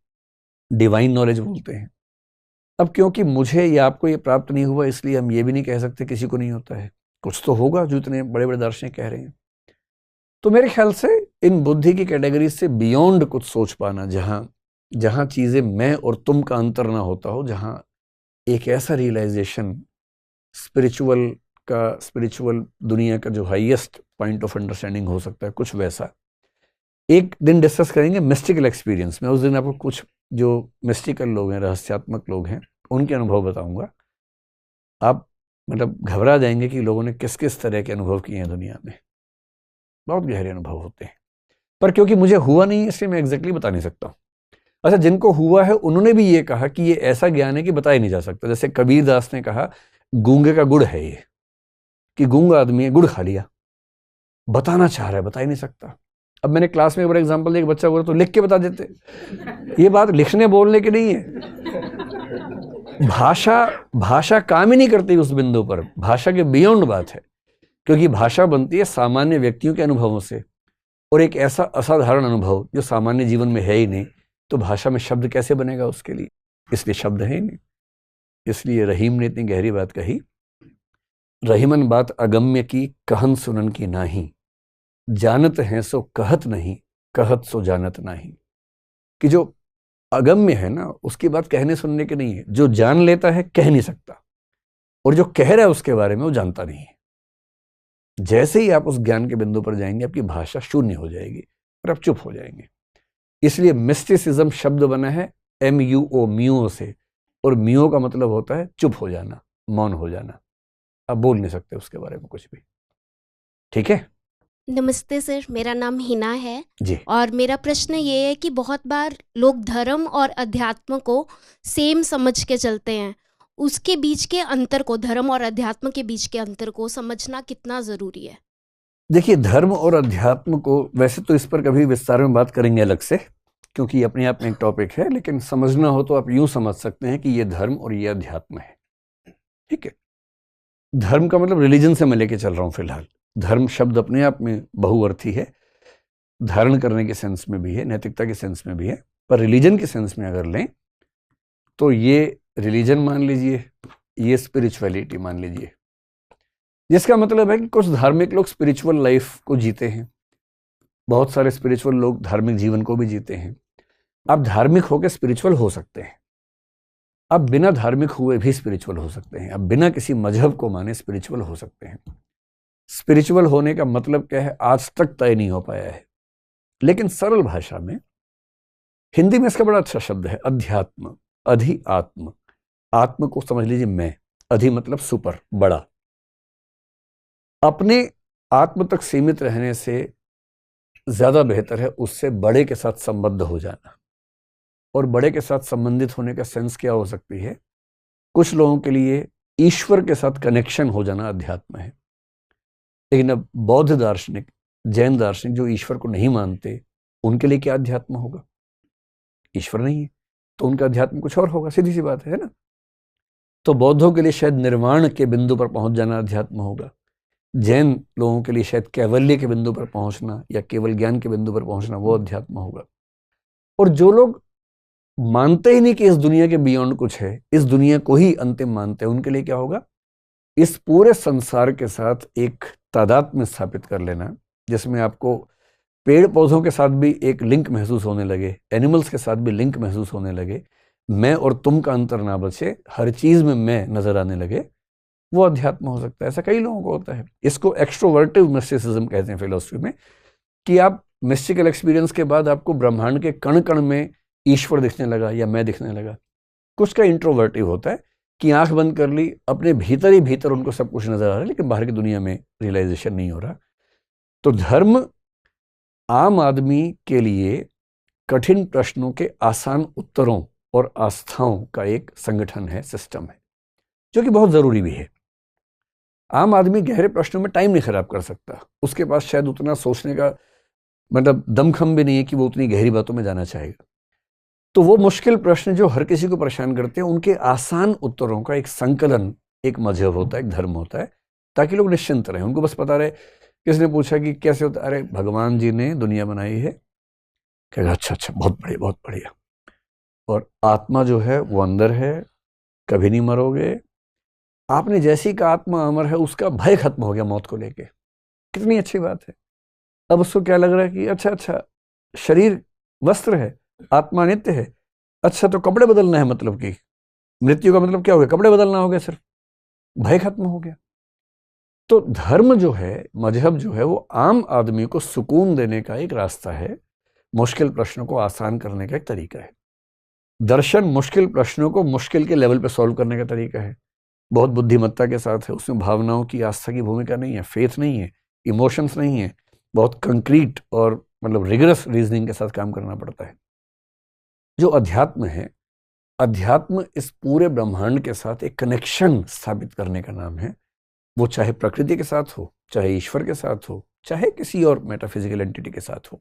डिवाइन नॉलेज बोलते हैं। अब क्योंकि मुझे या आपको ये प्राप्त नहीं हुआ, इसलिए हम ये भी नहीं कह सकते किसी को नहीं होता है। कुछ तो होगा जो इतने बड़े बड़े दार्शनिक कह रहे हैं। तो मेरे ख्याल से इन बुद्धि की कैटेगरी से बियॉन्ड कुछ सोच पाना, जहां चीजें मैं और तुम का अंतर ना होता हो, जहां एक ऐसा रियलाइजेशन स्पिरिचुअल दुनिया का जो हाईएस्ट पॉइंट ऑफ अंडरस्टैंडिंग हो सकता है, कुछ वैसा। एक दिन डिस्कस करेंगे मिस्टिकल एक्सपीरियंस में। उस दिन आपको कुछ जो मिस्टिकल लोग हैं, रहस्यात्मक लोग हैं, उनके अनुभव बताऊंगा। आप मतलब घबरा जाएंगे कि लोगों ने किस किस तरह के अनुभव किए हैं दुनिया में। बहुत गहरे अनुभव होते हैं, पर क्योंकि मुझे हुआ नहीं इसलिए मैं एग्जैक्टली बता नहीं सकता। अच्छा, जिनको हुआ है उन्होंने भी ये कहा कि ये ऐसा ज्ञान है कि बताया नहीं जा सकता। जैसे कबीर दास ने कहा गूंगे का गुड़ है ये, कि गूंगा आदमी है, गुड़ खा लिया, बताना चाह रहा है, बता ही नहीं सकता। अब मैंने क्लास में एक बड़ा एग्जाम्पल दिया, एक बच्चा बोला तो लिख के बता देते। ये बात लिखने बोलने की नहीं है। भाषा काम ही नहीं करती उस बिंदु पर। भाषा के बियॉन्ड बात है, क्योंकि भाषा बनती है सामान्य व्यक्तियों के अनुभवों से, और एक ऐसा असाधारण अनुभव जो सामान्य जीवन में है ही नहीं, तो भाषा में शब्द कैसे बनेगा उसके लिए? इसलिए शब्द है ही नहीं। इसलिए रहीम ने इतनी गहरी बात कही, रहीमन बात अगम्य की, कहन सुनन की नाही, जानत हैं सो कहत नहीं, कहत सो जानत नहीं। कि जो अगम्य है ना, उसकी बात कहने सुनने की नहीं है। जो जान लेता है कह नहीं सकता, और जो कह रहा है उसके बारे में वो जानता नहीं है। जैसे ही आप उस ज्ञान के बिंदु पर जाएंगे, आपकी भाषा शून्य हो जाएगी और आप चुप हो जाएंगे। इसलिए मिस्टिसिज्म शब्द बना है MUO, म्यूओ से, और म्यूओ का मतलब होता है चुप हो जाना, मौन हो जाना। आप बोल नहीं सकते उसके बारे में कुछ भी। ठीक है नमस्ते सर, मेरा नाम हिना है जी। और मेरा प्रश्न ये है कि बहुत बार लोग धर्म और अध्यात्म को सेम समझ के चलते हैं। उसके बीच के अंतर को, धर्म और अध्यात्म के बीच के अंतर को समझना कितना ज़रूरी है? देखिए, धर्म और अध्यात्म को वैसे तो इस पर कभी विस्तार में बात करेंगे अलग से, क्योंकि ये अपने आप में एक टॉपिक है, लेकिन समझना हो तो आप यूं समझ सकते हैं कि ये धर्म और ये अध्यात्म है। ठीक है, धर्म का मतलब रिलीजन से मैं लेके चल रहा हूं फिलहाल। धर्म शब्द अपने आप में बहुअर्थी है, धारण करने के सेंस में भी है, नैतिकता के सेंस में भी है, पर रिलीजन के सेंस में अगर लें तो ये रिलीजन मान लीजिए, ये स्पिरिचुअलिटी मान लीजिए, जिसका मतलब है कि कुछ धार्मिक लोग स्पिरिचुअल लाइफ को जीते हैं, बहुत सारे स्पिरिचुअल लोग धार्मिक जीवन को भी जीते हैं। आप धार्मिक होकर स्पिरिचुअल हो सकते हैं, आप बिना धार्मिक हुए भी स्पिरिचुअल हो सकते हैं, आप बिना किसी मजहब को माने स्पिरिचुअल हो सकते हैं। स्पिरिचुअल होने का मतलब क्या है, आज तक तय नहीं हो पाया है, लेकिन सरल भाषा में, हिंदी में इसका बड़ा अच्छा शब्द है अध्यात्म, अधि आत्म। आत्म को समझ लीजिए मैं, अधि मतलब सुपर, बड़ा। अपने आत्म तक सीमित रहने से ज्यादा बेहतर है उससे बड़े के साथ संबद्ध हो जाना। और बड़े के साथ संबंधित होने का सेंस क्या हो सकती है, कुछ लोगों के लिए ईश्वर के साथ कनेक्शन हो जाना अध्यात्म है। लेकिन अब बौद्ध दार्शनिक, जैन दार्शनिक जो ईश्वर को नहीं मानते, उनके लिए क्या अध्यात्म होगा? ईश्वर नहीं है तो उनका अध्यात्म कुछ और होगा, सीधी सी बात है ना। तो बौद्धों के लिए शायद निर्वाण के बिंदु पर पहुंच जाना अध्यात्म होगा, जैन लोगों के लिए शायद कैवल्य के बिंदु पर पहुंचना या केवल ज्ञान के बिंदु पर पहुंचना वो अध्यात्म होगा। और जो लोग मानते ही नहीं कि इस दुनिया के बियॉन्ड कुछ है, इस दुनिया को ही अंतिम मानते हैं, उनके लिए क्या होगा, इस पूरे संसार के साथ एक तादात्म्य स्थापित कर लेना, जिसमें आपको पेड़ पौधों के साथ भी एक लिंक महसूस होने लगे, एनिमल्स के साथ भी लिंक महसूस होने लगे, मैं और तुम का अंतर ना बचे, हर चीज में मैं नजर आने लगे, वो अध्यात्म हो सकता है। ऐसा कई लोगों को होता है। इसको एक्सट्रोवर्टिव मिस्टिसिज्म कहते हैं फिलोसफी में, कि आप मिस्टिकल एक्सपीरियंस के बाद आपको ब्रह्मांड के कण कण में ईश्वर दिखने लगा या मैं दिखने लगा। कुछ का इंट्रोवर्टिव होता है कि आंख बंद कर ली, अपने भीतर ही भीतर उनको सब कुछ नजर आ रहा है, लेकिन बाहर की दुनिया में रियलाइजेशन नहीं हो रहा। तो धर्म आम आदमी के लिए कठिन प्रश्नों के आसान उत्तरों और आस्थाओं का एक संगठन है, सिस्टम है, जो कि बहुत जरूरी भी है। आम आदमी गहरे प्रश्नों में टाइम नहीं खराब कर सकता, उसके पास शायद उतना सोचने का मतलब दमखम भी नहीं है कि वो उतनी गहरी बातों में जाना चाहेगा। तो वो मुश्किल प्रश्न जो हर किसी को परेशान करते हैं, उनके आसान उत्तरों का एक संकलन एक मजहब होता है, एक धर्म होता है, ताकि लोग निश्चिंत रहें। उनको बस पता रहे, किसने पूछा कि कैसे होता, अरे भगवान जी ने दुनिया बनाई है, कहेगा अच्छा अच्छा बहुत बढ़िया बहुत बढ़िया, और आत्मा जो है वो अंदर है, कभी नहीं मरोगे। आपने जैसी का आत्मा अमर है, उसका भय खत्म हो गया मौत को लेके, कितनी अच्छी बात है। अब उसको क्या लग रहा है कि अच्छा अच्छा शरीर वस्त्र है, आत्मा नित्य है, अच्छा तो कपड़े बदलना है, मतलब कि मृत्यु का मतलब क्या हो गया, कपड़े बदलना हो गया, सिर्फ भय खत्म हो गया। तो धर्म जो है, मजहब जो है, वो आम आदमी को सुकून देने का एक रास्ता है, मुश्किल प्रश्नों को आसान करने का एक तरीका है। दर्शन मुश्किल प्रश्नों को मुश्किल के लेवल पे सॉल्व करने का तरीका है, बहुत बुद्धिमत्ता के साथ है। उसमें भावनाओं की, आस्था की भूमिका नहीं है, फेथ नहीं है, इमोशंस नहीं है, बहुत कंक्रीट और मतलब रिगरस रीजनिंग के साथ काम करना पड़ता है। जो अध्यात्म है, अध्यात्म इस पूरे ब्रह्मांड के साथ एक कनेक्शन स्थापित करने का नाम है। वो चाहे प्रकृति के साथ हो, चाहे ईश्वर के साथ हो, चाहे किसी और मेटाफिजिकल एंटिटी के साथ हो।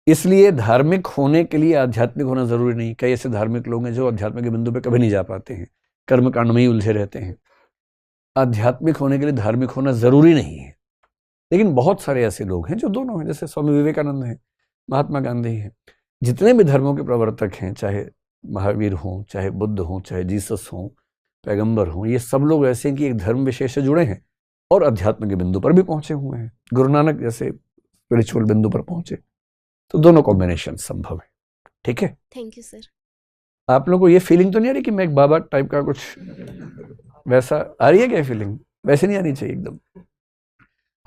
इसलिए धार्मिक होने के लिए आध्यात्मिक होना जरूरी नहीं। कई ऐसे धार्मिक लोग हैं जो अध्यात्म के बिंदु पे कभी नहीं जा पाते हैं, कर्म कांड में ही उलझे रहते हैं। आध्यात्मिक होने के लिए धार्मिक होना जरूरी नहीं है, लेकिन बहुत सारे ऐसे लोग हैं जो दोनों हैं, जैसे स्वामी विवेकानंद हैं, महात्मा गांधी हैं, जितने भी धर्मों के प्रवर्तक हैं, चाहे महावीर हों, चाहे बुद्ध हों, चाहे जीसस हों, पैगंबर हों, ये सब लोग ऐसे हैं कि एक धर्म विशेष से जुड़े हैं और अध्यात्म के बिंदु पर भी पहुंचे हुए हैं। गुरु नानक जैसे स्पिरिचुअल बिंदु पर पहुंचे। तो दोनों कॉम्बिनेशन संभव है। ठीक है, थैंक यू सर। आप लोगों को ये फीलिंग तो नहीं आ रही कि मैं एक बाबा टाइप का कुछ वैसा आ रही है क्या फीलिंग? वैसे नहीं आनी चाहिए एकदम।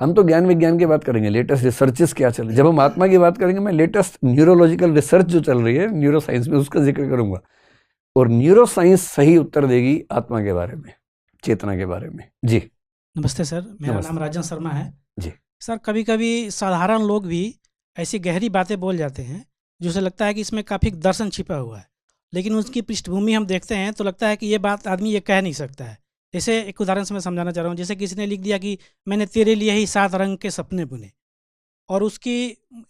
हम तो ज्ञान विज्ञान की बात करेंगे, लेटेस्ट रिसर्चेस क्या चल रही है। जब हम आत्मा की बात करेंगे, मैं लेटेस्ट न्यूरोलॉजिकल रिसर्च जो चल रही है न्यूरो साइंस में, उसका जिक्र करूंगा। और न्यूरो साइंस सही उत्तर देगी आत्मा के बारे में, चेतना के बारे में। जी। नमस्ते सर, मेरा नमस्ते। नाम राजन शर्मा है। जी। सर, कभी कभी साधारण लोग भी ऐसी गहरी बातें बोल जाते हैं जिसे लगता है कि इसमें काफ़ी दर्शन छिपा हुआ है, लेकिन उसकी पृष्ठभूमि हम देखते हैं तो लगता है कि ये बात आदमी ये कह नहीं सकता है। जैसे एक उदाहरण से मैं समझाना चाह रहा हूँ। जैसे किसी ने लिख दिया कि मैंने तेरे लिए ही 7 रंग के सपने बुने, और उसकी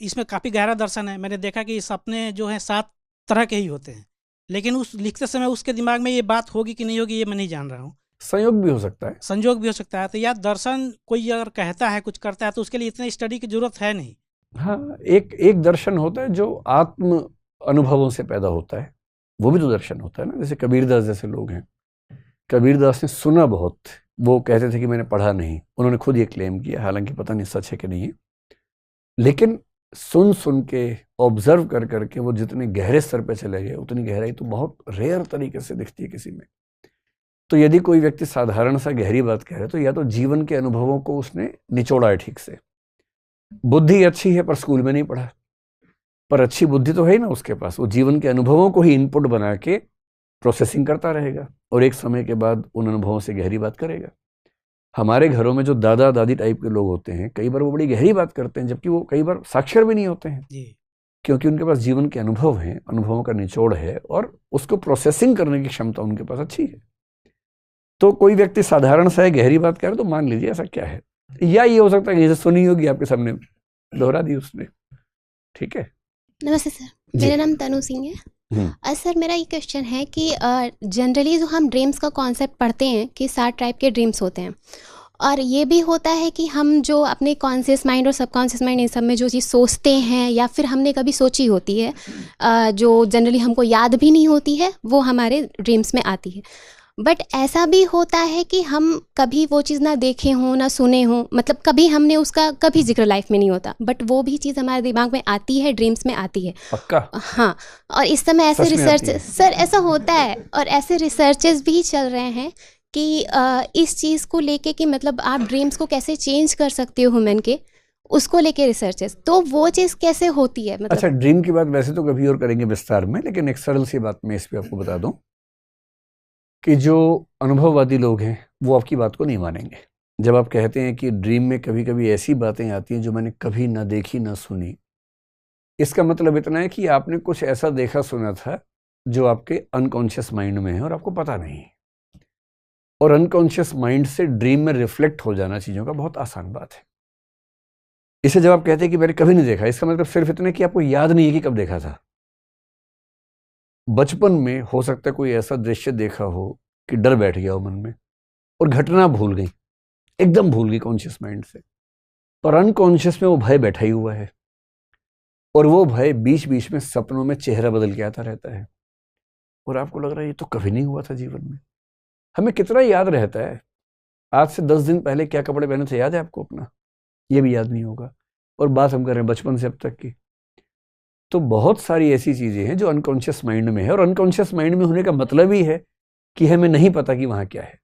इसमें काफ़ी गहरा दर्शन है। मैंने देखा कि सपने जो हैं 7 तरह के ही होते हैं, लेकिन उस लिखते समय उसके दिमाग में ये बात होगी कि नहीं होगी ये मैं नहीं जान रहा हूँ। संयोग भी हो सकता है। संजोग भी हो सकता है। तो या दर्शन कोई अगर कहता है, कुछ करता है, तो उसके लिए इतनी स्टडी की जरूरत है नहीं। हाँ, एक दर्शन होता है जो आत्म अनुभवों से पैदा होता है, वो भी तो दर्शन होता है ना। जैसे कबीरदास जैसे लोग हैं, कबीरदास ने सुना बहुत, वो कहते थे कि मैंने पढ़ा नहीं, उन्होंने खुद ये क्लेम किया, हालांकि पता नहीं सच है कि नहीं है, लेकिन सुन सुन के ऑब्जर्व कर करके वो जितने गहरे स्तर पे चले गए, उतनी गहराई तो बहुत रेयर तरीके से दिखती है किसी में। तो यदि कोई व्यक्ति साधारण सा गहरी बात कह रहा है तो या तो जीवन के अनुभवों को उसने निचोड़ा है ठीक से। बुद्धि अच्छी है पर स्कूल में नहीं पढ़ा, पर अच्छी बुद्धि तो है ही ना उसके पास, वो जीवन के अनुभवों को ही इनपुट बना के प्रोसेसिंग करता रहेगा और एक समय के बाद उन अनुभवों से गहरी बात करेगा। हमारे घरों में जो दादा दादी टाइप के लोग होते हैं, कई बार वो बड़ी गहरी बात करते हैं, जबकि वो कई बार साक्षर भी नहीं होते हैं, क्योंकि उनके पास जीवन के अनुभव हैं, अनुभवों का निचोड़ है और उसको प्रोसेसिंग करने की क्षमता उनके पास अच्छी है। तो कोई व्यक्ति साधारण सा है, गहरी बात कह रहा है, तो मान लीजिए ऐसा क्या है, या ये हो सकता है कि जैसे सुनी होगी आपके सामने दोहरा दी उसने। ठीक है। नमस्ते सर, मेरा नाम तनु सिंह है। सर, मेरा ये क्वेश्चन है कि जनरली जो हम ड्रीम्स का कॉन्सेप्ट पढ़ते हैं कि 7 टाइप के ड्रीम्स होते हैं, और ये भी होता है कि हम जो अपने कॉन्शियस माइंड और सबकॉन्शियस माइंड इन सब में जो चीज़ सोचते हैं या फिर हमने कभी सोची होती है, जो जनरली हमको याद भी नहीं होती है, वो हमारे ड्रीम्स में आती है। बट ऐसा भी होता है कि हम कभी वो चीज़ ना देखे हों ना सुने हों, मतलब कभी हमने उसका कभी जिक्र लाइफ में नहीं होता, बट वो भी चीज़ हमारे दिमाग में आती है, ड्रीम्स में आती है। पक्का? हाँ, और इस समय ऐसे रिसर्च सर ऐसा होता है, और ऐसे रिसर्चेस भी चल रहे हैं कि इस चीज़ को लेके कि मतलब आप ड्रीम्स को कैसे चेंज कर सकते हो ह्यूमन के, उसको लेके रिसर्चेस। तो वो चीज़ कैसे होती है मतलब? अच्छा, ड्रीम की बात वैसे तो कभी और करेंगे विस्तार में, लेकिन एक सरल सी बात मैं इस पे आपको बता दूं कि जो अनुभववादी लोग हैं वो आपकी बात को नहीं मानेंगे। जब आप कहते हैं कि ड्रीम में कभी कभी ऐसी बातें आती हैं जो मैंने कभी ना देखी ना सुनी, इसका मतलब इतना है कि आपने कुछ ऐसा देखा सुना था जो आपके अनकॉन्शियस माइंड में है और आपको पता नहीं। और अनकॉन्शियस माइंड से ड्रीम में रिफ्लेक्ट हो जाना चीज़ों का बहुत आसान बात है। इसे जब आप कहते हैं कि मैंने कभी नहीं देखा, इसका मतलब सिर्फ इतना कि आपको याद नहीं है कि कब देखा था। बचपन में हो सकता है कोई ऐसा दृश्य देखा हो कि डर बैठ गया हो मन में और घटना भूल गई, एकदम भूल गई कॉन्शियस माइंड से, पर अनकॉन्शियस में वो भय बैठा ही हुआ है और वो भय बीच बीच में सपनों में चेहरा बदल के आता रहता है और आपको लग रहा है ये तो कभी नहीं हुआ था जीवन में। हमें कितना याद रहता है आज से 10 दिन पहले क्या कपड़े पहने थे, याद है आपको अपना? ये भी याद नहीं होगा, और बात हम कर रहे हैं बचपन से अब तक की। तो बहुत सारी ऐसी चीजें हैं जो अनकॉन्शियस माइंड में है, और अनकॉन्शियस माइंड में होने का मतलब ही है कि हमें नहीं पता कि वहां क्या है,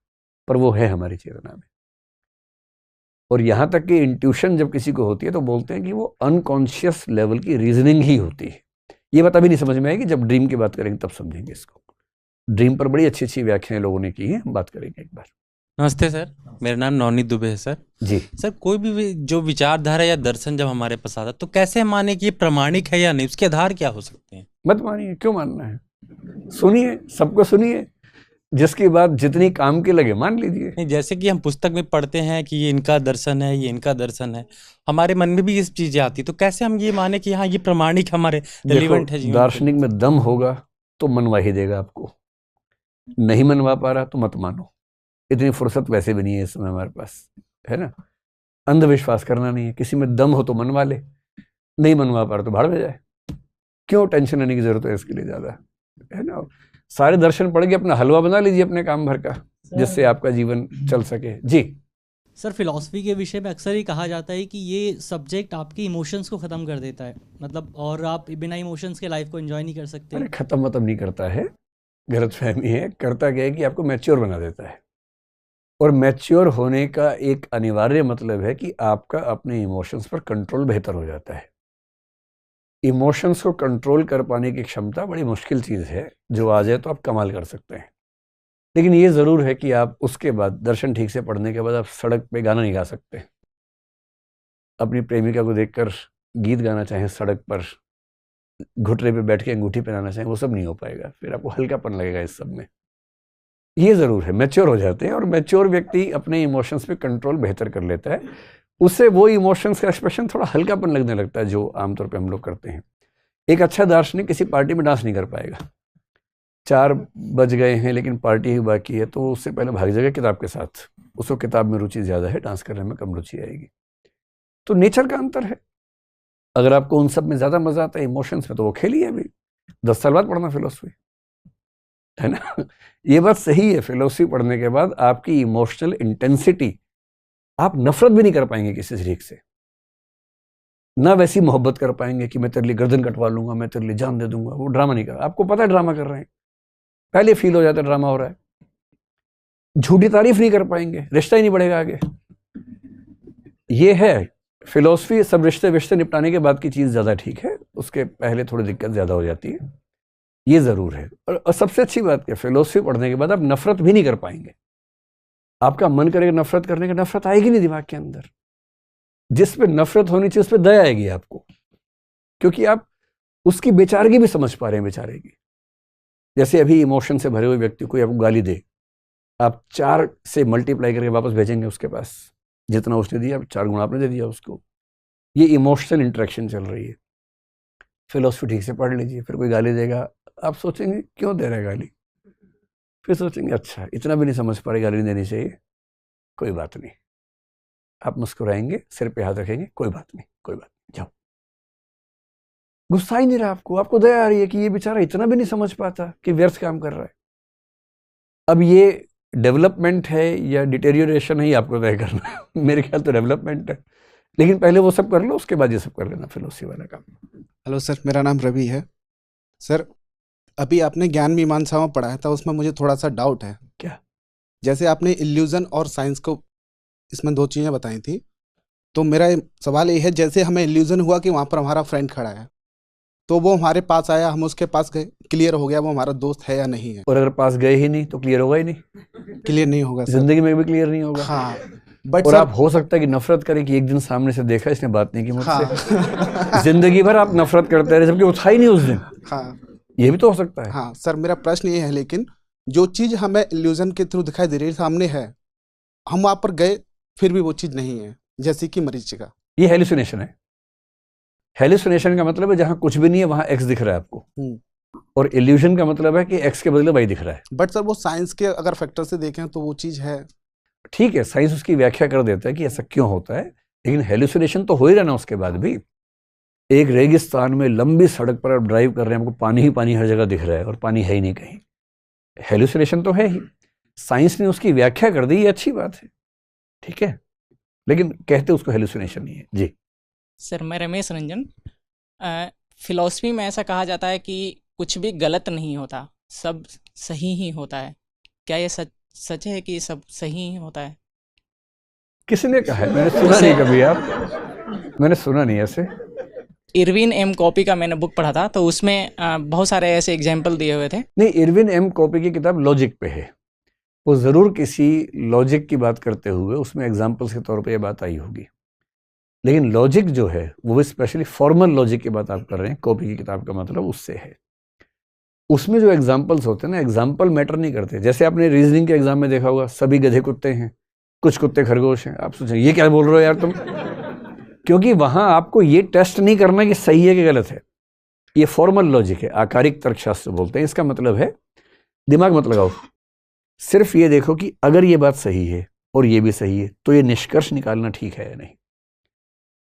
पर वो है हमारी चेतना में। और यहां तक कि इंट्यूशन जब किसी को होती है तो बोलते हैं कि वो अनकॉन्शियस लेवल की रीजनिंग ही होती है। ये बात अभी नहीं समझ में आएगी, जब ड्रीम की बात करेंगे तब समझेंगे इसको। ड्रीम पर बड़ी अच्छी अच्छी व्याख्याएं लोगों ने की हैं, हम बात करेंगे एक बार। नमस्ते सर, मेरा नाम नवनीत दुबे है सर। जी सर, कोई भी जो विचारधारा या दर्शन जब हमारे पास आता तो कैसे माने कि ये प्रामाणिक है या नहीं, उसके आधार क्या हो सकते हैं? मत मानिए, क्यों मानना है, सुनिए, सबको सुनिए, जिसकी बात जितनी काम की लगे मान लीजिए। नहीं, जैसे कि हम पुस्तक में पढ़ते हैं कि ये इनका दर्शन है, ये इनका दर्शन है, हमारे मन में भी ये चीजें आती, तो कैसे हम ये माने कि हाँ ये प्रामाणिक हमारे रिलेवेंट है? दार्शनिक में दम होगा तो मनवा ही देगा आपको, नहीं मनवा पा रहा तो मत मानो। इतनी फुर्सत वैसे भी नहीं है इस समय हमारे पास, है ना। अंधविश्वास करना नहीं है, किसी में दम हो तो मनवा ले, नहीं मनवा पा रहा तो भाड़ में जाए। क्यों टेंशन लेने की जरूरत है इसके लिए ज्यादा, है ना। सारे दर्शन पढ़ के अपना हलवा बना लीजिए अपने काम भर का, जिससे आपका जीवन चल सके। जी सर, फिलॉसफी के विषय में अक्सर ही कहा जाता है कि ये सब्जेक्ट आपके इमोशंस को ख़त्म कर देता है, मतलब, और आप बिना इमोशंस के लाइफ को एंजॉय नहीं कर सकते। अरे खत्म नहीं करता है, गलतफहमी है। करता क्या है कि आपको मैच्योर बना देता है, और मैच्योर होने का एक अनिवार्य मतलब है कि आपका अपने इमोशंस पर कंट्रोल बेहतर हो जाता है। इमोशंस को कंट्रोल कर पाने की क्षमता बड़ी मुश्किल चीज़ है, जो आ जाए तो आप कमाल कर सकते हैं, लेकिन ये ज़रूर है कि आप उसके बाद दर्शन ठीक से पढ़ने के बाद आप सड़क पे गाना नहीं गा सकते। अपनी प्रेमिका को देखकर गीत गाना चाहें सड़क पर, घुटने पे बैठ के अंगूठी पहनाना चाहें, वो सब नहीं हो पाएगा। फिर आपको हल्कापन लगेगा इस सब में। ये ज़रूर है, मैच्योर हो जाते हैं, और मैच्योर व्यक्ति अपने इमोशंस पे कंट्रोल बेहतर कर लेता है। उससे वो इमोशंस का एक्सप्रेशन थोड़ा हल्कापन लगने लगता है, जो आमतौर पे हम लोग करते हैं। एक अच्छा दार्शनिक किसी पार्टी में डांस नहीं कर पाएगा। 4 बज गए हैं लेकिन पार्टी ही बाकी है, तो उससे पहले भाग जाएगा किताब के साथ। उसको किताब में रुचि ज़्यादा है, डांस करने में कम रुचि आएगी। तो नेचर का अंतर है। अगर आपको उन सब में ज़्यादा मज़ा आता है इमोशंस में, तो वो खेलिए। अभी 10 साल बाद पढ़ना फिलोसफी, है ना। ये बात सही है, फिलोसफी पढ़ने के बाद आपकी इमोशनल इंटेंसिटी, आप नफरत भी नहीं कर पाएंगे किसी शरीक से, ना वैसी मोहब्बत कर पाएंगे कि मैं तेरे लिए गर्दन कटवा लूंगा, मैं तेरे लिए जान दे दूंगा। वो ड्रामा नहीं कर, आपको पता है ड्रामा कर रहे हैं, पहले फील हो जाता है ड्रामा हो रहा है। झूठी तारीफ नहीं कर पाएंगे, रिश्ता ही नहीं बढ़ेगा आगे। ये है फिलोसफी। सब रिश्ते निपटाने के बाद की चीज़ ज़्यादा ठीक है, उसके पहले थोड़ी दिक्कत ज़्यादा हो जाती है, ये ज़रूर है। और सबसे अच्छी बात क्या, फिलोसफी पढ़ने के बाद आप नफरत भी नहीं कर पाएंगे। आपका मन करेगा नफरत करने का, नफरत आएगी नहीं दिमाग के अंदर। जिस पे नफरत होनी चाहिए उस पे दया आएगी आपको, क्योंकि आप उसकी बेचारगी भी समझ पा रहे हैं, बेचारे की। जैसे अभी इमोशन से भरे हुए व्यक्ति को आपको गाली दे, आप 4 से मल्टीप्लाई करके वापस भेजेंगे उसके पास, जितना उसने दिया 4 गुना आपने दे दिया उसको। ये इमोशनल इंटरेक्शन चल रही है। फिलोसफी ठीक से पढ़ लीजिए, फिर कोई गाली देगा, आप सोचेंगे क्यों दे रहा है गाली, फिर सोचेंगे अच्छा इतना भी नहीं समझ पा रहे, गाली नहीं देनी चाहिए, कोई बात नहीं। आप मुस्कुराएंगे, सिर पे हाथ रखेंगे, कोई बात नहीं, कोई बात नहीं, जाओ। गुस्सा ही नहीं रहा आपको, आपको दया आ रही है कि ये बेचारा इतना भी नहीं समझ पाता कि व्यर्थ काम कर रहा है। अब ये डेवलपमेंट है या डिटेरियोरेशन है, ये आपको तय करना है। मेरे ख्याल तो डेवलपमेंट है, लेकिन पहले वो सब कर लो, उसके बाद ये सब कर लेना फिलोसफी वाला काम। हेलो सर, मेरा नाम रवि है। सर, अभी आपने ज्ञान मीमांसा में पढ़ाया था, उसमें मुझे थोड़ा सा डाउट है। क्या? जैसे आपने इल्यूजन और साइंस को, इसमें 2 चीज़ें बताई थी, तो मेरा सवाल ये है, जैसे हमें इल्यूजन हुआ कि वहाँ पर हमारा फ्रेंड खड़ा है, तो वो हमारे पास आया, हम उसके पास गए, क्लियर हो गया वो हमारा दोस्त है या नहीं है। और अगर पास गए ही नहीं तो क्लियर होगा ही नहीं, क्लियर नहीं होगा सर। जिंदगी में भी क्लियर नहीं होगा। हाँ, बट और सर, आप हो सकता है कि नफरत करें कि एक दिन सामने से देखा, इसने बात नहीं की मुझसे। हाँ। जिंदगी भर आप नफरत करते रहे, जबकि वो था ही नहीं उस दिन। हाँ, ये भी तो हो सकता है। हाँ सर, मेरा प्रश्न ये है, लेकिन जो चीज़ हमें इल्यूजन के थ्रू दिखाई दे रही है, सामने है, हम वहाँ पर गए फिर भी वो चीज़ नहीं है, जैसे कि मरीचिका। ये हेलुसिनेशन है। हेलुसिनेशन का मतलब है जहां कुछ भी नहीं है वहां एक्स दिख रहा है आपको, और इल्यूजन का मतलब है कि एक्स के बदले वाई दिख रहा है। बट सर, वो साइंस के अगर फैक्टर से देखें तो वो चीज़ है। ठीक है, साइंस उसकी व्याख्या कर देता है कि ऐसा क्यों होता है, लेकिन हेलुसिनेशन तो हो ही रहना उसके बाद भी। एक रेगिस्तान में लंबी सड़क पर आप ड्राइव कर रहे हैं, आपको पानी ही पानी हर जगह दिख रहा है और पानी है ही नहीं कहीं, हेलुसिनेशन तो है ही। साइंस ने उसकी व्याख्या कर दी, ये अच्छी बात है, ठीक है, लेकिन कहते उसको हेलुसिनेशन नहीं है। जी सर, मैं रमेश रंजन। फिलॉसफी में ऐसा कहा जाता है कि कुछ भी गलत नहीं होता, सब सही ही होता है। क्या ये सच है कि सब सही ही होता है? किसने कहा है? मैंने सुना नहीं कभी। आप, मैंने सुना नहीं ऐसे। इरविन एम कॉपी का मैंने बुक पढ़ा था, तो उसमें बहुत सारे ऐसे एग्जाम्पल दिए हुए थे। नहीं, इरविन एम कॉपी की किताब लॉजिक पे है, वो ज़रूर किसी लॉजिक की बात करते हुए उसमें एग्जाम्पल्स के तौर पे ये बात आई होगी, लेकिन लॉजिक जो है वो स्पेशली फॉर्मल लॉजिक की बात आप कर रहे हैं। कॉपी की किताब का मतलब उससे है। उसमें जो एग्जाम्पल्स होते हैं ना, एग्जाम्पल मैटर नहीं करते। जैसे आपने रीजनिंग के एग्जाम में देखा होगा, सभी गधे कुत्ते हैं, कुछ कुत्ते खरगोश हैं। आप सोचें ये क्या बोल रहे हो यार तुम, क्योंकि वहां आपको ये टेस्ट नहीं करना कि सही है कि गलत है। ये फॉर्मल लॉजिक है, आकारिक तर्कशास्त्र बोलते हैं। इसका मतलब है दिमाग मत लगाओ, सिर्फ ये देखो कि अगर ये बात सही है और ये भी सही है तो ये निष्कर्ष निकालना ठीक है या नहीं।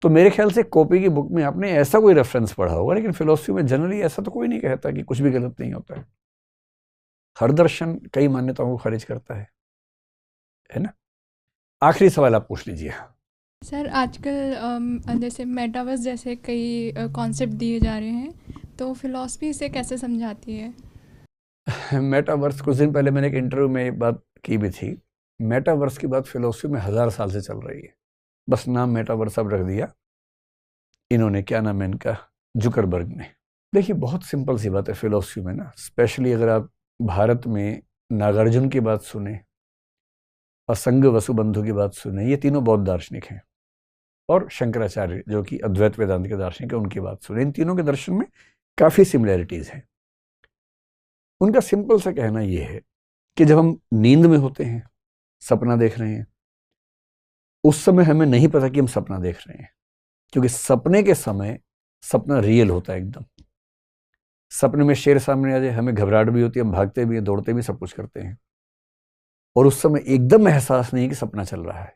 तो मेरे ख्याल से कॉपी की बुक में आपने ऐसा कोई रेफरेंस पढ़ा होगा, लेकिन फिलोसफी में जनरली ऐसा तो कोई नहीं कहता कि कुछ भी गलत नहीं होता है। हर दर्शन कई मान्यताओं को खारिज करता है ना। आखिरी सवाल आप पूछ लीजिए। सर, आजकल जैसे मेटावर्स जैसे कई कॉन्सेप्ट दिए जा रहे हैं, तो फिलॉसफी इसे कैसे समझाती है? मेटावर्स, कुछ दिन पहले मैंने एक इंटरव्यू में बात की भी थी। मेटावर्स की बात फिलोसफी में 1000 साल से चल रही है, बस नाम मेटावर्स अब रख दिया इन्होंने, क्या नाम है इनका, जुकरबर्ग ने। देखिए बहुत सिंपल सी बात है फिलोसफी में ना, स्पेशली अगर आप भारत में नागार्जुन की बात सुने, असंग वसुबंधु की बात सुने, ये तीनों बौद्ध दार्शनिक हैं, और शंकराचार्य जो कि अद्वैत वेदांत के दार्शनिक हैं, उनकी बात सुने, इन तीनों के दर्शन में काफ़ी सिमिलैरिटीज़ हैं। उनका सिंपल सा कहना यह है कि जब हम नींद में होते हैं, सपना देख रहे हैं, उस समय हमें नहीं पता कि हम सपना देख रहे हैं, क्योंकि सपने के समय सपना रियल होता है एकदम। सपने में शेर सामने आ जाए, हमें घबराहट भी होती है, हम भागते भी हैं, दौड़ते भी, सब कुछ करते हैं, और उस समय एकदम एहसास नहीं है कि सपना चल रहा है।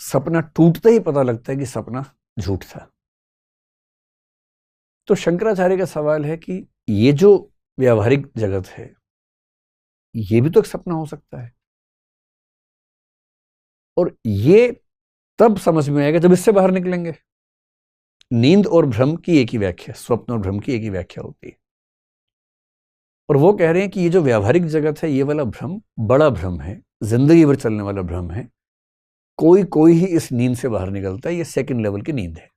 सपना टूटते ही पता लगता है कि सपना झूठ था। तो शंकराचार्य का सवाल है कि ये जो व्यावहारिक जगत है, ये भी तो एक सपना हो सकता है, और ये तब समझ में आएगा जब इससे बाहर निकलेंगे। नींद और भ्रम की एक ही व्याख्या, स्वप्न और भ्रम की एक ही व्याख्या होती है, और वो कह रहे हैं कि ये जो व्यावहारिक जगत है, ये वाला भ्रम बड़ा भ्रम है, जिंदगी भर चलने वाला भ्रम है। कोई ही इस नींद से बाहर निकलता है, ये सेकंड लेवल की नींद है,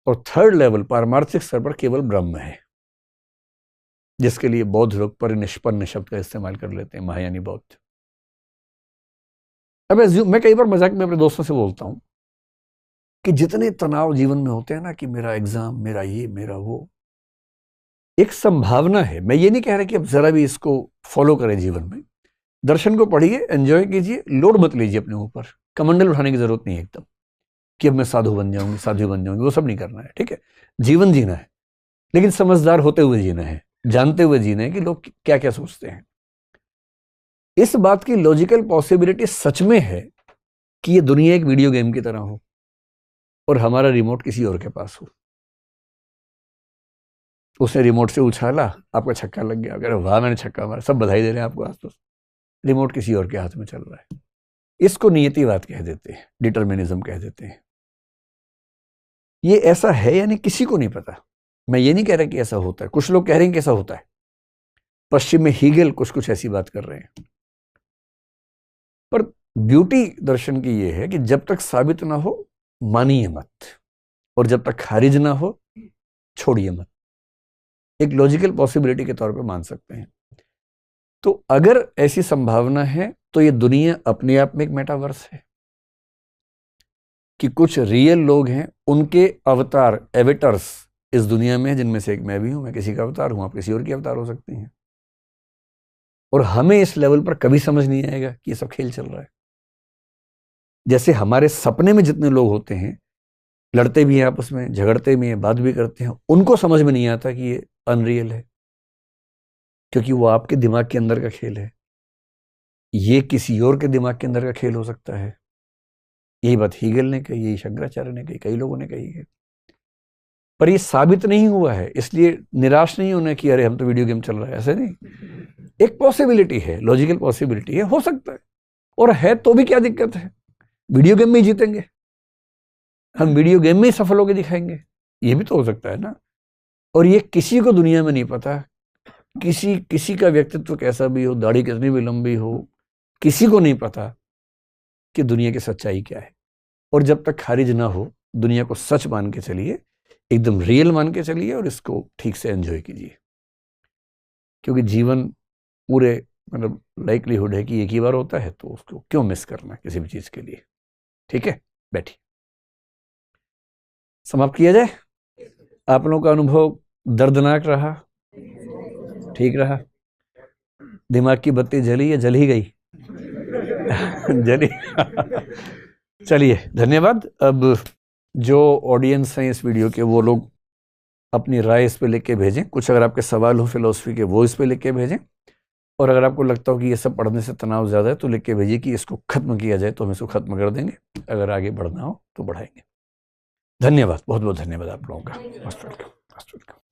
और थर्ड लेवल पारमार्थिक स्तर पर केवल ब्रह्म है, जिसके लिए बौद्ध लोग परिनिष्पन्न शब्द का इस्तेमाल कर लेते हैं, महायानी बौद्ध। अब मैं कई बार मजाक में अपने दोस्तों से बोलता हूं कि जितने तनाव जीवन में होते हैं ना, कि मेरा एग्जाम, मेरा ये, मेरा वो, एक संभावना है। मैं ये नहीं कह रहा कि अब जरा भी इसको फॉलो करें जीवन में, दर्शन को पढ़िए, एंजॉय कीजिए, लोड मत लीजिए अपने ऊपर, कमंडल उठाने की जरूरत नहीं है एकदम कि अब मैं साधु बन जाऊंगी, साधु बन जाऊंगी, वो सब नहीं करना है, ठीक है। जीवन जीना है, लेकिन समझदार होते हुए जीना है, जानते हुए जीना है कि लोग क्या क्या सोचते हैं। इस बात की लॉजिकल पॉसिबिलिटी सच में है कि ये दुनिया एक वीडियो गेम की तरह हो और हमारा रिमोट किसी और के पास हो। उसने रिमोट से उछाला, आपका छक्का लग गया, अगर वाह मैंने छक्का मारा, सब बधाई दे रहे हैं आपको, आज तो रिमोट किसी और के हाथ में चल रहा है। इसको नियतिवाद कह देते हैं, डिटर्मिनिज्म कह देते हैं। ये ऐसा है यानी किसी को नहीं पता। मैं ये नहीं कह रहा कि ऐसा होता है, कुछ लोग कह रहे हैं कि ऐसा होता है। पश्चिम में हीगेल कुछ ऐसी बात कर रहे हैं, पर ब्यूटी दर्शन की ये है कि जब तक साबित ना हो मानिए मत, और जब तक खारिज ना हो छोड़िए मत। एक लॉजिकल पॉसिबिलिटी के तौर पे मान सकते हैं। तो अगर ऐसी संभावना है तो ये दुनिया अपने आप में एक मेटावर्स है, कि कुछ रियल लोग हैं, उनके अवतार, एवेटर्स इस दुनिया में, जिनमें से एक मैं भी हूं, मैं किसी का अवतार हूं, आप किसी और की अवतार हो सकती हैं। और हमें इस लेवल पर कभी समझ नहीं आएगा कि ये सब खेल चल रहा है। जैसे हमारे सपने में जितने लोग होते हैं, लड़ते भी हैं आपस में, झगड़ते भी हैं, बात भी करते हैं, उनको समझ में नहीं आता कि ये अनरियल है, क्योंकि वो आपके दिमाग के अंदर का खेल है, ये किसी और के दिमाग के अंदर का खेल हो सकता है। यही बात हीगेल ने कही, यही शंकराचार्य ने कही, कई लोगों ने कही है, पर ये साबित नहीं हुआ है। इसलिए निराश नहीं होना कि अरे हम तो वीडियो गेम चल रहा है, ऐसे नहीं। एक पॉसिबिलिटी है, लॉजिकल पॉसिबिलिटी है, हो सकता है, और है तो भी क्या दिक्कत है, वीडियो गेम में ही जीतेंगे हम, वीडियो गेम में ही सफल होकर दिखाएंगे, ये भी तो हो सकता है ना। और ये किसी को दुनिया में नहीं पता, किसी का व्यक्तित्व कैसा भी हो, दाढ़ी कितनी भी लंबी हो, किसी को नहीं पता कि दुनिया की सच्चाई क्या है। और जब तक खारिज ना हो, दुनिया को सच मान के चलिए, एकदम रियल मान के चलिए, और इसको ठीक से एंजॉय कीजिए, क्योंकि जीवन पूरे मतलब लाइकलीहुड है कि एक ही बार होता है, तो उसको क्यों मिस करना किसी भी चीज के लिए। ठीक है, बैठिए, समाप्त किया जाए। आप लोगों का अनुभव दर्दनाक रहा, ठीक रहा? दिमाग की बत्ती जली या जल ही गई? जली। चलिए, धन्यवाद। अब जो ऑडियंस हैं इस वीडियो के, वो लोग अपनी राय इस पे लिख के भेजें। कुछ अगर आपके सवाल हो फिलॉसफी के, वो इस पे लिख के भेजें। और अगर आपको लगता हो कि ये सब पढ़ने से तनाव ज़्यादा है, तो लिख के भेजिए कि इसको ख़त्म किया जाए, तो हम इसको ख़त्म कर देंगे। अगर आगे बढ़ना हो तो बढ़ाएंगे। धन्यवाद, बहुत बहुत धन्यवाद आप लोगों का।